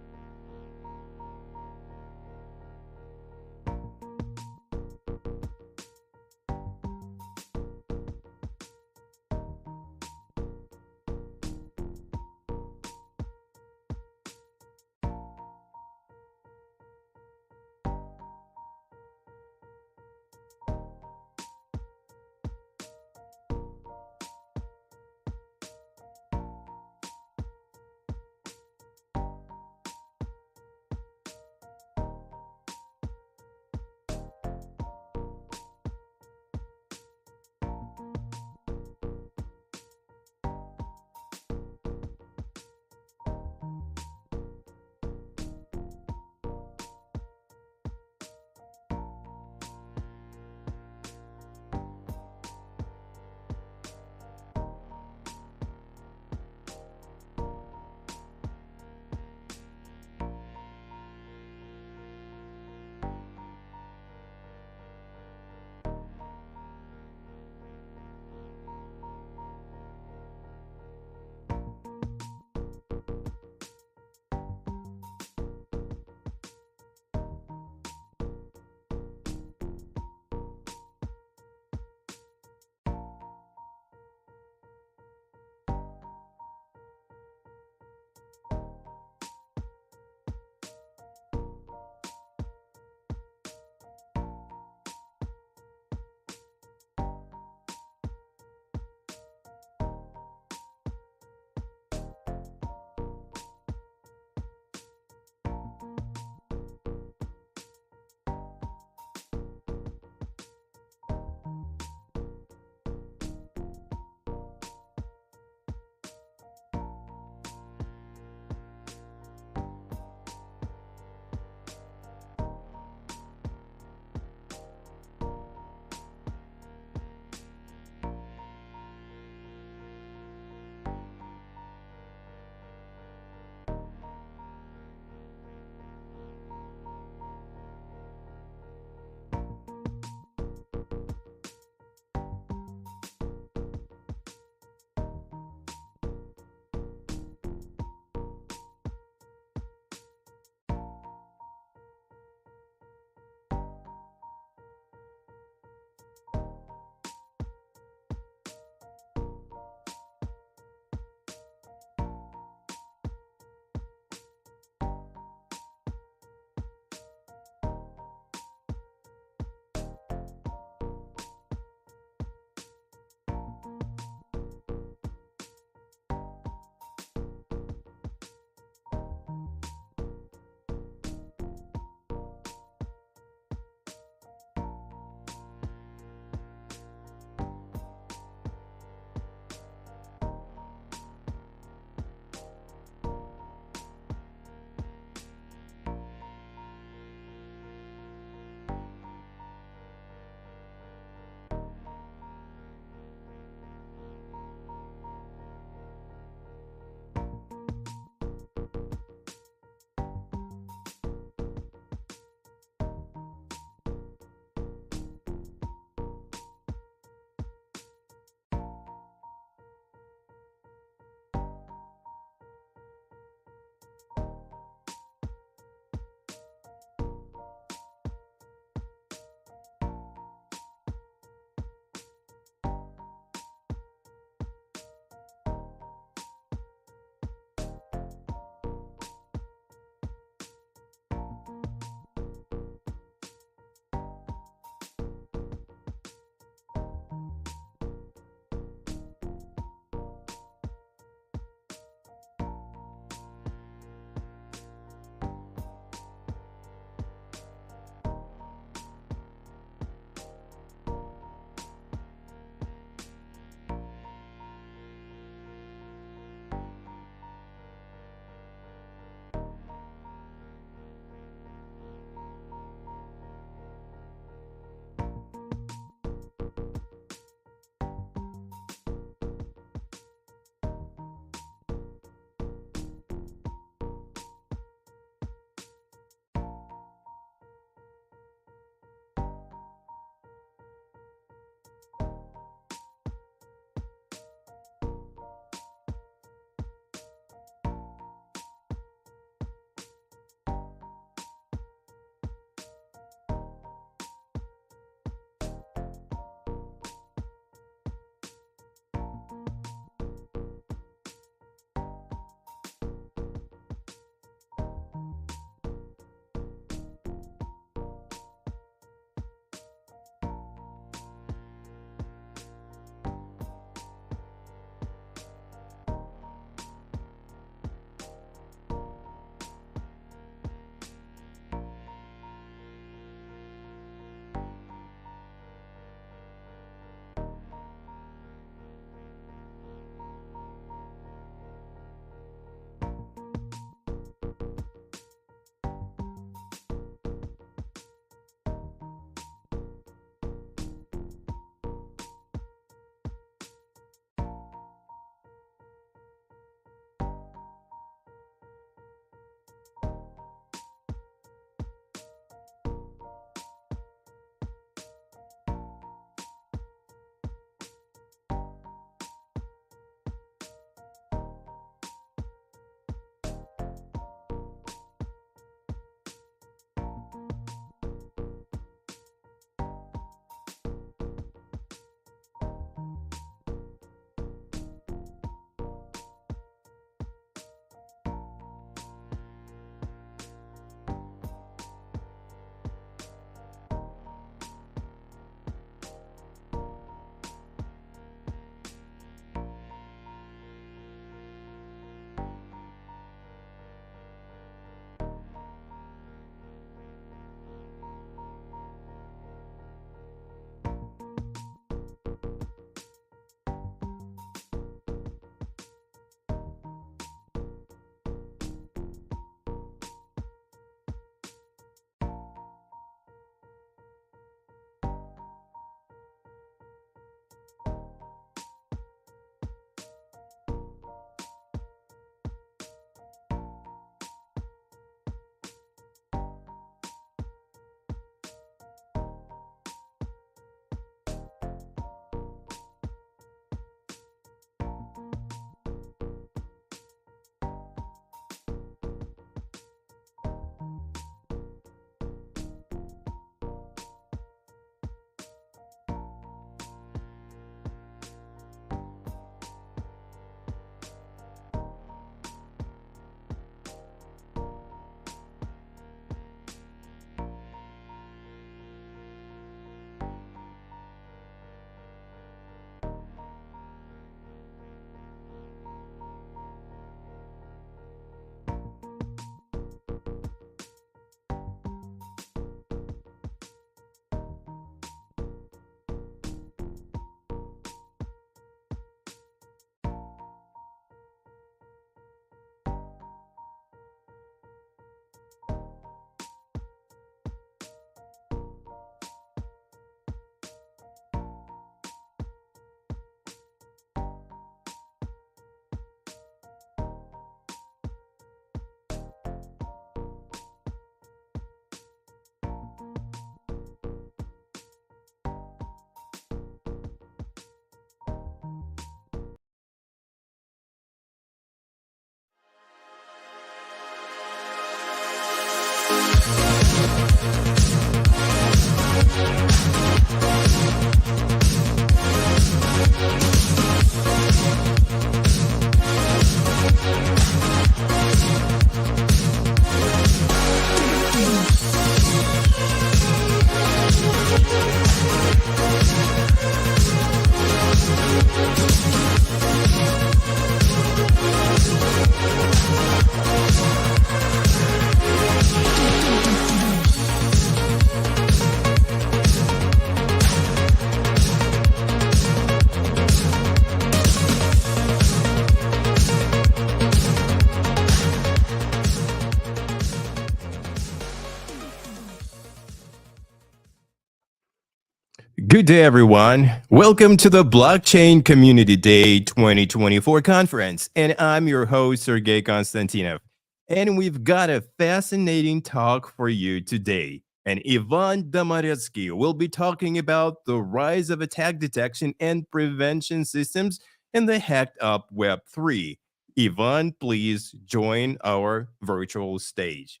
Good day, everyone. Welcome to the Blockchain Community Day 2024 conference. And I'm your host, Sergey Konstantinov. And we've got a fascinating talk for you today. And Ivan Domaretskyi will be talking about the rise of attack detection and prevention systems in the hacked up Web3. Ivan, please join our virtual stage.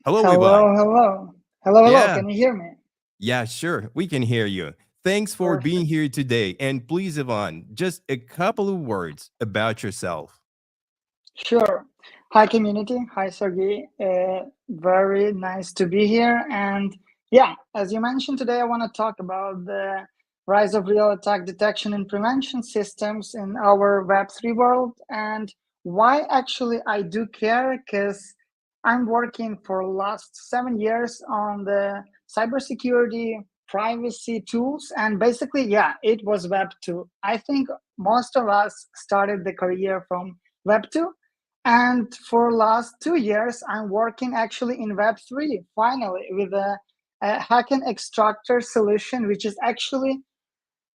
Hello, Ivan. Hello. Yeah. Can you hear me? Yeah, sure. We can hear you. Thanks for Perfect. being here today. And please, Ivan, just a couple of words about yourself. Sure. Hi, community. Hi, Sergey. Very nice to be here. And yeah, as you mentioned today, I want to talk about the rise of real attack detection and prevention systems in our Web3 world and why actually I do care, because I'm working for the last 7 years on the cybersecurity privacy tools. And basically, yeah, it was Web 2. I think most of us started the career from Web 2. And for last 2 years, I'm working actually in Web 3, finally, with a Hacken Extractor solution, which is actually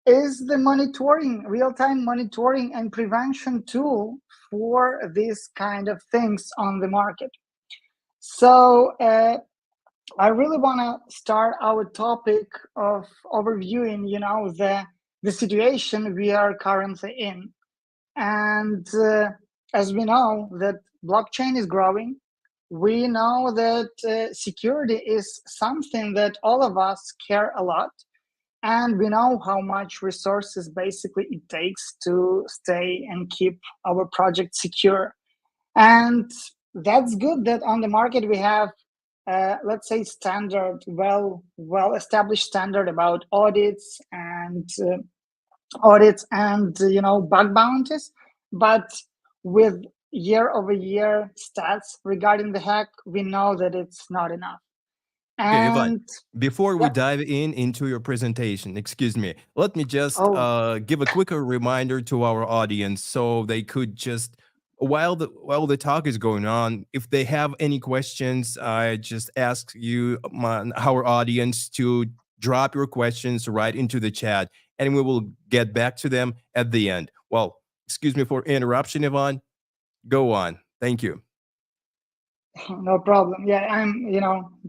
the monitoring, real-time monitoring and prevention tool for these kind of things on the market. So I really want to start our topic of overviewing, the situation we are currently in. And as we know that blockchain is growing, we know that security is something that all of us care a lot. And we know how much resources basically it takes to stay and keep our project secure. And that's good that on the market we have, let's say, standard, well-established standard about audits and bug bounties. But with year-over-year stats regarding the hack, we know that it's not enough. Okay, Ivan, And before we dive into your presentation, excuse me, let me just give a quicker reminder to our audience so they could just, while the talk is going on, if they have any questions, I just ask you, our audience, to drop your questions right into the chat, and we will get back to them at the end. Well, excuse me for interruption, Ivan. Go on. Thank you. No problem. Yeah, I'm,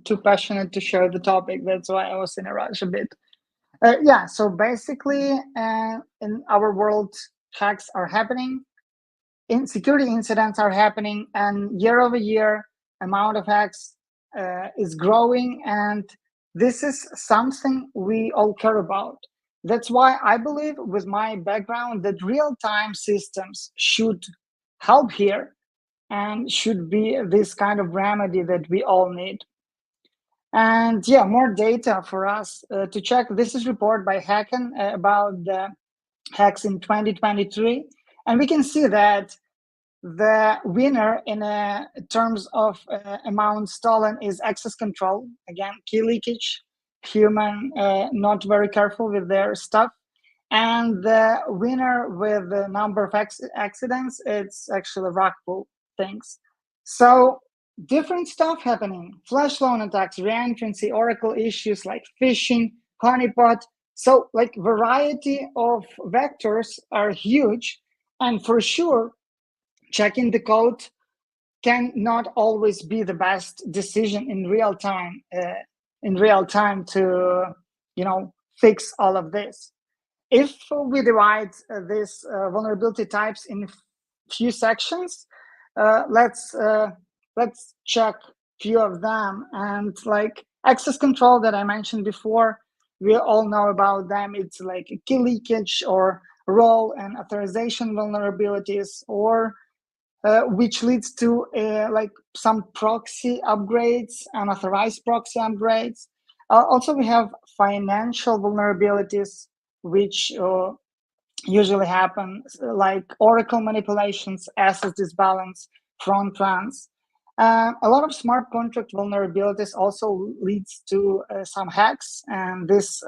too passionate to share the topic. That's why I was in a rush a bit. So basically, in our world, hacks are happening, security incidents are happening, and year-over-year amount of hacks is growing, and this is something we all care about. That's why I believe, with my background, that real-time systems should help here and should be this kind of remedy that we all need. And yeah, more data for us to check. This is report by Hacken about the hacks in 2023. And we can see that the winner in terms of amount stolen is access control. Again, key leakage, human not very careful with their stuff. And the winner with the number of accidents, it's actually rug pull things. So different stuff happening. Flash loan attacks, reentrancy, Oracle issues like phishing, honeypot. So like variety of vectors are huge. And for sure, checking the code can not always be the best decision in real time. To fix all of this. If we divide these vulnerability types in few sections, let's check few of them. And like Access control that I mentioned before, we all know about them. It's like a key leakage or role and authorization vulnerabilities, or which leads to like some proxy upgrades, unauthorized proxy upgrades. Also, we have financial vulnerabilities, which usually happen, like Oracle manipulations, asset disbalance, front runs. A lot of smart contract vulnerabilities also leads to some hacks, and this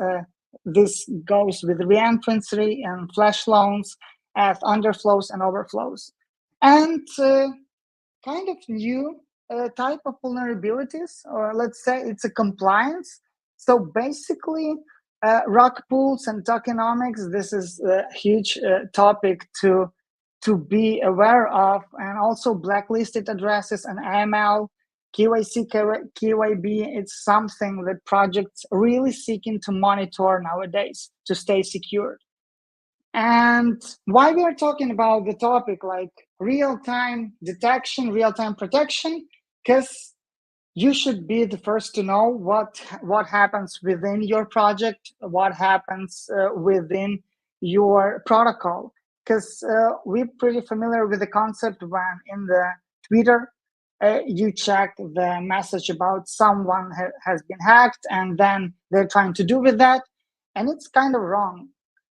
goes with reentrancy and flash loans as underflows and overflows. And kind of new type of vulnerabilities, or let's say it's a compliance. So basically, rug pulls and tokenomics, this is a huge topic to be aware of, and also blacklisted addresses and AML, KYC, KYB, it's something that projects really seeking to monitor nowadays to stay secure. And why we are talking about the topic like real-time detection, real-time protection, because you should be the first to know what happens within your project, what happens within your protocol. Because we're pretty familiar with the concept when in the Twitter, you check the message about someone has been hacked and then they're trying to do with that. And it's kind of wrong.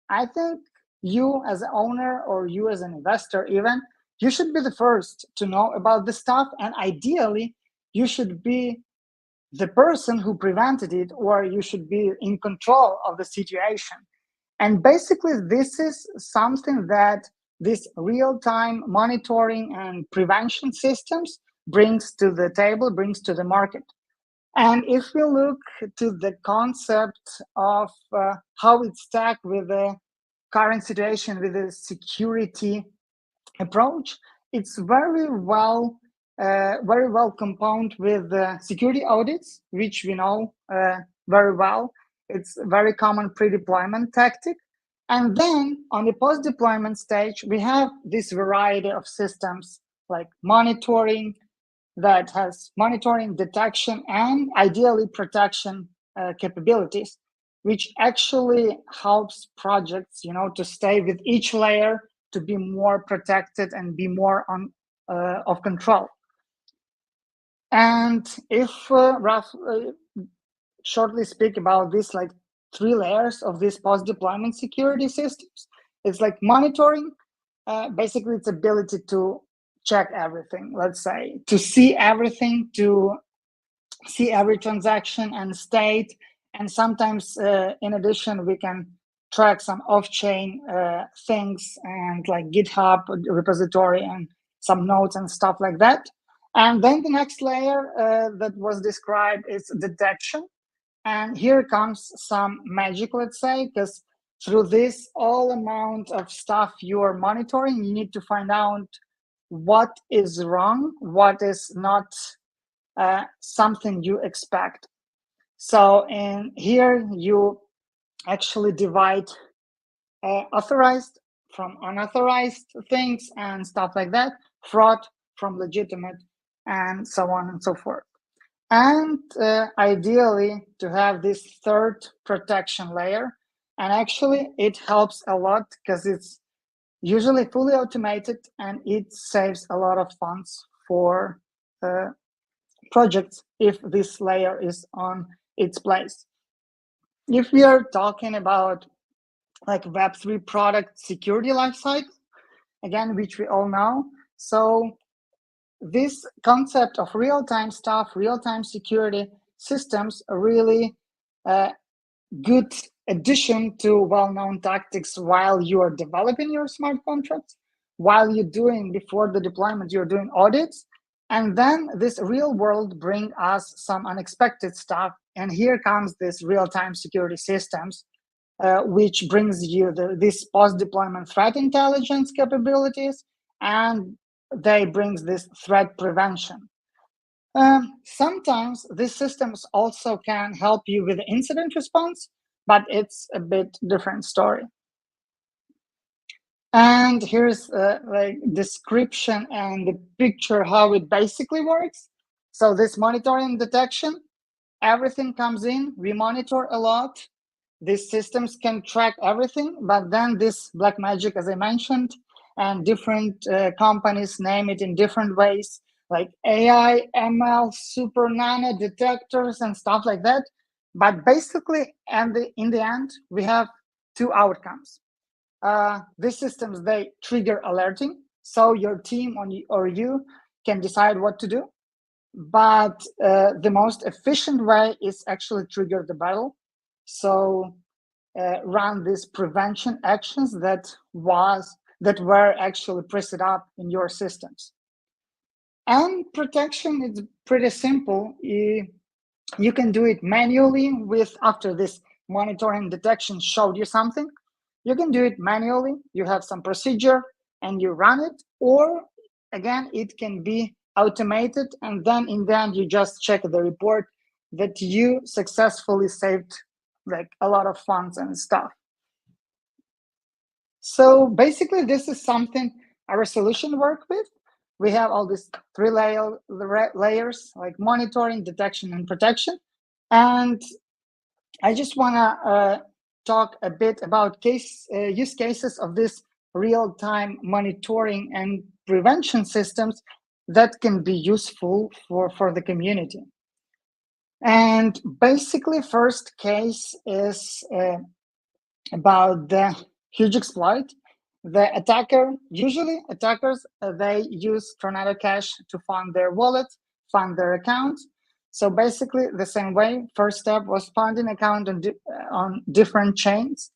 I think you as an owner or you as an investor even, you should be the first to know about this stuff. And ideally, you should be the person who prevented it, or you should be in control of the situation. And basically, this is something that this real-time monitoring and prevention systems brings to the table, brings to the market. And if we look to the concept of how it's stacked with the current situation, with the security approach, it's very well compounded with security audits, which we know very well. It's a very common pre-deployment tactic. And then on the post-deployment stage, we have this variety of systems like monitoring that has monitoring, detection, and ideally protection capabilities, which actually helps projects, to stay with each layer to be more protected and be more on of control. And if shortly speak about this, like 3 layers of this post-deployment security systems, it's like monitoring. Basically, it's ability to check everything, let's say, to see everything, to see every transaction and state. And sometimes, in addition, we can track some off-chain things and like GitHub repository and some nodes and stuff like that. And then the next layer that was described is detection. And here comes some magic, let's say, because through this all amount of stuff you are monitoring, you need to find out what is wrong, what is not something you expect. So in here, you actually divide authorized from unauthorized things and stuff like that, fraud from legitimate, and so on and so forth. And ideally, to have this third protection layer. And actually, it helps a lot because it's usually fully automated and it saves a lot of funds for projects if this layer is on its place. If we are talking about like Web3 product security lifecycle, again, which we all know, so this concept of real-time stuff, real-time security systems are really a good addition to well-known tactics while you are developing your smart contracts, while you're doing, before the deployment, you're doing audits. And then this real world bring us some unexpected stuff. And here comes this real-time security systems, which brings you this post-deployment threat intelligence capabilities, and they brings this threat prevention. Sometimes these systems also can help you with incident response, but it's a bit different story. And here's like description and the picture how it basically works. So this monitoring detection, everything comes in, we monitor a lot. These systems can track everything, but then this black magic, as I mentioned, and different companies name it in different ways, like AI, ML, super nano detectors and stuff like that. But basically, in the end, we have two outcomes. These systems, they trigger alerting, so your team or you can decide what to do. But the most efficient way is actually trigger the battle. So run these prevention actions that were actually pressed up in your systems. And protection is pretty simple. You can do it manually after this monitoring detection showed you something. You can do it manually. You have some procedure and you run it, or again, it can be automated, and then in the end, you just check the report that you successfully saved like a lot of funds and stuff. So basically, this is something our solution work with. We have all these three layers, like monitoring, detection, and protection. And I just want to talk a bit about use cases of this real-time monitoring and prevention systems that can be useful for the community. And basically, first case is about the huge exploit. The attacker, usually attackers, they use Tornado Cash to fund their wallet, fund their accounts. So basically the same way, first step was funding account on different chains.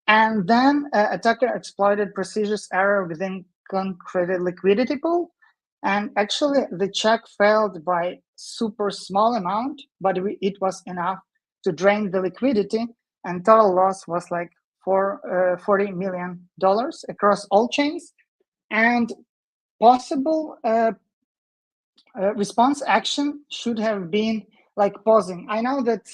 And then attacker exploited precious error within concrete liquidity pool. And actually the check failed by super small amount, but it was enough to drain the liquidity, and total loss was like $40 million across all chains. And possible response action should have been like pausing. I know that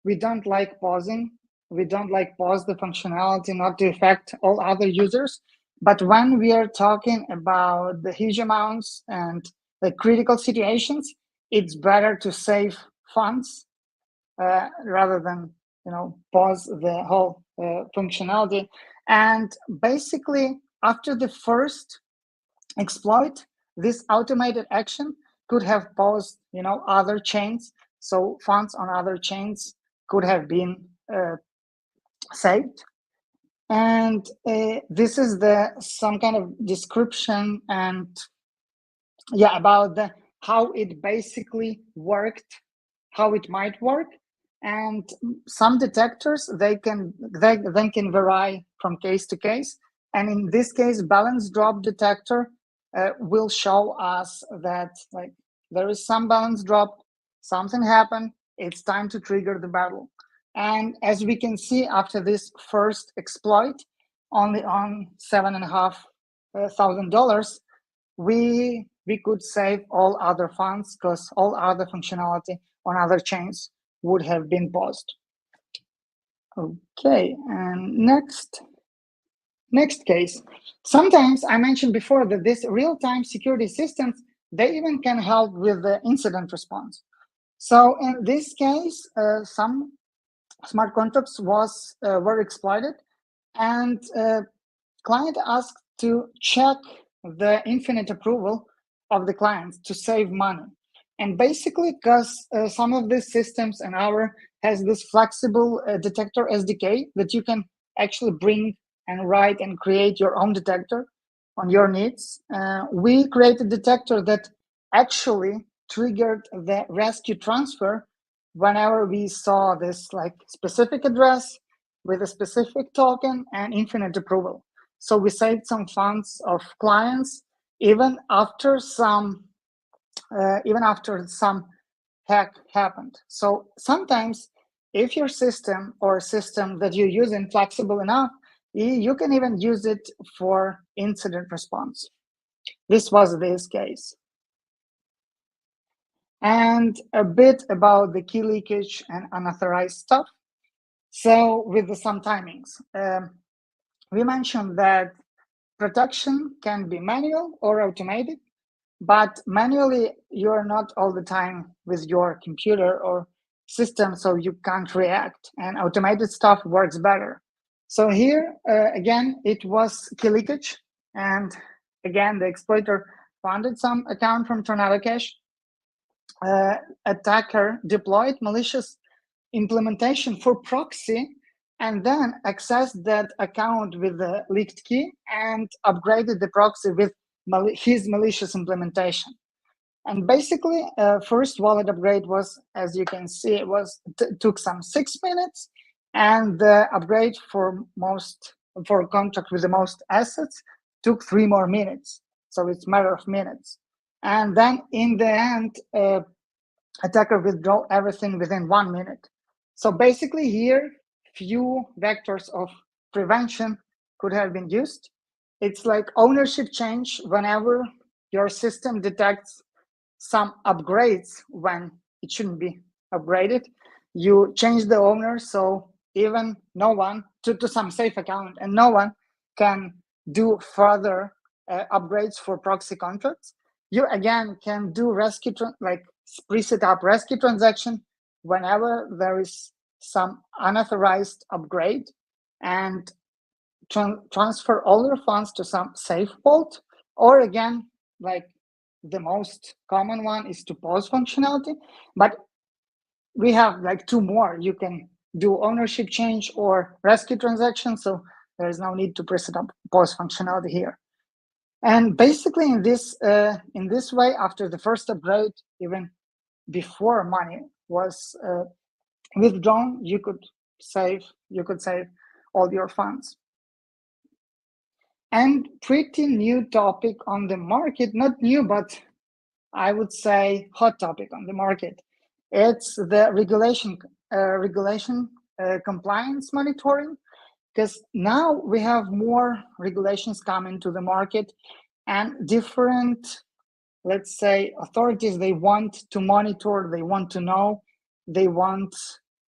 we don't like pausing. We don't like pause the functionality not to affect all other users. But when we are talking about the huge amounts and the critical situations, it's better to save funds rather than pause the whole functionality. And basically, after the first exploit, this automated action could have paused other chains, so funds on other chains could have been saved. And this is some kind of description and about how it basically worked, how it might work. And some detectors, they can vary from case to case. And in this case, balance drop detector will show us that like there is some balance drop, something happened, it's time to trigger the battle. And as we can see, after this first exploit, only on $7,500, we could save all other funds because all other functionality on other chains would have been paused. Okay, and next case. Sometimes I mentioned before that this real-time security systems, they even can help with the incident response. So in this case, some smart contracts were exploited, and client asked to check the infinite approval of the clients to save money. And basically, because some of these systems and our has this flexible detector SDK that you can actually bring and write and create your own detector on your needs, we created a detector that actually triggered the rescue transfer whenever we saw this like specific address with a specific token and infinite approval. So we saved some funds of clients even after some hack happened. So sometimes if your system or system that you're using flexible enough, you can even use it for incident response. This was this case. And a bit about the key leakage and unauthorized stuff. So with some timings, we mentioned that protection can be manual or automated, but manually you're not all the time with your computer or system, so you can't react, and automated stuff works better. So here, again, it was key leakage, and again, the exploiter funded some account from Tornado Cash. Attacker deployed malicious implementation for proxy and then accessed that account with the leaked key and upgraded the proxy with his malicious implementation. And basically, first wallet upgrade was, as you can see, it was took some 6 minutes, and the upgrade for contract with the most assets took 3 more minutes. So it's a matter of minutes. And then in the end, attacker withdraw everything within 1 minute. So basically here, few vectors of prevention could have been used. It's like ownership change whenever your system detects some upgrades when it shouldn't be upgraded. You change the owner, so even no one to some safe account, and no one can do further upgrades for proxy contracts. You again can do rescue, like preset up rescue transaction whenever there is some unauthorized upgrade, and transfer all your funds to some safe vault, or again, like the most common one is to pause functionality, but we have like 2 more. You can do ownership change or rescue transaction, so there is no need to preset up pause functionality here. And basically in this way, after the first upgrade, even before money was withdrawn, you could save all your funds. And pretty new topic on the market, not new, but I would say hot topic on the market. It's the regulation compliance monitoring, because now we have more regulations coming to the market, and different, let's say, authorities, they want to monitor, they want to know, they want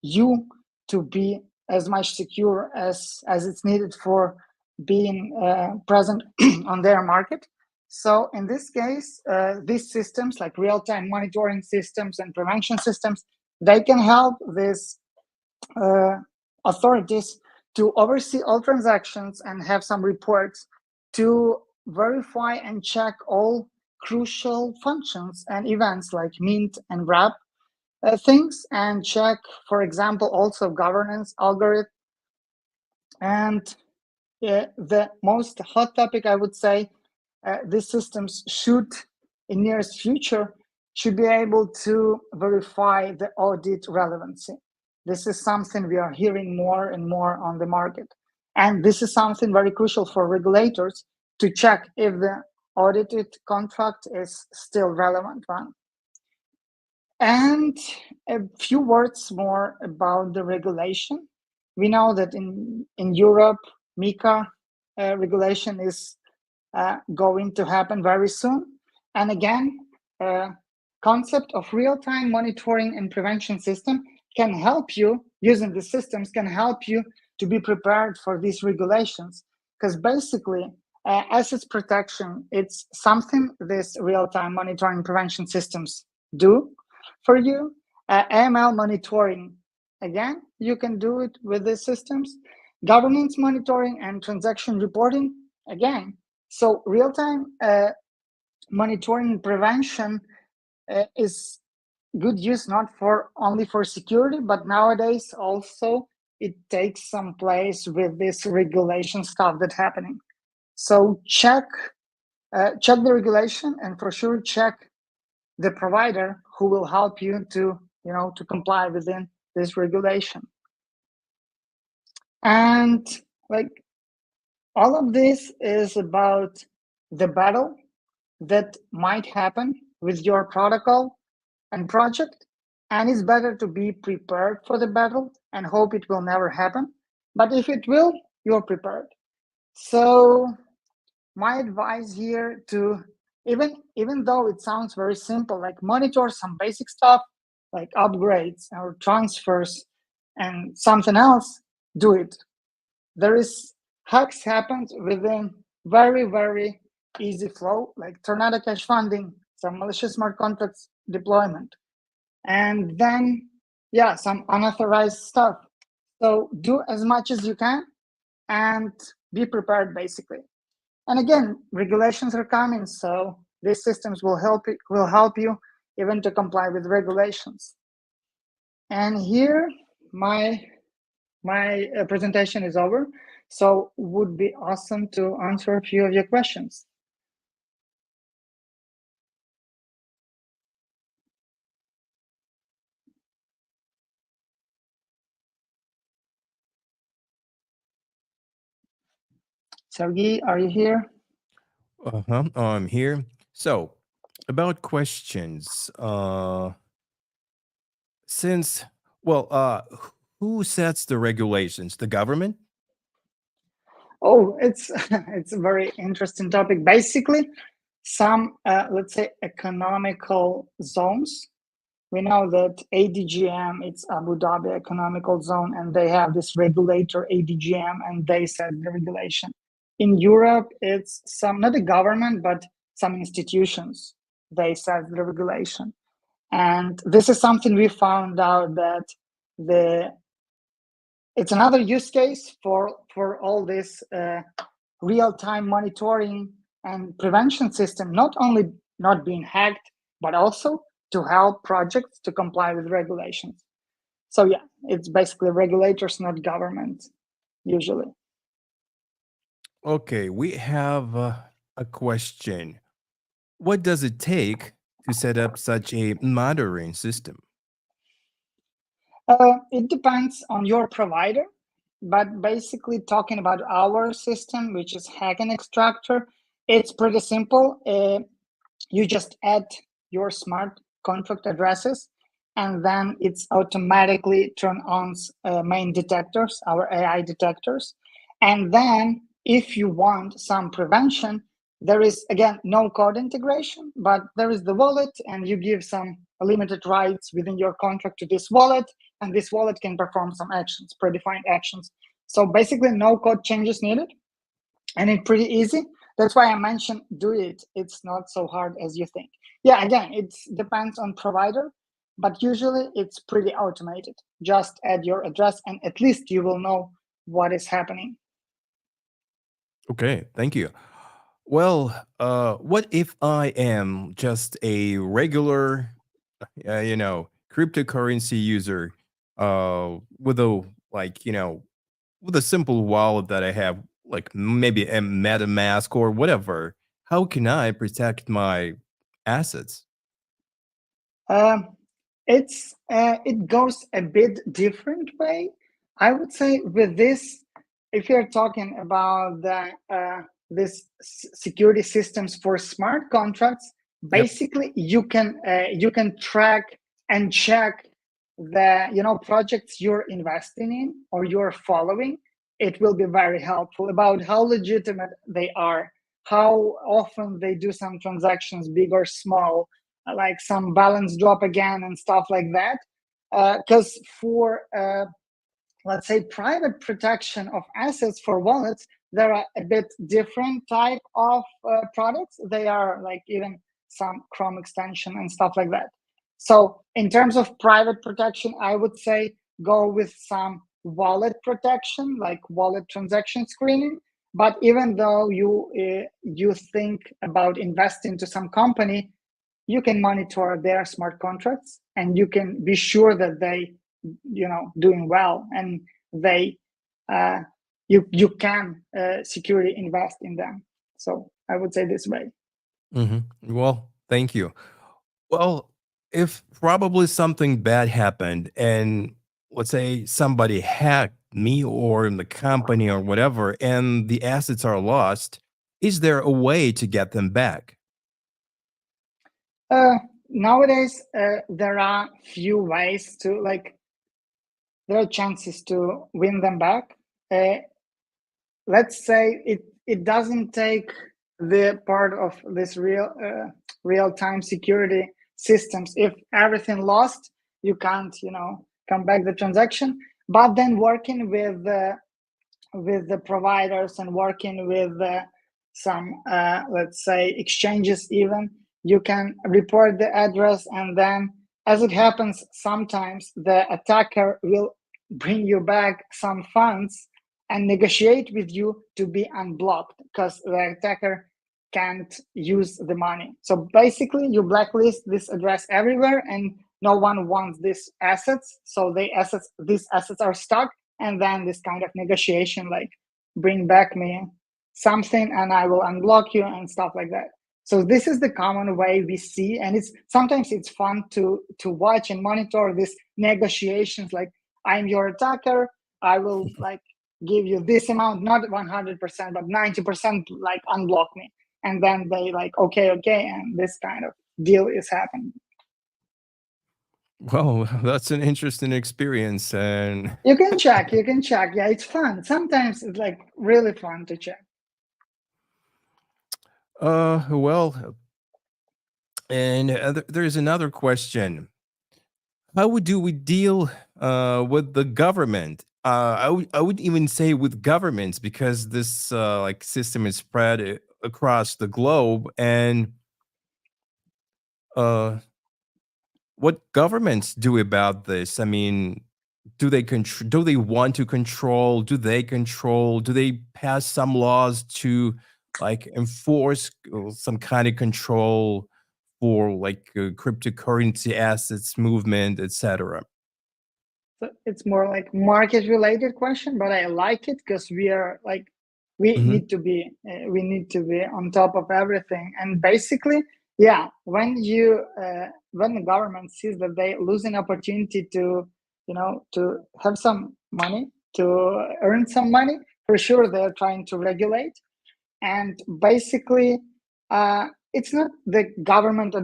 you to be as much secure as it's needed for being present on their market. So in this case, these systems like real-time monitoring systems and prevention systems, they can help these authorities to oversee all transactions and have some reports to verify and check all crucial functions and events like mint and wrap things, and check, for example, also governance algorithm. And the most hot topic, I would say, these systems should, in nearest future, should be able to verify the audit relevancy. This is something we are hearing more and more on the market. And this is something very crucial for regulators to check if the audited contract is still relevant one. And a few words more about the regulation. We know that in Europe, MiCA regulation is going to happen very soon. And again, concept of real-time monitoring and prevention system can help you, using the systems can help you to be prepared for these regulations. Because basically, assets protection, it's something this real-time monitoring and prevention systems do for you. AML monitoring, again, you can do it with these systems. Governance monitoring and transaction reporting, again. So real-time monitoring and prevention is good use, not only for security, but nowadays also it takes some place with this regulation stuff that's happening. So check the regulation, and for sure check the provider who will help you to comply within this regulation. And like all of this is about the battle that might happen with your protocol and project, and it's better to be prepared for the battle and hope it will never happen. But if it will, you're prepared. So my advice here to, even though it sounds very simple, like monitor some basic stuff like upgrades or transfers and something else, do it. There is hacks happens within very, very easy flow, like Tornado Cash funding, some malicious smart contracts deployment. And then some unauthorized stuff. So do as much as you can and be prepared, basically. And again, regulations are coming, so these systems will help you even to comply with regulations. And here, my presentation is over. So would be awesome to answer a few of your questions. Sergey, are you here? I'm here. So, about questions. Who sets the regulations? The government? Oh, it's a very interesting topic. Basically, some let's say economical zones. We know that ADGM, it's Abu Dhabi Economical Zone, and they have this regulator ADGM, and they set the regulation. In Europe, it's not the government, but some institutions, they set the regulation. And this is something we found out that it's another use case for all this real-time monitoring and prevention system, not only not being hacked, but also to help projects to comply with regulations. So yeah, it's basically regulators, not government, usually. Okay, we have a question. What does it take to set up such a monitoring system? It depends on your provider, but basically talking about our system, which is Hacken Extractor, it's pretty simple. You just add your smart contract addresses, and then it's automatically turn on main detectors, our AI detectors. And then if you want some prevention, there is, again, no code integration, but there is the wallet, and you give some limited rights within your contract to this wallet, and this wallet can perform some actions, predefined actions. So basically no code changes needed, and it's pretty easy. That's why I mentioned do it. It's not so hard as you think. Yeah, again, it depends on provider, but usually it's pretty automated. Just add your address, and at least you will know what is happening. Okay, thank you. Well, what if I am just a regular, cryptocurrency user, with a simple wallet that I have, like maybe a MetaMask or whatever? How can I protect my assets? It goes a bit different way. I would say with this, if you're talking about this security systems for smart contracts, basically you can track and check the projects you're investing in or you're following. It will be very helpful about how legitimate they are, how often they do some transactions, big or small, like some balance drop again and stuff like that. Because for let's say private protection of assets for wallets, there are a bit different type of products. They are like even some Chrome extension and stuff like that. So in terms of private protection, I would say go with some wallet protection, like wallet transaction screening. But even though you think about investing to some company, you can monitor their smart contracts, and you can be sure that they doing well, and they you can securely invest in them. So I would say this way. Well, thank you. Well, if probably something bad happened and let's say somebody hacked me or the company or whatever, and the assets are lost, is there a way to get them back? Nowadays, there are few ways to there are chances to win them back. Let's say it doesn't take the part of this real-time security systems. If everything lost, you can't come back the transaction. But then working with the providers and working with some let's say exchanges, even you can report the address, and then as it happens, sometimes the attacker will bring you back some funds and negotiate with you to be unblocked because the attacker can't use the money. So basically, you blacklist this address everywhere, and no one wants these assets. So these assets are stuck, and then this kind of negotiation, like bring back me something, and I will unblock you and stuff like that. So this is the common way we see, and sometimes it's fun to watch and monitor these negotiations. Like, I'm your attacker, I will like give you this amount, not 100%, but 90%, like unblock me. And then they like, okay, and this kind of deal is happening. Well, that's an interesting experience, and You can check. Yeah, it's fun. Sometimes it's like really fun to check. well, and there's another question. How do we deal with the government? I would even say with governments, because this like system is spread across the globe, and what governments do about this? I mean, do they want to control? Do they control? Do they pass some laws to like enforce some kind of control for like cryptocurrency assets movement, etc.? So it's more like market related question, but I like it because we are like we need to be on top of everything. And basically, yeah, when the government sees that they lose an opportunity to to have some money, to earn some money, for sure they're trying to regulate. And basically, it's not the government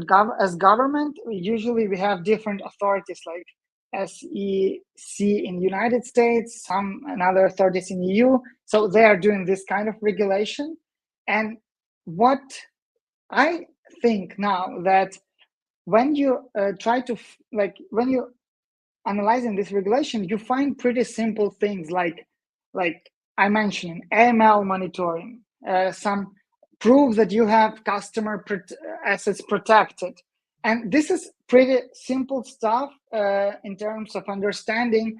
as government. Usually we have different authorities like SEC in United States, some and other authorities in EU. So they are doing this kind of regulation. And what I think now, that when you when you analyzing this regulation, you find pretty simple things like I mentioned AML monitoring, some proof that you have customer assets protected. And this is pretty simple stuff in terms of understanding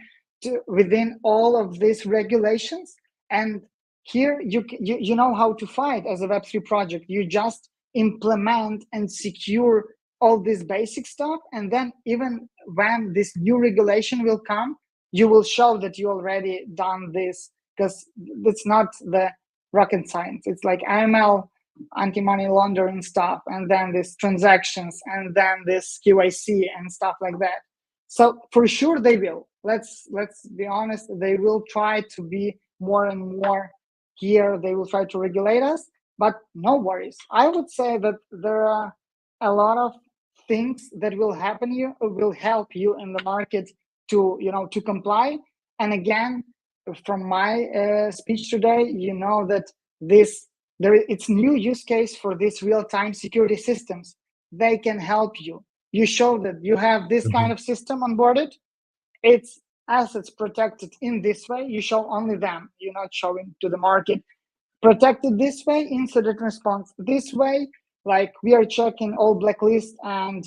within all of these regulations. And here you know how to fight as a Web3 project. You just implement and secure all this basic stuff, and then even when this new regulation will come, you will show that you already done this, because it's not the rocket science. It's like AML, anti-money laundering stuff, and then this transactions, and then this KYC and stuff like that. So for sure they will. Let's be honest, they will try to be more and more here. They will try to regulate us, but no worries. I would say that there are a lot of things that will help you in the market to to comply. And again, from my speech today, you know that it's new use case for these real-time security systems. They can help you. You show that you have this kind of system onboarded. It's assets protected in this way. You show only them. You're not showing to the market. Protected this way, incident response this way. Like, we are checking all blacklist and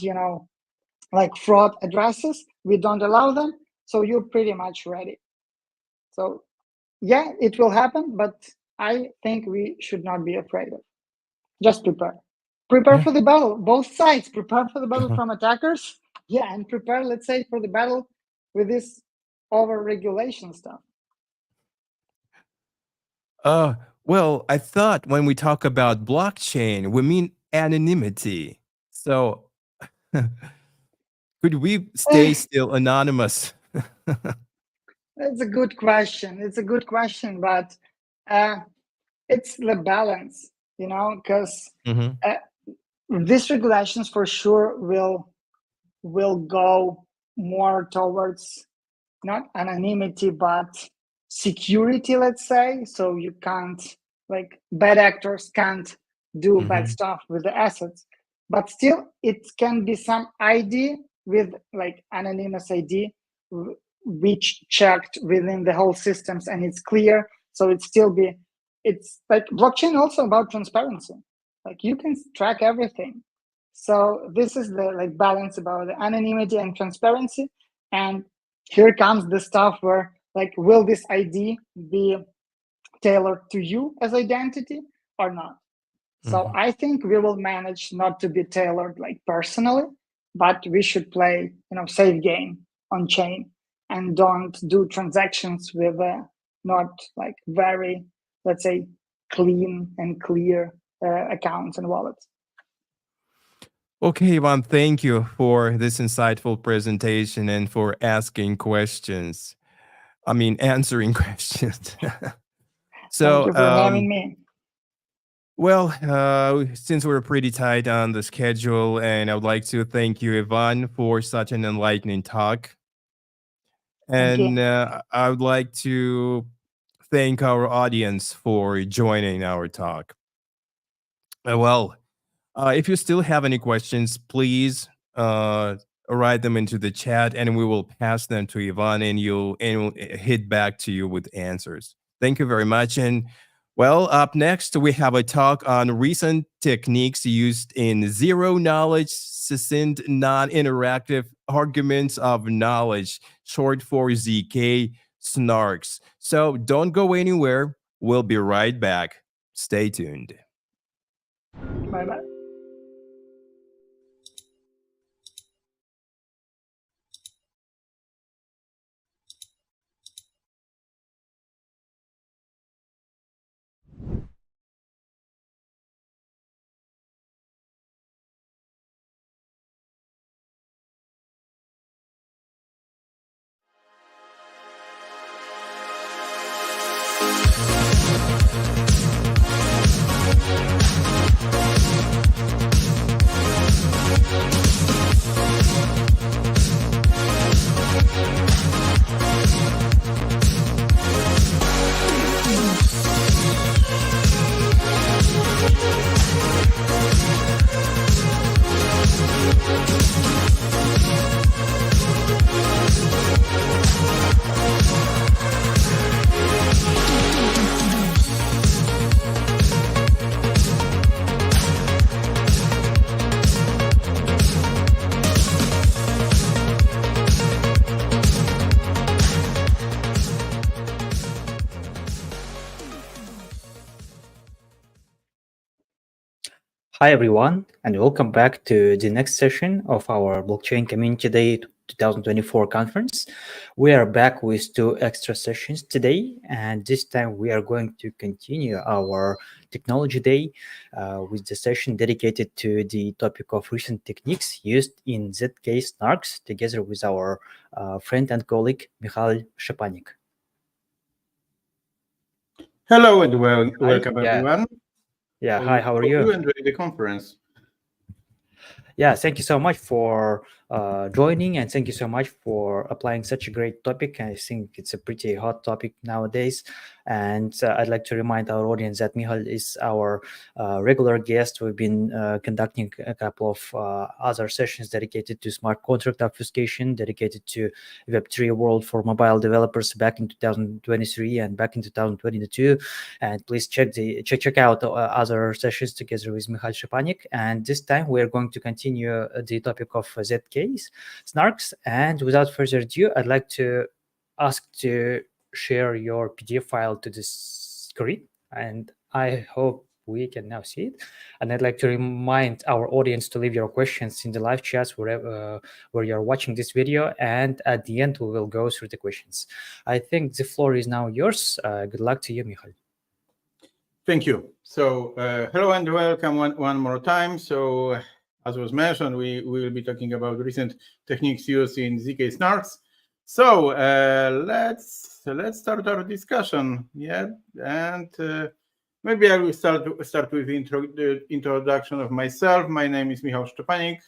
like fraud addresses. We don't allow them. So you're pretty much ready. So yeah, it will happen, but I think we should not be afraid of. Just prepare for the battle. Both sides prepare for the battle from attackers. Yeah, and prepare, let's say, for the battle with this over-regulation stuff. Well, I thought when we talk about blockchain, we mean anonymity. So could we stay still anonymous? It's a good question. But it's the balance, because these regulations for sure will go more towards not anonymity, but security, let's say. So you can't, like, bad actors can't do bad stuff with the assets, but still it can be some ID with like anonymous ID, which checked within the whole systems, and it's clear. So it's like blockchain also about transparency. Like, you can track everything. So this is the balance about the anonymity and transparency. And here comes the stuff where will this ID be tailored to you as identity or not? So I think we will manage not to be tailored personally, but we should play safe game on chain and don't do transactions with not very, let's say, clean and clear accounts and wallets. Okay, Ivan, thank you for this insightful presentation and for asking questions. I mean, answering questions. Thank you for having me. Well, since we're pretty tight on the schedule, and I would like to thank you, Ivan, for such an enlightening talk. And I would like to thank our audience for joining our talk. If you still have any questions, please write them into the chat, and we will pass them to Ivan, and we'll hit back to you with answers. Thank you very much. And well, up next, we have a talk on recent techniques used in zero-knowledge, succinct, non-interactive arguments of knowledge, short for zk-SNARKs. So don't go anywhere. We'll be right back. Stay tuned. Bye-bye. Hi, everyone, and welcome back to the next session of our Blockchain Community Day 2024 conference. We are back with 2 extra sessions today, and this time we are going to continue our Technology Day with the session dedicated to the topic of recent techniques used in zk-SNARKs, together with our friend and colleague, Michal Szczepanik. Hello and welcome everyone. Yeah, hi, how are you? You enjoy the conference. Yeah, thank you so much for joining, and thank you so much for applying such a great topic. I think it's a pretty hot topic nowadays. And I'd like to remind our audience that Michal is our regular guest. We've been conducting a couple of other sessions dedicated to smart contract obfuscation, dedicated to Web3 world for mobile developers back in 2023 and back in 2022. And please check out other sessions together with Michal Szczepanik. And this time we're going to continue the topic of zk-SNARKs. And without further ado, I'd like to ask to share your PDF file to the screen, and I hope we can now see it. And I'd like to remind our audience to leave your questions in the live chats where you're watching this video, and at the end we will go through the questions. I think the floor is now yours. Good luck to you, Michal. Thank you. So hello and welcome one more time. So as was mentioned, we will be talking about recent techniques used in zk-SNARKs. So let's start our discussion. Yeah, and maybe I will start with the introduction of myself. My name is Michal Szczepanik.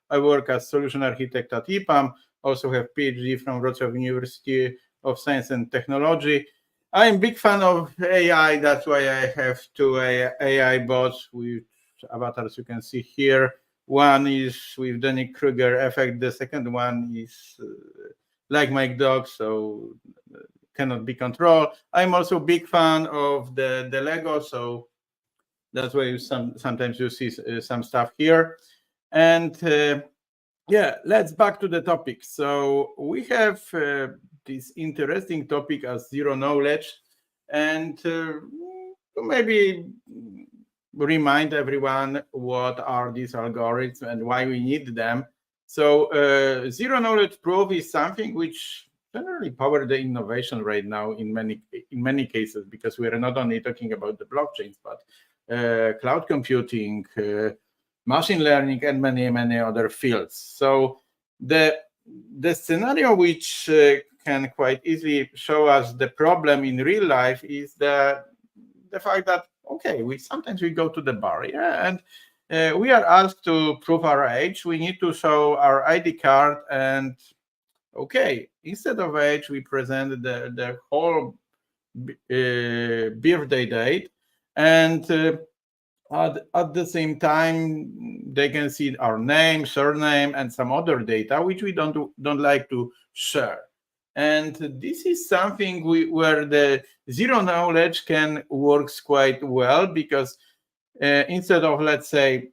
I work as solution architect at EPAM. Also have PhD from Wrocław University of Science and Technology. I'm a big fan of AI. That's why I have 2 AI bots with avatars you can see here. One is with Danny Kruger effect. The second one is like my dog, so cannot be controlled. I'm also a big fan of the Lego, so that's why sometimes you see some stuff here. And yeah, let's back to the topic. So we have this interesting topic as zero knowledge, and to maybe remind everyone what are these algorithms and why we need them. So zero knowledge proof is something which generally power the innovation right now in many cases, because we are not only talking about the blockchains, but cloud computing, machine learning, and many other fields. So the scenario which can quite easily show us the problem in real life is the fact that, okay, sometimes we go to the bar, and we are asked to prove our age. We need to show our ID card, and okay, instead of age, we present the whole birthday date, and at the same time, they can see our name, surname, and some other data which we don't like to share. And this is something where the zero knowledge can works quite well, because instead of, let's say,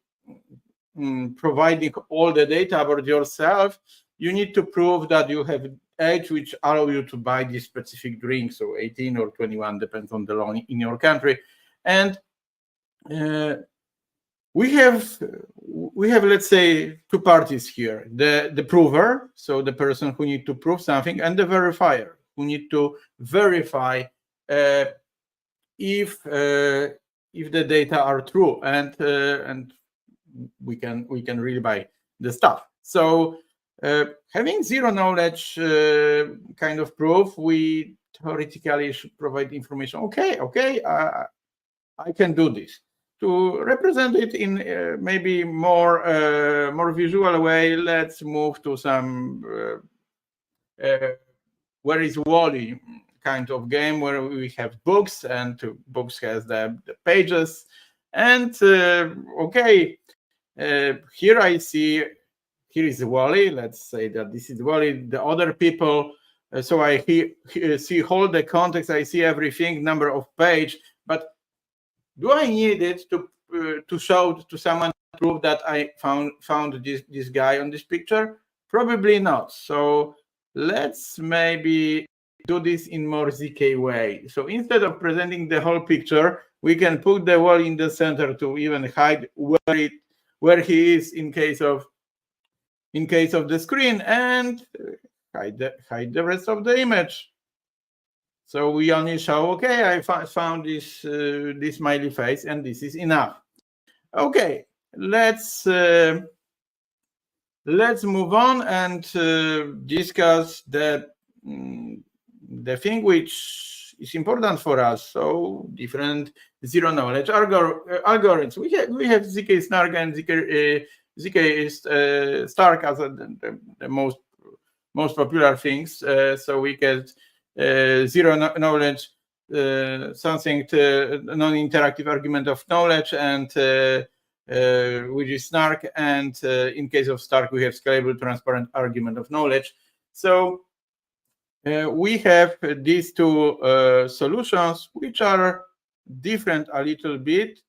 providing all the data about yourself, you need to prove that you have age which allow you to buy this specific drink, so 18 or 21, depends on the law in your country. And we have, let's say, two parties here: the prover, so the person who need to prove something, and the verifier, who need to verify if the data are true, and we can really buy the stuff. So having zero knowledge kind of proof, we theoretically should provide information. Okay, I can do this. To represent it in maybe more visual way, let's move to some where is Wall-E kind of game, where we have books, and books has the pages. And okay, here I see, here is Wall-E. Let's say that this is Wall-E. The other people, so I see all the context, I see everything, number of page, but do I need it to show to someone, prove that I found this guy on this picture? Probably not. So let's maybe do this in more ZK way. So instead of presenting the whole picture, we can put the wall in the center to even hide where he is in case of the screen, and hide the rest of the image. So we only show, okay, I found this smiley face, and this is enough. Okay, let's move on and discuss the thing which is important for us. So different zero knowledge algorithms. We have zk-SNARK and zk-SNARK as the most popular things. So we get zero knowledge, something to non-interactive argument of knowledge, and which is SNARK, and in case of SNARK we have scalable transparent argument of knowledge. So we have these two solutions which are different a little bit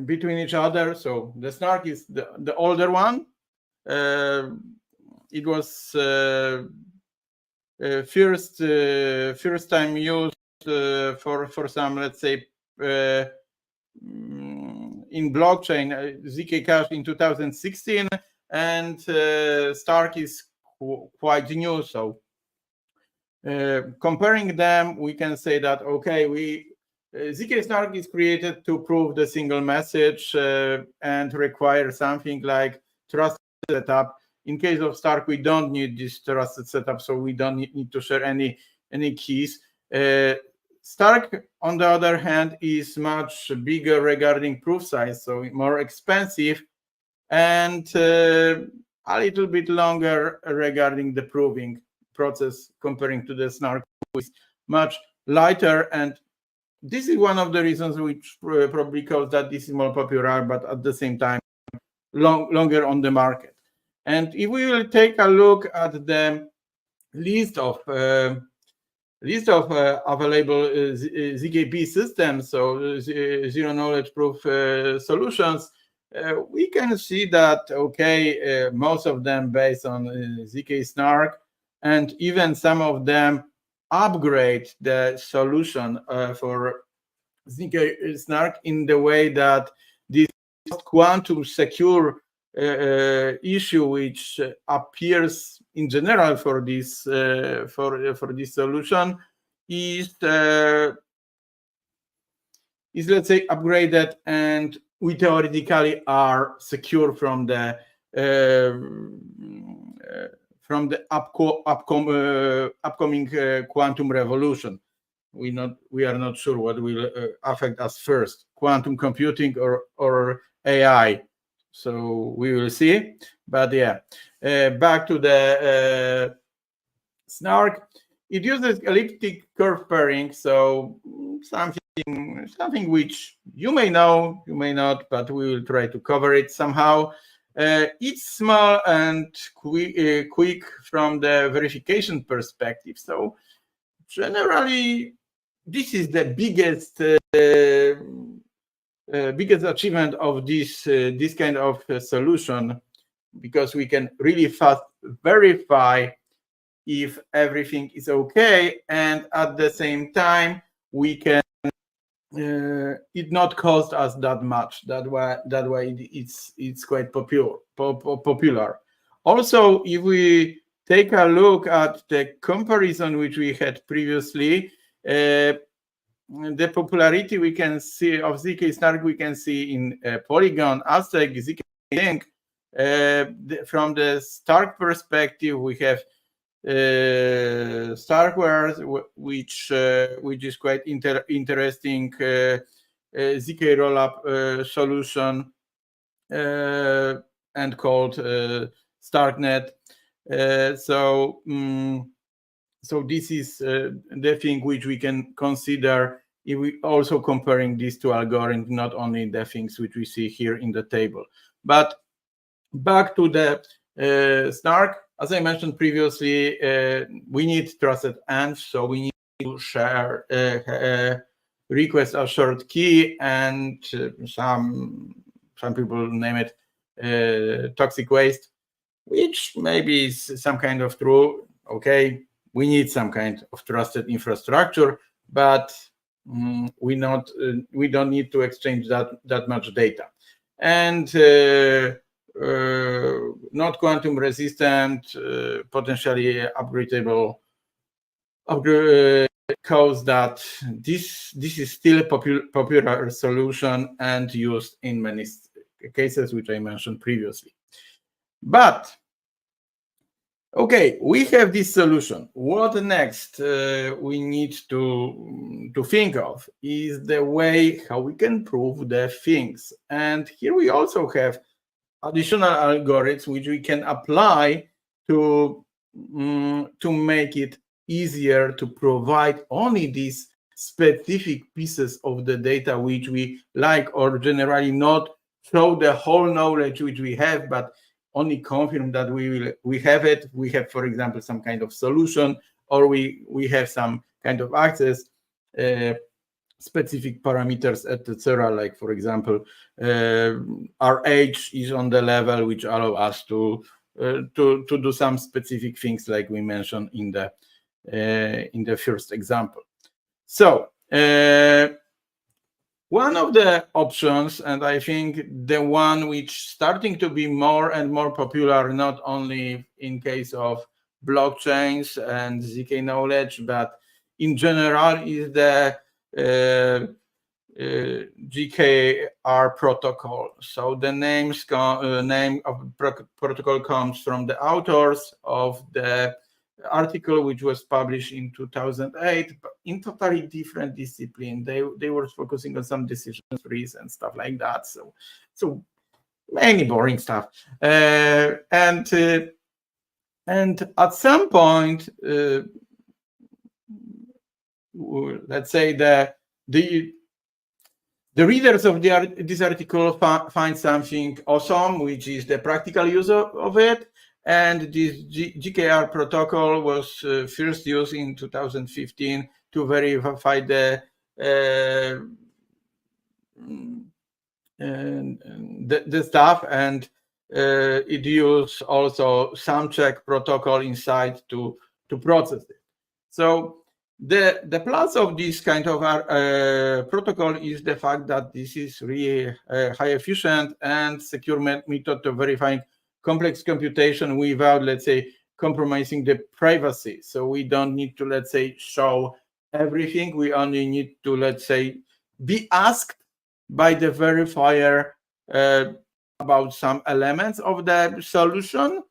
between each other. So the SNARK is the older one. It was first time used for some, let's say, in blockchain, zk-Cash in 2016, and SNARK is quite new. So comparing them, we can say that, okay, zk-SNARK is created to prove the single message and require something like trusted setup. In case of SNARK, we don't need this trusted setup, so we don't need to share any keys. SNARK, on the other hand, is much bigger regarding proof size, so more expensive, and a little bit longer regarding the proving process comparing to the SNARK, which is much lighter. And this is one of the reasons which probably cause that this is more popular, but at the same time longer on the market. And if we will take a look at the list of available ZKP systems, so zero knowledge proof solutions, we can see that, okay, most of them based on zk-SNARK, and even some of them upgrade the solution for zk-SNARK in the way that this quantum secure issue, which appears in general for this solution, is let's say upgraded, and we theoretically are secure from the upcoming quantum revolution. We are not sure what will affect us first, quantum computing or AI. So we will see. But yeah, back to the SNARK. It uses elliptic curve pairing, so something which you may know, you may not, but we will try to cover it somehow. It's small and quick from the verification perspective. So generally, this is the biggest achievement of this kind of solution, because we can really fast verify if everything is okay, and at the same time we can it not cost us that much. That way it's quite popular. Also, if we take a look at the comparison which we had previously, the popularity we can see of zk-SNARK we can see in Polygon, Aztec, zk-Link. From the STARK perspective, we have Starkware, which is quite interesting zk rollup solution and called StarkNet. So this is the thing which we can consider if we also comparing these two algorithms, not only the things which we see here in the table. But back to the SNARK. As I mentioned previously, we need trusted ends, so we need to share request a short key, and some people name it toxic waste, which maybe is some kind of true. Okay, we need some kind of trusted infrastructure, but we don't need to exchange that much data, and not quantum resistant, potentially upgradable cause that this is still a popular solution and used in many cases which I mentioned previously. But okay, we have this solution. What next we need to think of is the way how we can prove the things, and here we also have additional algorithms which we can apply to make it easier to provide only these specific pieces of the data which we like, or generally not show the whole knowledge which we have, but only confirm that we have it. We have, for example, some kind of solution, or we have some kind of access, specific parameters, etc. Like, for example, our age is on the level which allow us to do some specific things, like we mentioned in the first example. So one of the options, and I think the one which starting to be more and more popular, not only in case of blockchains and zk knowledge, but in general, is the GKR protocol. So the name of protocol comes from the authors of the article which was published in 2008, but in totally different discipline. They were focusing on some decision trees and stuff like that. So many boring stuff. And at some point, let's say the readers of this article find something awesome, which is the practical use of it. And this GKR protocol was first used in 2015 to verify the the stuff, and it uses also some check protocol inside to process it. So the plus of this kind of protocol is the fact that this is really high efficient and secure method to verify complex computation without, let's say, compromising the privacy. So we don't need to, let's say, show everything. We only need to, let's say, be asked by the verifier about some elements of the solution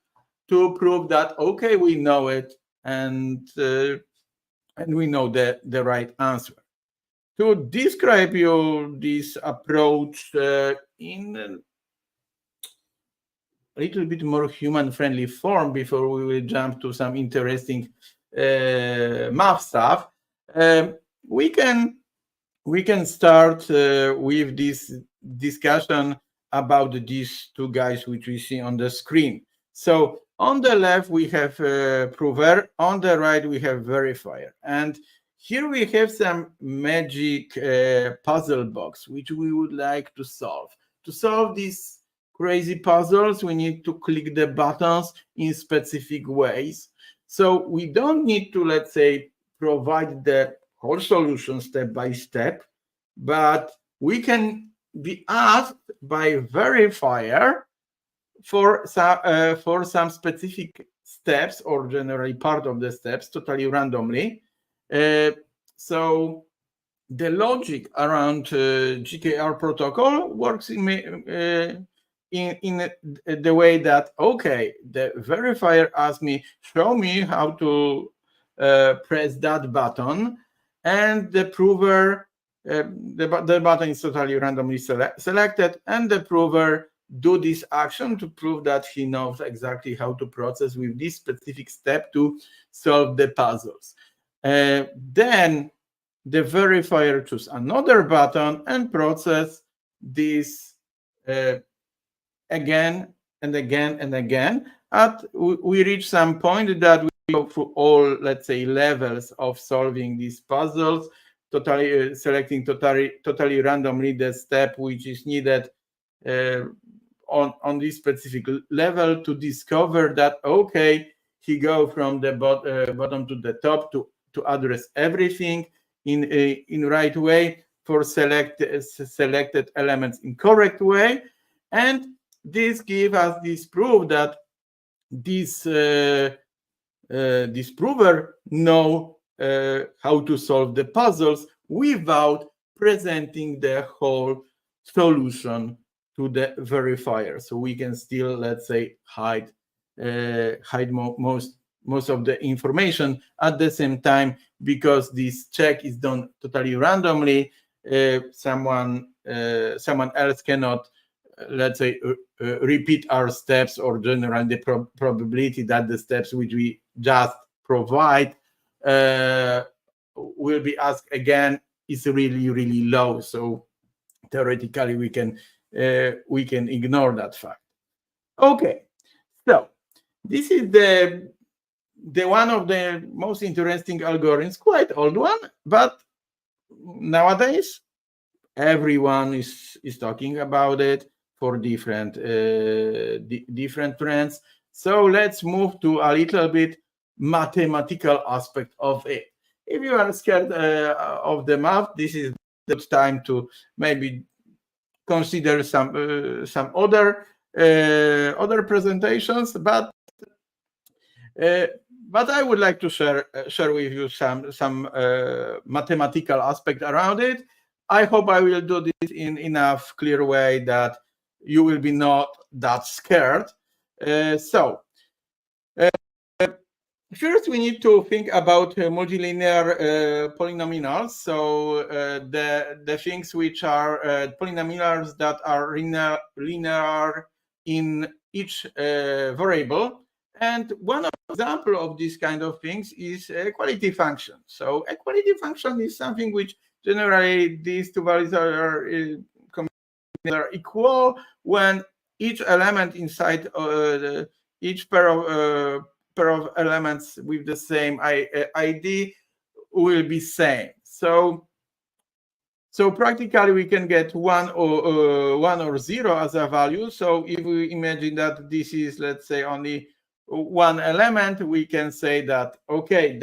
to prove that, okay, we know it, and we know the right answer. To describe you this approach in a little bit more human-friendly form before we will jump to some interesting math stuff, we can start with this discussion about these two guys which we see on the screen. So on the left we have prover, on the right we have verifier, and here we have some magic puzzle box which we would like to solve. To solve these crazy puzzles, we need to click the buttons in specific ways. So we don't need to, let's say, provide the whole solution step by step, but we can be asked by verifier for some specific steps, or generally part of the steps, totally randomly. So the logic around GKR protocol works in the way that, okay, the verifier asks me, show me how to press that button, and the prover, the button is totally randomly selected, and the prover do this action to prove that he knows exactly how to process with this specific step to solve the puzzles. Then the verifier choose another button and process this again and again and again. We reach some point that we go through all, let's say, levels of solving these puzzles, totally selecting totally randomly the step which is needed on this specific level to discover that, okay, he go from the bottom to the top to address everything in right way for selected elements in correct way, and this give us this proof that this prover know how to solve the puzzles without presenting the whole solution to the verifier. So we can still, let's say, hide most of the information at the same time, because this check is done totally randomly. Someone else cannot, let's say, repeat our steps, or generate the probability that the steps which we just provide will be asked again is really, really low. So theoretically we can ignore that fact. Okay, so this is the one of the most interesting algorithms, quite old one, but nowadays everyone is talking about it for different trends. So let's move to a little bit mathematical aspect of it. If you are scared of the math, this is the time to maybe consider some other presentations, but I would like to share with you some mathematical aspect around it. I hope I will do this in enough clear way that you will be not that scared. First, we need to think about multilinear polynomials. So the things which are polynomials that are linear in each variable. And one example of this kind of things is equality function. So equality function is something which generally these two values are equal when each element inside each pair of elements with the same ID will be same. So So practically we can get 1 or 0 as a value. So if we imagine that this is, let's say, only one element, we can say that, okay,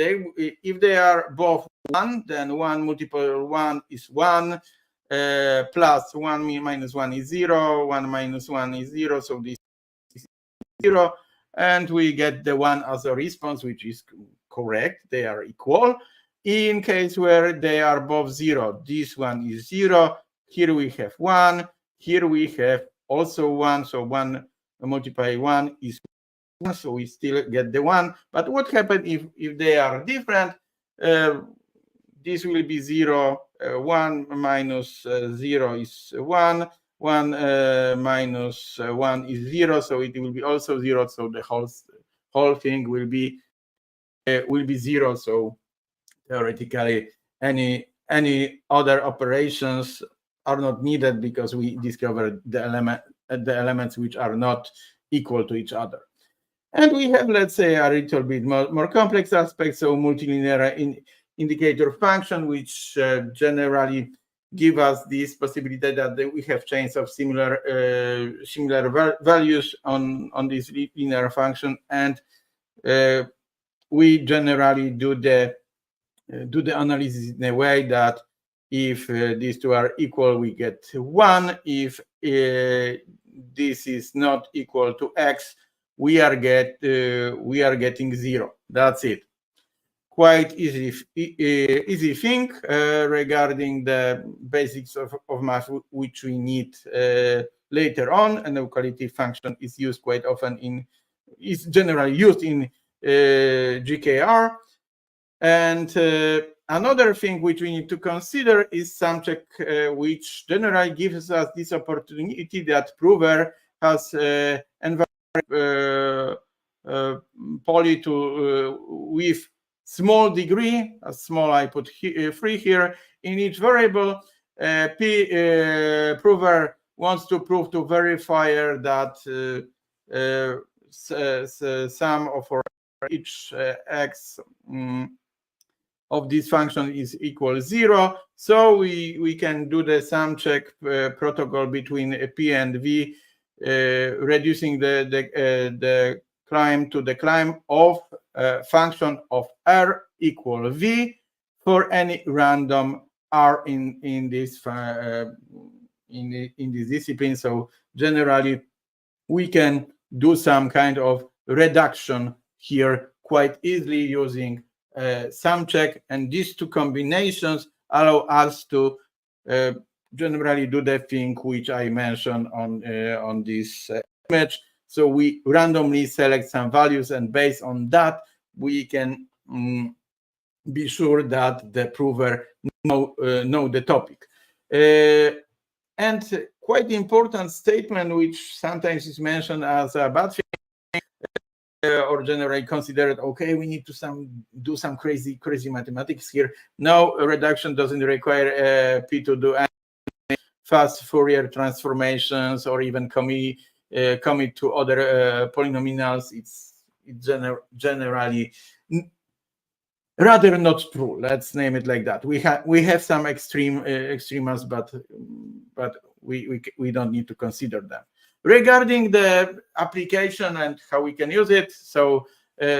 if they are both 1, then 1 multiple 1 is 1, plus 1 minus 1 is 0, 1 minus 1 is 0, so this is 0, and we get the 1 as a response, which is correct. They are equal. In case where they are both 0, this one is 0, here we have 1, here we have also 1, so 1 multiplied 1 is 1, so we still get the 1. But what happens if they are different? This will be 0, 1 minus 0 is 1, 1 minus 1 is 0, so it will be also 0, so the whole thing will be 0. So theoretically, any other operations are not needed because we discovered the elements which are not equal to each other. And we have, let's say, a little bit more complex aspects, so multilinear indicator function, which generally give us this possibility that we have chains of similar values on this linear function, and we generally do the analysis in a way that if these two are equal, we get 1. If this is not equal to x, we are getting 0. That's it. Quite easy thing regarding the basics of math, which we need later on. An equality function is used quite often is generally used in GKR. And another thing which we need to consider is sum check, which generally gives us this opportunity that prover has poly with small degree, a small I put here, 3 here, in each variable. Prover wants to prove to verifier that sum of each x of this function is equal 0. So we can do the sum check protocol between P and V, reducing the climb to the climb of function of R equal V for any random R in this discipline. So generally we can do some kind of reduction here quite easily using sum check, and these two combinations allow us to generally do the thing which I mentioned on this image. So we randomly select some values, and based on that, we can be sure that the prover know the topic. And quite important statement, which sometimes is mentioned as a bad thing, or generally considered, okay, we need to do some crazy mathematics here. No, a reduction doesn't require P to do any fast Fourier transformations or even commit to other polynomials. It's generally rather not true. Let's name it like that. We have some extremas, but we don't need to consider them. Regarding the application and how we can use it, so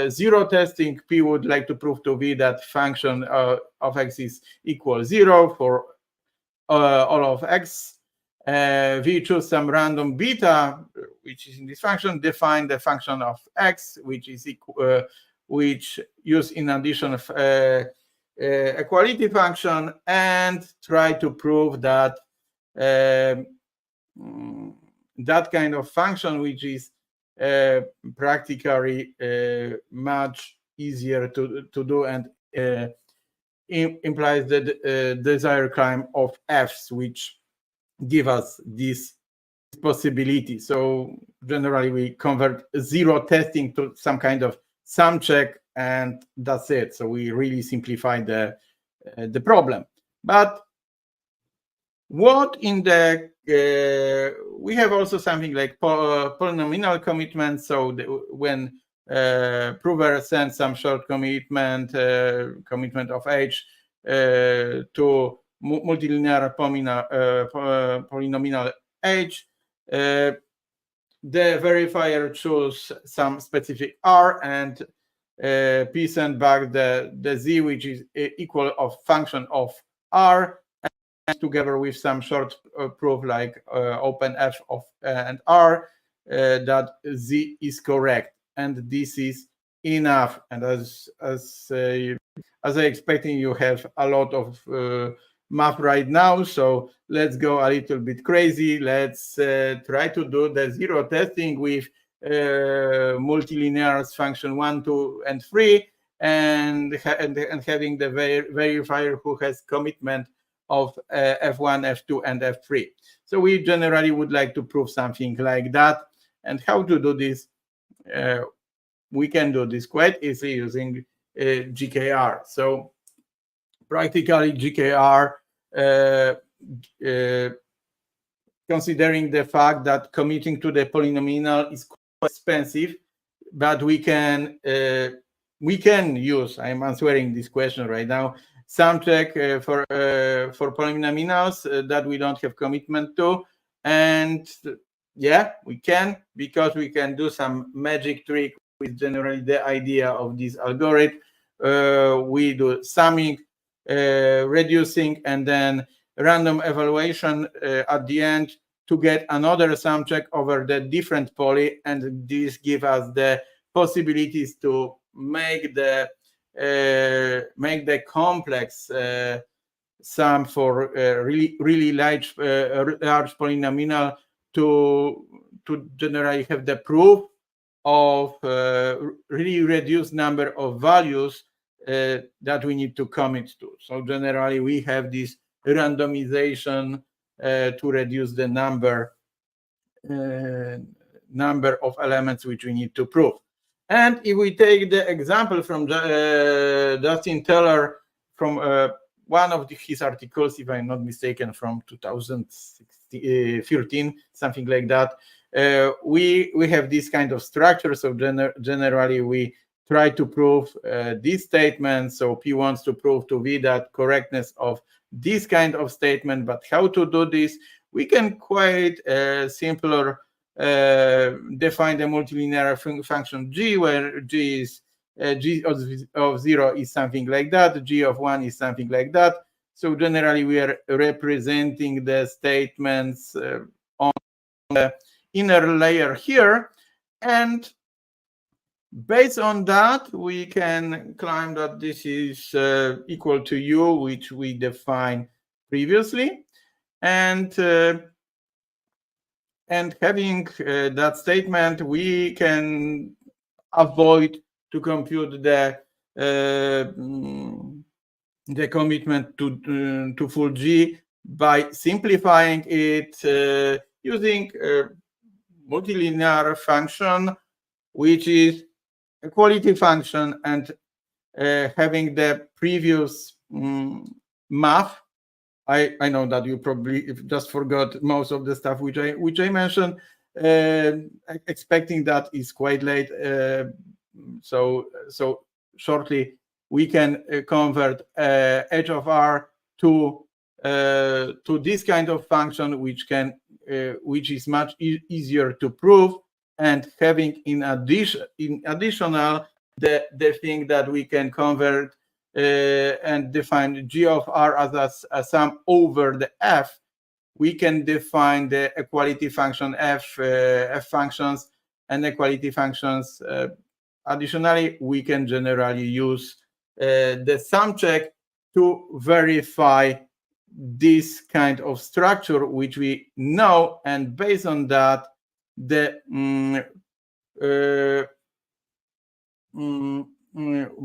zero testing, P would like to prove to V that function of x is equal 0 for all of x. We choose some random beta, which is in this function, define the function of x, which is equal, which use in addition of equality function, and try to prove that that kind of function, which is practically much easier to do and implies the desired climb of f's, which give us this possibility. So generally we convert zero testing to some kind of sum check, and that's it. So we really simplify the problem. But what in the we have also something like polynomial commitment. So when prover sends some short commitment of h to multilinear polynomial age. The verifier choose some specific R and P send back the Z, which is equal of function of R, and together with some short proof like open F of and R that Z is correct, and this is enough. And as I expecting, you have a lot of math right now, so let's go a little bit crazy. Let's try to do the zero testing with multilinears function 1, 2, and 3, and having the verifier who has commitment of F1, F2, and F3. So we generally would like to prove something like that. And how to do this? We can do this quite easily using GKR. So practically GKR, considering the fact that committing to the polynomial is quite expensive, but we can use, I'm answering this question right now, some check for polynomials that we don't have commitment to. And yeah, we can, because we can do some magic trick with generally the idea of this algorithm. We do summing, reducing, and then random evaluation at the end to get another sum check over the different poly, and this gives us the possibilities to make the complex sum for really large polynomial to generally have the proof of really reduced number of values that we need to commit to. So generally we have this randomization to reduce the number of elements which we need to prove. And if we take the example from Justin Teller from one of his articles, if I'm not mistaken, from 2013, something like that, we have this kind of structure. So generally we try to prove this statement. So P wants to prove to V that correctness of this kind of statement. But how to do this? We can quite simpler define the multilinear function G, where G is G of 0 is something like that, G of 1 is something like that. So generally we are representing the statements on the inner layer here, and based on that we can claim that this is equal to U, which we defined previously, and having that statement, we can avoid to compute the commitment to full G by simplifying it using a multilinear function, which is a quality function, and having the previous math. I know that you probably just forgot most of the stuff which I mentioned. Expecting that is quite late. So shortly we can convert h of r to this kind of function, which is much easier to prove, and having in additional the thing that we can convert and define G of R as a sum over the F. We can define the equality function F functions and equality functions. Additionally, we can generally use the sum check to verify this kind of structure, which we know, and based on that,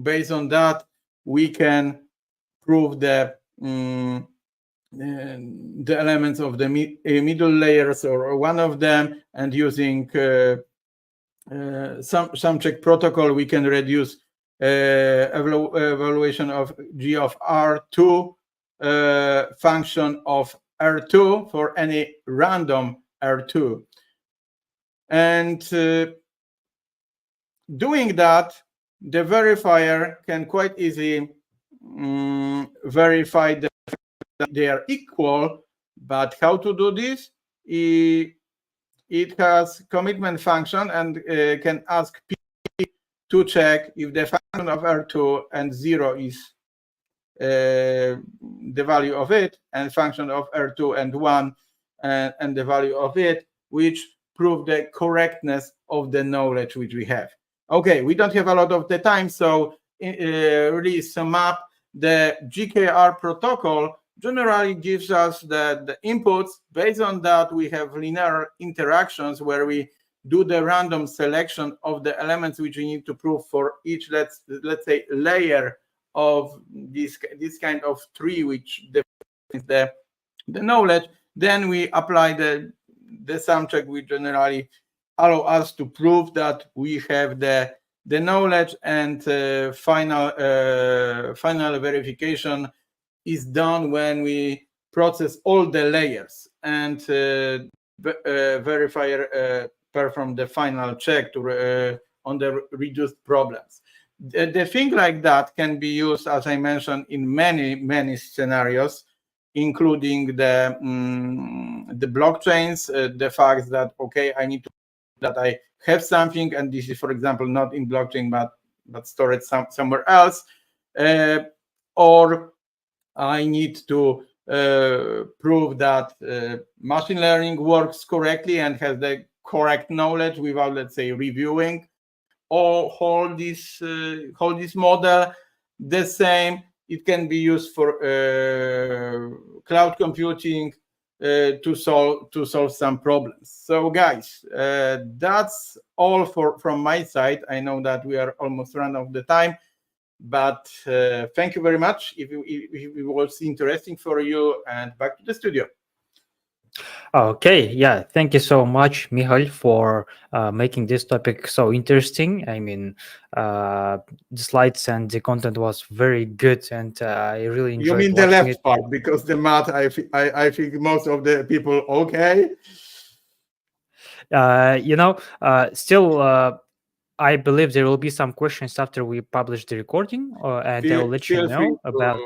based on that, we can prove the elements of the middle layers or one of them, and using some check protocol, we can reduce evaluation of G of R to function of R2 for any random R2. And doing that, the verifier can quite easily verify the that they are equal. But how to do this? It has commitment function and can ask P to check if the function of R2 and 0 is the value of it, and function of R2 and 1 and the value of it, which prove the correctness of the knowledge which we have. Okay, we don't have a lot of the time, so really sum up. The GKR protocol generally gives us the inputs. Based on that, we have linear interactions where we do the random selection of the elements which we need to prove for each, let's say, layer of this kind of tree which defines the knowledge. Then we apply the sum check, which generally allow us to prove that we have the knowledge, and final verification is done when we process all the layers, and verifier perform the final check to on the reduced problems. The thing like that can be used, as I mentioned, in many scenarios, including the blockchains, the fact that, okay, I need to that I have something, and this is, for example, not in blockchain but stored somewhere else, or I need to prove that machine learning works correctly and has the correct knowledge without, let's say, reviewing or hold this model. The same, it can be used for cloud computing to solve some problems. So guys, that's all from my side. I know that we are almost run out of the time, but thank you very much if it was interesting for you, and back to the studio. Okay, yeah, thank you so much, Michal, for making this topic so interesting. I mean, the slides and the content was very good, and I really enjoyed. You mean the watching left it. part, because the math, I think most of the people okay. Still, I believe there will be some questions after we publish the recording, and I will let you know about.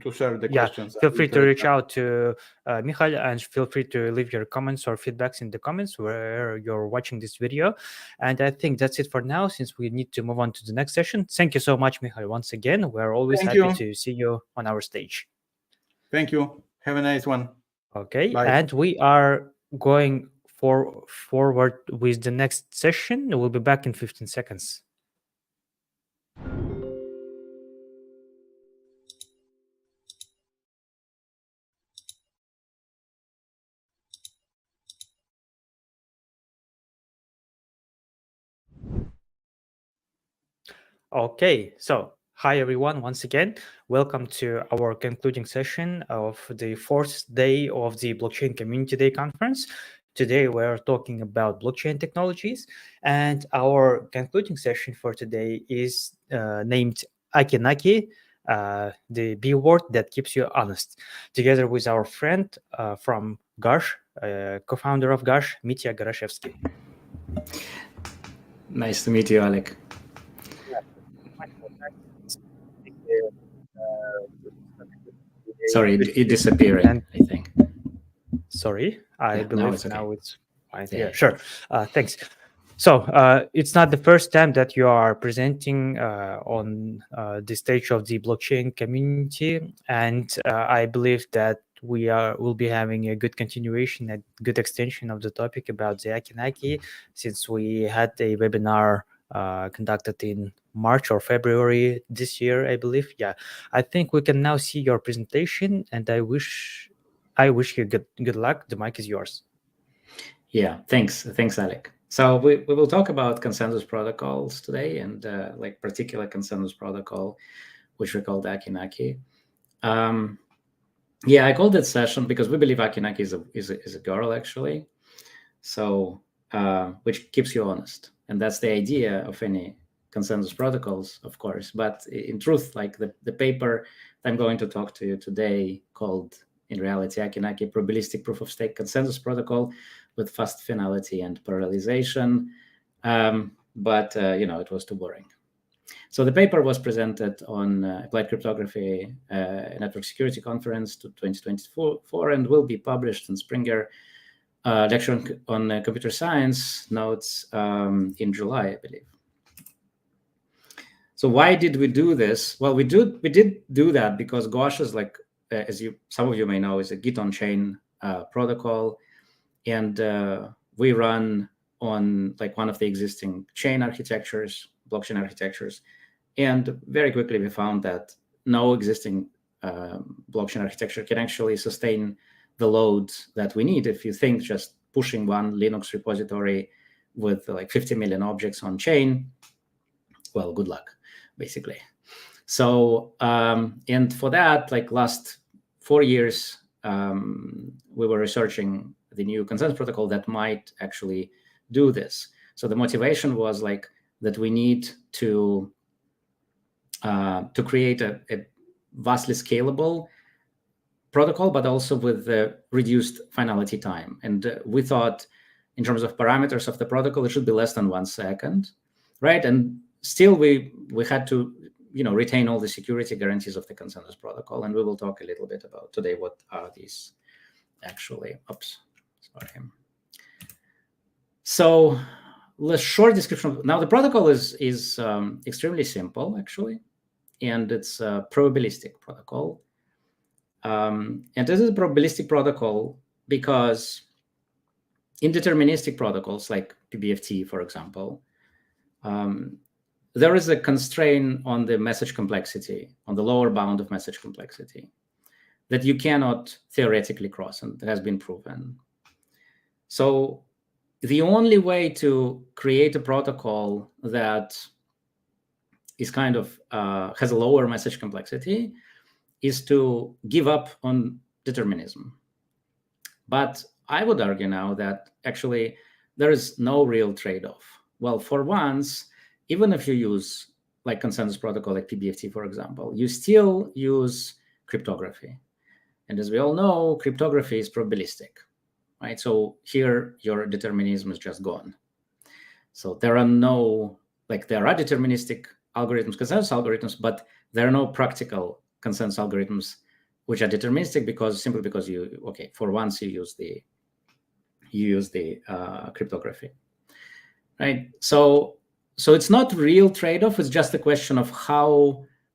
To share the Yeah, questions. feel free to reach out to Michal, and feel free to leave your comments or feedbacks in the comments where you're watching this video. And I think that's it for now, since we need to move on to the next session. Thank you so much, Michal, once again. We're always happy to see you on our stage. Thank you. Have a nice one. Okay, bye. And we are going forward with the next session. We'll be back in 15 seconds. Okay, so hi everyone, once again, welcome to our concluding session of the fourth day of the Blockchain Community Day conference. Today we're talking about blockchain technologies, and our concluding session for today is named Acki Nacki, the B word that keeps you honest, together with our friend from GOSH, co-founder of GOSH, Mitja Goroshevsky. Nice to meet you, Alec. Sorry, it disappeared, I think. Sorry, I believe now it's fine. Yeah, Yeah. sure. Thanks. So it's not the first time that you are presenting on the stage of the blockchain community, and I believe that will be having a good continuation, a good extension of the topic about the Acki Nacki, since we had a webinar conducted in March or February this year, I believe. Yeah, I think we can now see your presentation, and I wish you good luck. The mic is yours. Yeah, thanks, Alec. So we will talk about consensus protocols today, and like particular consensus protocol, which we called Acki Nacki. Yeah, I called that session because we believe Acki Nacki is a girl, actually. So which keeps you honest, and that's the idea of any consensus protocols, of course. But in truth, like the paper that I'm going to talk to you today, called in reality Acki Nacki Probabilistic Proof of Stake Consensus Protocol with Fast Finality and Parallelization, but it was too boring. So the paper was presented on Applied Cryptography Network Security Conference 2024 and will be published in Springer lecture on computer science notes in July, I believe. So why did we do this? Well, we did do that because GOSH is like, as some of you may know, is a Git on chain protocol, and we run on like one of the existing chain architectures, blockchain architectures, and very quickly we found that no existing blockchain architecture can actually sustain the load that we need. If you think just pushing one Linux repository with like 50 million objects on chain, well, good luck, basically. So, and for that, like last 4 years, we were researching the new consensus protocol that might actually do this. So the motivation was like that we need to create a vastly scalable protocol, but also with the reduced finality time. And we thought in terms of parameters of the protocol, it should be less than 1 second, right? And still we had to, retain all the security guarantees of the consensus protocol. And we will talk a little bit about today what are these actually. Oops, sorry. So the short description. Now the protocol is extremely simple, actually, and it's a probabilistic protocol. And this is a probabilistic protocol because in deterministic protocols like PBFT, for example, there is a constraint on the message complexity, on the lower bound of message complexity, that you cannot theoretically cross, and it has been proven. So the only way to create a protocol that is kind of has a lower message complexity is to give up on determinism. But I would argue now that actually there is no real trade-off. Well, for once, even if you use like consensus protocol like PBFT, for example, you still use cryptography. And as we all know, cryptography is probabilistic, right? So here your determinism is just gone. So there are no, there are deterministic algorithms, consensus algorithms, but there are no practical consensus algorithms which are deterministic simply because for once you use the cryptography, right? So it's not real trade-off. It's just a question of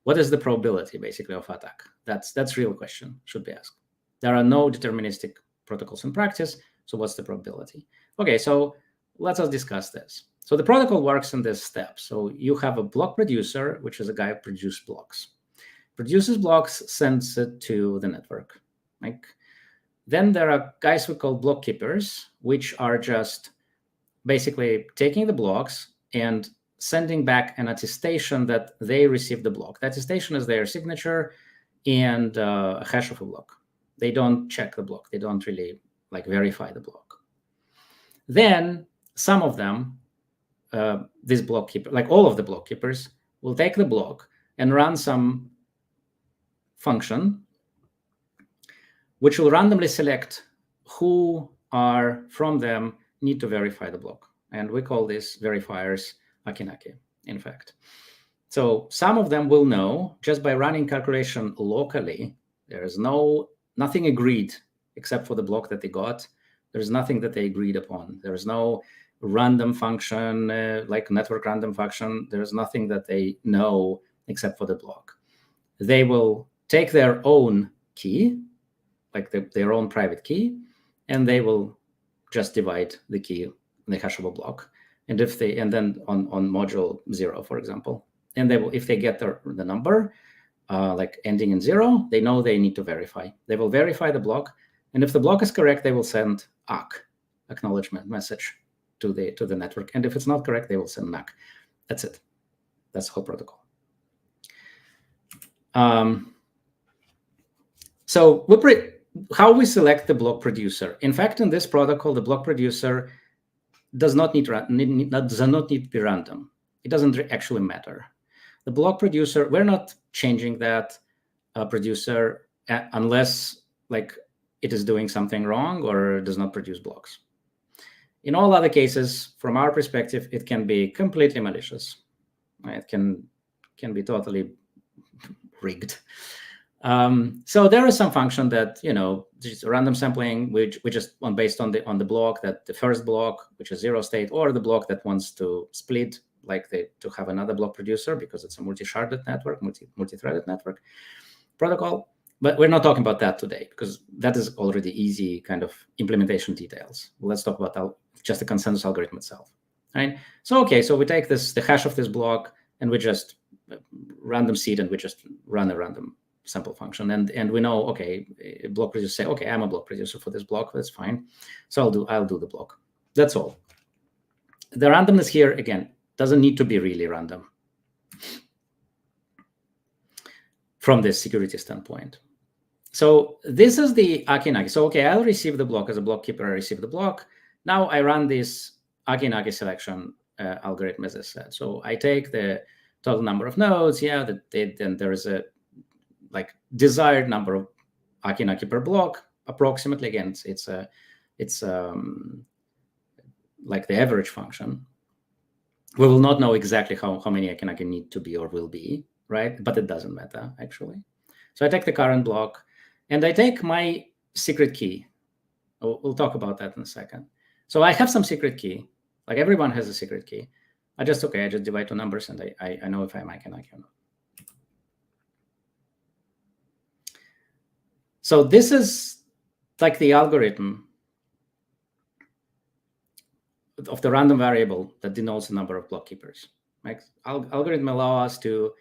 what is the probability basically of attack? That's real question should be asked. There are no deterministic protocols in practice. So what's the probability? Okay, so let's discuss this. So the protocol works in this step. So you have a block producer, which is a guy who produces blocks. Produces blocks, sends it to the network. Then there are guys we call block keepers, which are just basically taking the blocks and sending back an attestation that they received the block. The attestation is their signature and a hash of a block. They don't check the block. They don't really verify the block. Then some of them, this block keeper, all of the block keepers, will take the block and run some function which will randomly select who are from them need to verify the block. And we call these verifiers Acki Nacki, in fact. So some of them will know just by running calculation locally. There is nothing agreed except for the block that they got. There's nothing that they agreed upon. There's no random function, like network random function. There's nothing that they know except for the block. They will take their own key, their own private key, and they will just divide the key in the hash of a block. And then on module 0, for example, and if they get the number ending in 0, they know they need to verify. They will verify the block, and if the block is correct, they will send ACK, acknowledgement message, to the network. And if it's not correct, they will send MAC. That's it. That's the whole protocol. So how we select the block producer? In fact, in this protocol, the block producer does not need to be random. It doesn't actually matter. The block producer, we're not changing that producer unless it is doing something wrong or does not produce blocks. In all other cases, from our perspective, it can be completely malicious. It can can be totally rigged. So there is some function that, just random sampling, which just based on the block, that the first block, which is 0 state, or the block that wants to split, like to have another block producer, because it's a multi-sharded network, multi-threaded network protocol. But we're not talking about that today, because that is already easy kind of implementation details. Let's talk about just the consensus algorithm itself, right? So, so we take the hash of this block, and we just random seed, and we just run a random sample function. And we know, okay, a block producer say, okay, I'm a block producer for this block. That's fine. So I'll do the block. That's all. The randomness here, again, doesn't need to be really random from this security standpoint. So this is the Acki Nacki. So, okay, I'll receive the block as a block keeper. I receive the block. Now I run this Acki Nacki selection algorithm, as I said. So I take the total number of nodes. Yeah, then there is a desired number of Acki Nacki per block, approximately. Again, it's like the average function. We will not know exactly how many Acki Nacki need to be or will be, right? But it doesn't matter, actually. So I take the current block, and I take my secret key. We'll talk about that in a second. So I have some secret key. Like everyone has a secret key. I just divide two numbers, and I know if I'm Acki Nacki or not. So this is like the algorithm of the random variable that denotes the number of block keepers. Right? Algorithm allow us to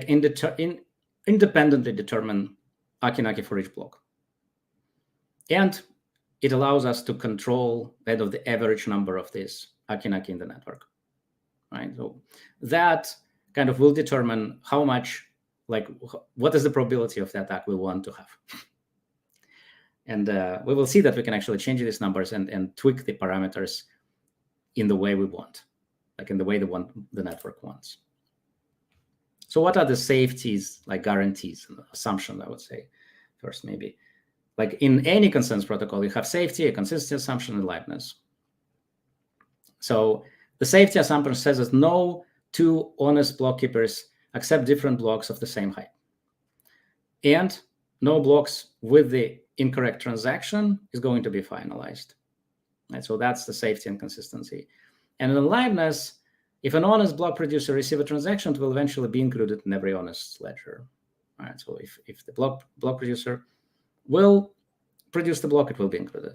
independently determine Acki Nacki for each block. And it allows us to control that of the average number of this Acki Nacki in the network. Right? So that kind of will determine how much, what is the probability of the attack we want to have. And we will see that we can actually change these numbers and tweak the parameters in the way we want, in the way the network wants. So what are the safeties, guarantees and assumptions, I would say, first maybe. In any consensus protocol, you have safety, a consistency assumption, and liveness. So the safety assumption says that no two honest block keepers accept different blocks of the same height. And no blocks with the incorrect transaction is going to be finalized. Right? So that's the safety and consistency. And in liveness, if an honest block producer receives a transaction, it will eventually be included in every honest ledger. All right, so if the block producer will produce the block, it will be included.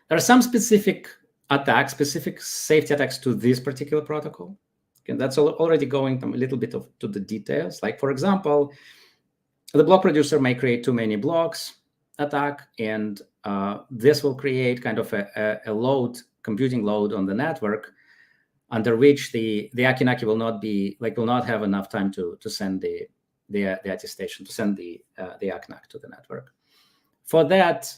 There are some specific attacks, specific safety attacks to this particular protocol. Okay, that's already going a little bit to the details. For example, the block producer may create too many blocks attack, and this will create kind of a computing load on the network, under which the Acki Nacki will not have enough time to send the attestation, to send the Acki Nacki to the network. For that,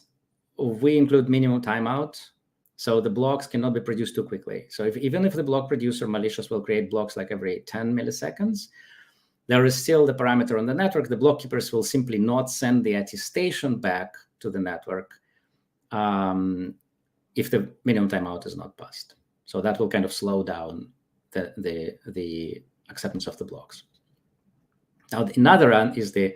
we include minimum timeout. So the blocks cannot be produced too quickly. So even if the block producer malicious will create blocks every 10 milliseconds, there is still the parameter on the network. The block keepers will simply not send the attestation back to the network if the minimum timeout is not passed. So that will kind of slow down the acceptance of the blocks. Now, another one is the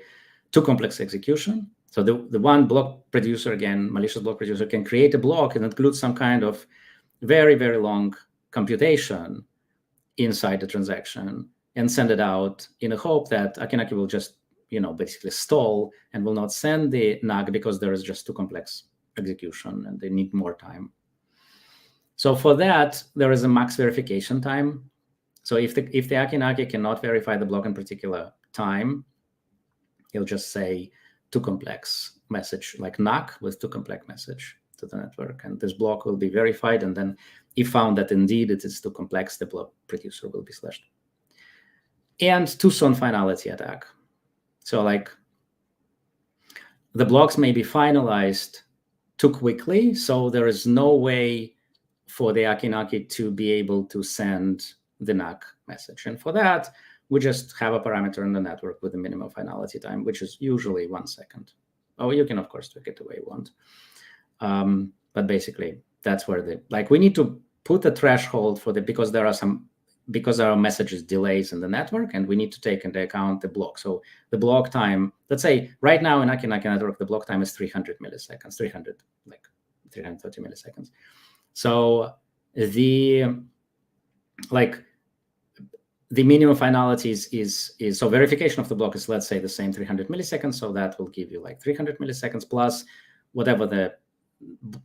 too complex execution. So the one block producer, again, malicious block producer, can create a block and include some kind of very, very long computation inside the transaction and send it out in a hope that Acki Nacki will just, basically stall and will not send the NAG because there is just too complex execution and they need more time. So for that, there is a max verification time. So if the Acki Nacki cannot verify the block in particular time, he'll just say too complex message, NAC with too complex message to the network. And this block will be verified. And then if found that indeed it is too complex, the block producer will be slashed. And too soon finality attack. So the blocks may be finalized too quickly. So there is no way for the Acki Nacki to be able to send the NAC message. And for that, we just have a parameter in the network with a minimum finality time, which is usually 1 second. Oh, you can, of course, tweak it the way you want. But basically, that's where we need to put a threshold for because there are some because there are messages delays in the network, and we need to take into account the block. So the block time, let's say right now in Acki Nacki network, the block time is 300 milliseconds, 330 milliseconds. So the minimum finality is so verification of the block is, let's say, the same 300 milliseconds. So that will give you like 300 milliseconds plus whatever the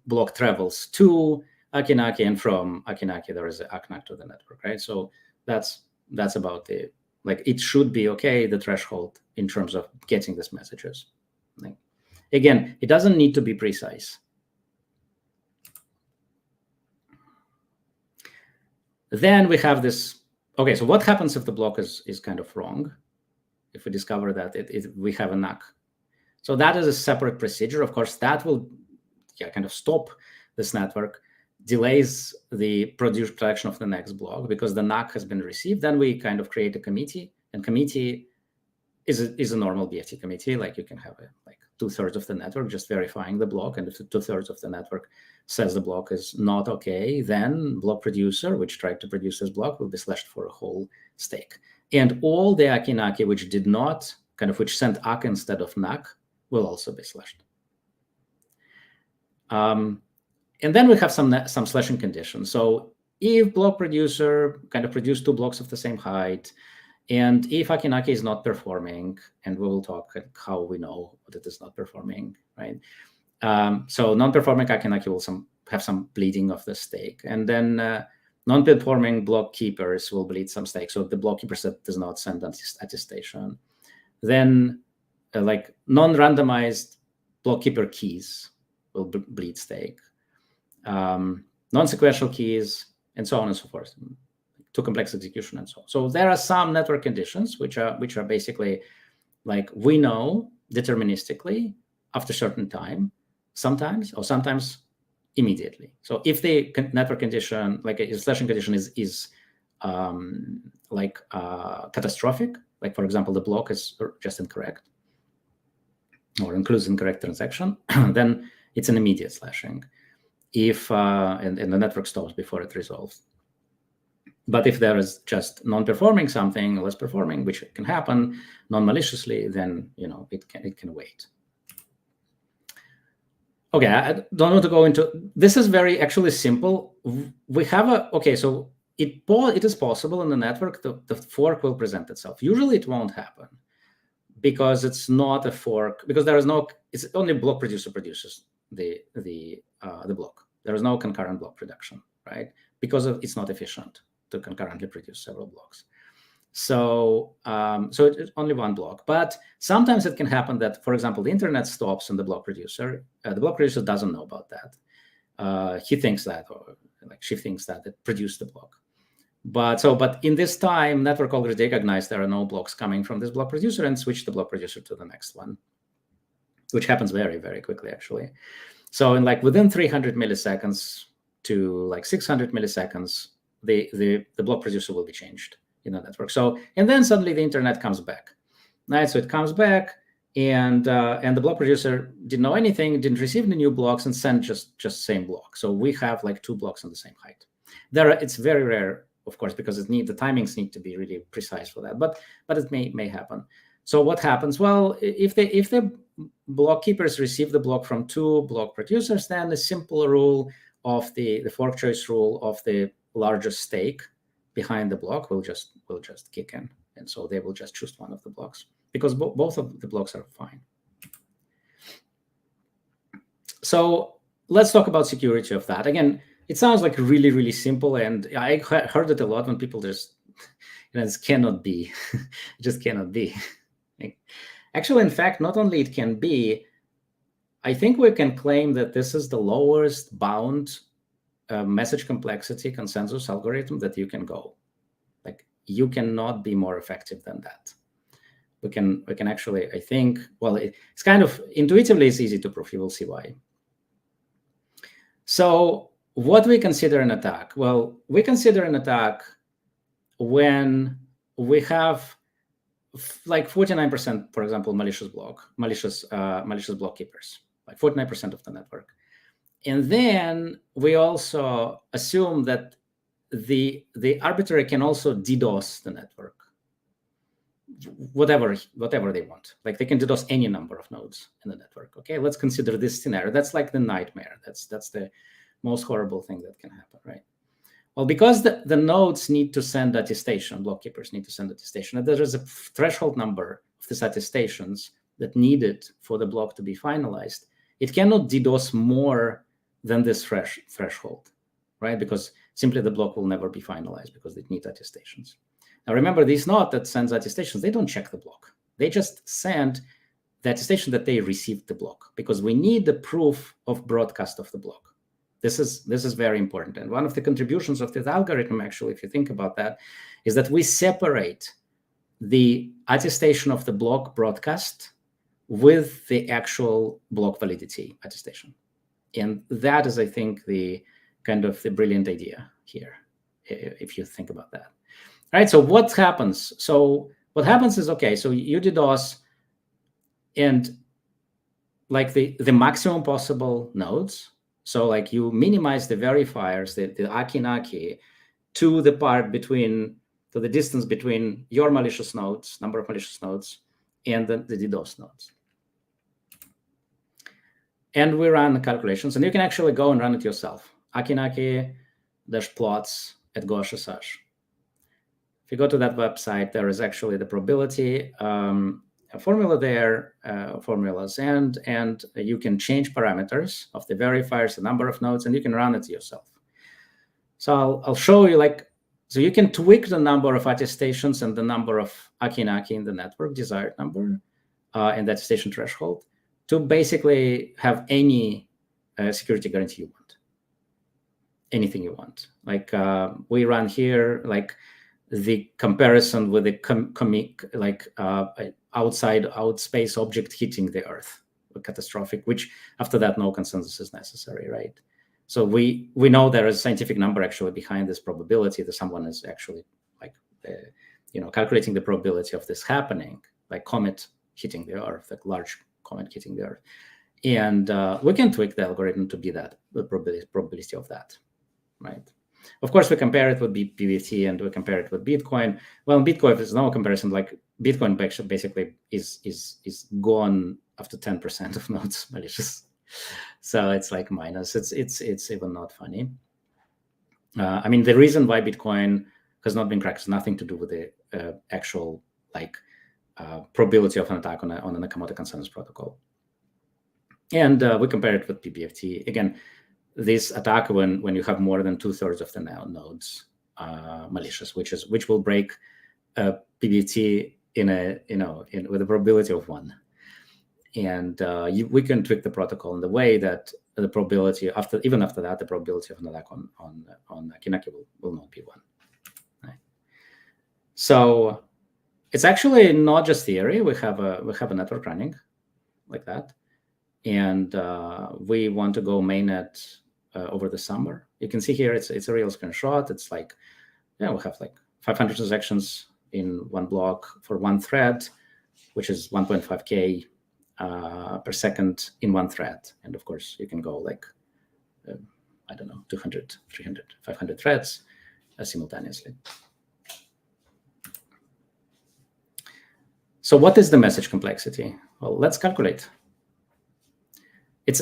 block travels to Acki Nacki, and from Acki Nacki there is an ACK to the network, right? So that's about the, like, it should be okay, the threshold in terms of getting these messages. Like, again, it doesn't need to be precise. Then we have this. Okay, so what happens if the block is kind of wrong? If we discover that we have a NAC. So that is a separate procedure. Of course, that will kind of stop this network, delays the production of the next block because the NAC has been received. Then we kind of create a committee, and committee is a normal BFT committee. Like, you can have like 2/3 of the network just verifying the block, and if 2/3 of the network says the block is not okay, then block producer, which tried to produce this block, will be slashed for a whole stake. And all the Acki Nacki which did not, which sent ACK instead of NAC, will also be slashed. And then we have some slashing conditions. So if block producer produced 2 blocks of the same height, and if Acki Nacki is not performing, and we will talk how we know that it is not performing, right? So non-performing Acki Nacki will have some bleeding of the stake, and then non-performing block keepers will bleed some stake. So the block keeper set does not send attestation. Then like non-randomized block keeper keys will bleed stake. Non-sequential keys, and so on and so forth, to complex execution and so on. So there are some network conditions which are basically like we know deterministically after a certain time, sometimes immediately. So if the network condition, like a slashing condition, is catastrophic, like for example the block is just incorrect or includes incorrect transaction, then it's an immediate slashing. If and the network stops before it resolves. But if there is just non-performing something, less performing, which can happen non-maliciously, then it can wait. Okay, I don't want to go into this. Is very actually simple. We have so it is possible in the network the fork will present itself. Usually it won't happen because it's not a fork, because there is no, it's only block producer produces the block. There is no concurrent block production, right? Because it's not efficient to concurrently produce several blocks. So so it's only one block. But sometimes it can happen that, for example, the internet stops in the block producer. The block producer doesn't know about that. He thinks that, or like she thinks that it produced the block. But in this time, network already recognized there are no blocks coming from this block producer and switch the block producer to the next one, which happens very, very quickly, actually. So in within 300 milliseconds to 600 milliseconds, the block producer will be changed in the network. So, and then suddenly the internet comes back, right? So it comes back, and the block producer didn't know anything, didn't receive the new blocks, and sent just same block. So we have 2 blocks on the same height. It's very rare, of course, because the timings need to be really precise for that. But it may happen. So what happens? Well, if the block keepers receive the block from 2 block producers, then the simple rule of the fork choice rule of the largest stake behind the block will just kick in, and so they will just choose one of the blocks because both of the blocks are fine. So let's talk about security of that. Again, it sounds like really, really simple, and I heard it a lot when people just this cannot be. It just cannot be. Actually, in fact, not only it can be, I think we can claim that this is the lowest bound message complexity consensus algorithm that you can go. You cannot be more effective than that. We can actually, I think, well, it's kind of intuitively it's easy to prove. You will see why. So what we consider an attack? Well, we consider an attack when we have 49%, for example, malicious block keepers, 49% of the network. And then we also assume that the arbitrator can also DDoS the network, whatever they want. Like they can DDoS any number of nodes in the network. Okay, let's consider this scenario. That's like the nightmare. That's the most horrible thing that can happen, right? Well, because the nodes need to send attestation, block keepers need to send attestation, and there is a threshold number of these attestations that needed for the block to be finalized, it cannot DDoS more than this threshold, right? Because simply the block will never be finalized because it needs attestations. Now remember, this node that sends attestations, they don't check the block. They just send the attestation that they received the block, because we need the proof of broadcast of the block. This is very important. And one of the contributions of this algorithm, actually, if you think about that, is that we separate the attestation of the block broadcast with the actual block validity attestation. And that is, I think, the kind of the brilliant idea here, if you think about that. All right, so what happens? So what happens is, okay, so you DDoS and like the maximum possible nodes. So like you minimize the verifiers, the Acki Nacki, to the part between, to the distance between your malicious nodes, number of malicious nodes, and the DDoS nodes. And we run the calculations, and you can actually go and run it yourself. Acki Nacki -plots at GOSH.sh. If you go to that website, there is actually the probability formula there, formulas, and you can change parameters of the verifiers, the number of nodes, and you can run it yourself. So I'll show you, like, so you can tweak the number of attestations and the number of Acki Nacki in the network, desired number, and the attestation threshold, to basically have any security guarantee you want, anything you want. Like we run here, like the comparison with the outspace object hitting the Earth, catastrophic, which after that no consensus is necessary, right? So we know there is a scientific number actually behind this probability that someone is actually like calculating the probability of this happening, like comet hitting the Earth, like large comet hitting the Earth, and we can tweak the algorithm to be that, the probability of that, right? Of course, we compare it with BBFT and we compare it with Bitcoin. Well, in Bitcoin, there's no comparison. Like Bitcoin basically is gone after 10% of nodes malicious, so it's like minus. It's even not funny. I mean, the reason why Bitcoin has not been cracked has nothing to do with the actual probability of an attack on a Nakamoto consensus protocol. And we compare it with BBFT again. This attack when you have more than 2/3 of the nodes malicious, which will break PBT with a probability of 1, and we can tweak the protocol in the way that the probability even after that, the probability of an attack on Acki Nacki will not be 1. Right? So it's actually not just theory. We have a network running like that, and we want to go mainnet over the summer. You can see here it's a real screenshot. It's like, we have like 500 transactions in one block for one thread, which is 1.5K per second in one thread. And of course, you can go like, I don't know, 200, 300, 500 threads simultaneously. So what is the message complexity? Well, let's calculate. It's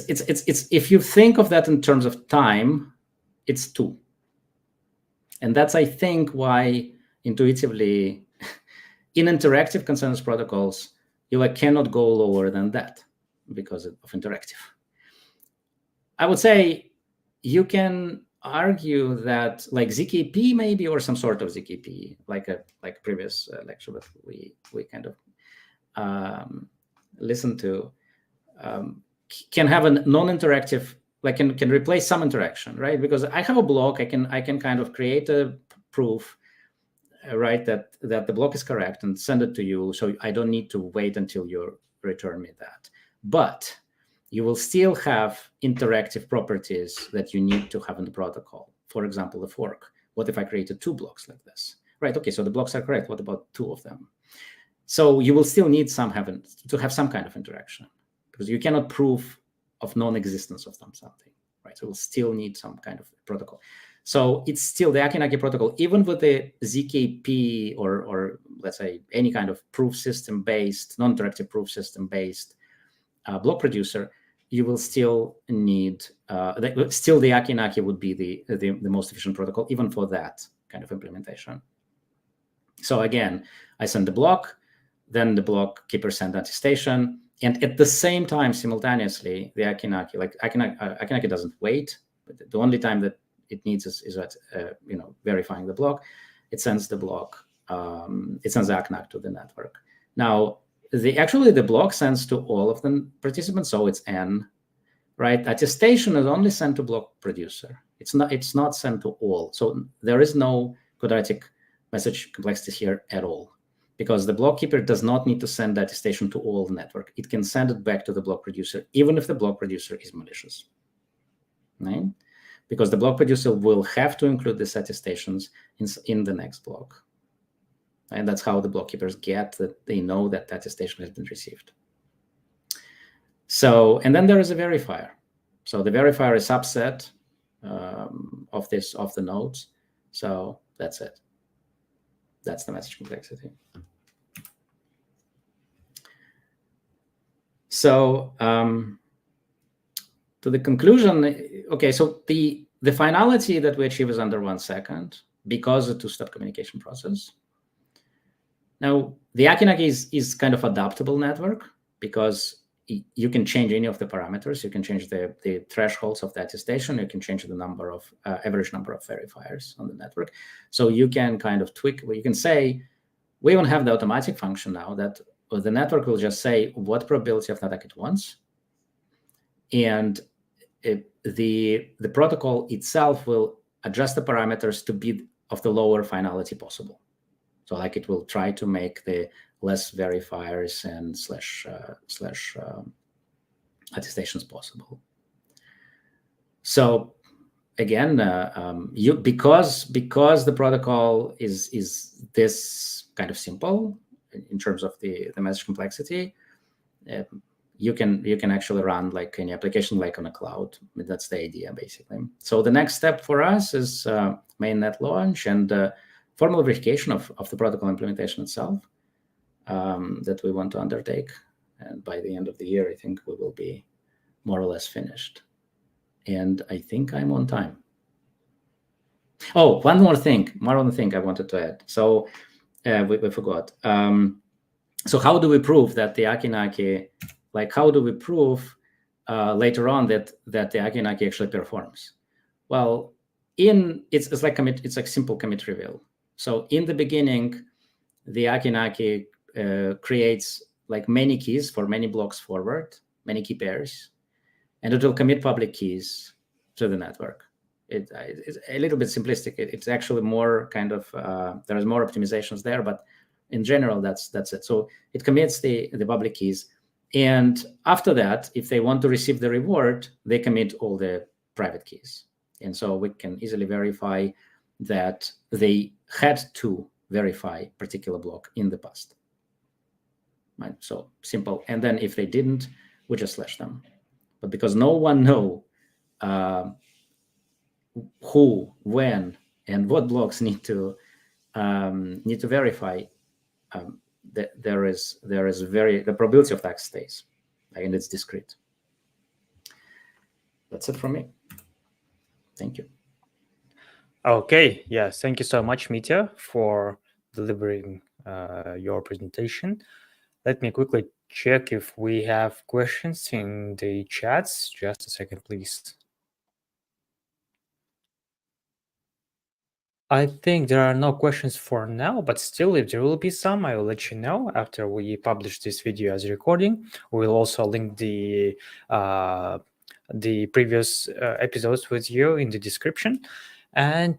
if you think of that in terms of time, it's 2. And that's, I think, why intuitively in interactive consensus protocols, you cannot go lower than that because of interactive. I would say you can argue that like zk-SNARKs maybe, or some sort of zk-SNARK, like a previous lecture that we kind of listened to, can have a non-interactive, like can replace some interaction, right? Because I have a block, I can kind of create a proof, right, that the block is correct and send it to you, so I don't need to wait until you return me that. But you will still have interactive properties that you need to have in the protocol. For example, the fork. What if I created 2 blocks like this? Right, okay, so the blocks are correct. What about 2 of them? So you will still need to have some kind of interaction, because you cannot prove of non-existence of something, right? So we'll still need some kind of protocol. So it's still the Acki Nacki protocol, even with the ZKP or let's say any kind of proof system based, non-directive proof system based block producer, you will still need still the Acki Nacki would be the most efficient protocol even for that kind of implementation. So again, I send the block, then the block keeper send attestation, and at the same time, simultaneously, the Acki Nacki, like Acki Nacki doesn't wait. But the only time that it needs is at verifying the block. It sends the block. It sends the Acki Nacki to the network. Now, actually the block sends to all of the participants, so it's N, right? Attestation is only sent to block producer. It's not sent to all. So there is no quadratic message complexity here at all, because the block keeper does not need to send the attestation to all the network. It can send it back to the block producer, even if the block producer is malicious, right? Because the block producer will have to include these attestations in the next block. And that's how the block keepers get that they know that the attestation has been received. So, and then there is a verifier. So the verifier is subset of the nodes. So that's it. That's the message complexity. So to the conclusion, okay, so the finality that we achieve is under 1 second because of the two-step communication process. Now, the Acki Nacki is kind of adaptable network because you can change any of the parameters. You can change the thresholds of the attestation. You can change the number of average number of verifiers on the network. So you can kind of tweak. You can say, we even have the automatic function now that the network will just say what probability of an attack it wants, and the protocol itself will adjust the parameters to be of the lower finality possible. So like it will try to make the less verifiers and slash attestations possible. So again, because the protocol is this kind of simple in terms of the message complexity, you can actually run like any application like on a cloud. That's the idea basically. So the next step for us is mainnet launch and formal verification of the protocol implementation itself that we want to undertake. And by the end of the year, I think we will be more or less finished. And I think I'm on time. Oh, one more thing I wanted to add. So we forgot. So how do we prove that the Acki Nacki, like how do we prove later on that the Acki Nacki actually performs? Well, it's like simple commit reveal. So in the beginning, the Acki Nacki creates like many keys for many blocks forward, many key pairs, and it will commit public keys to the network. It's a little bit simplistic. It's actually more kind of there's more optimizations there, but in general, that's it. So it commits the public keys, and after that, if they want to receive the reward, they commit all the private keys, and so we can easily verify that they had to verify particular block in the past. Right? So simple. And then if they didn't, we just slash them. But because no one know who, when, and what blocks need to verify, the probability of attack stays, and it's discrete. That's it from me. Thank you. Okay, yes, thank you so much, Mitya, for delivering your presentation. Let me quickly check if we have questions in the chats. Just a second, please. I think there are no questions for now, but still, if there will be some, I will let you know after we publish this video as a recording. We will also link the previous episodes with you in the description. And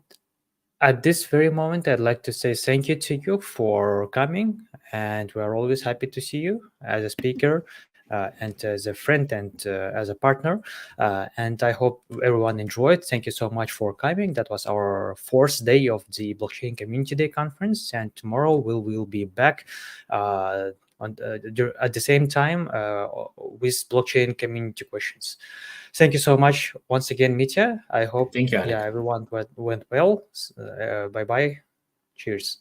at this very moment, I'd like to say thank you to you for coming, and we are always happy to see you as a speaker and as a friend and as a partner. And I hope everyone enjoyed. Thank you so much for coming. That was our 4th day of the Blockchain Community Day conference, and tomorrow we will be back at the same time with blockchain community questions. Thank you so much once again, Mitya. I hope Thank you, Alec. everyone went well. Bye bye. Cheers.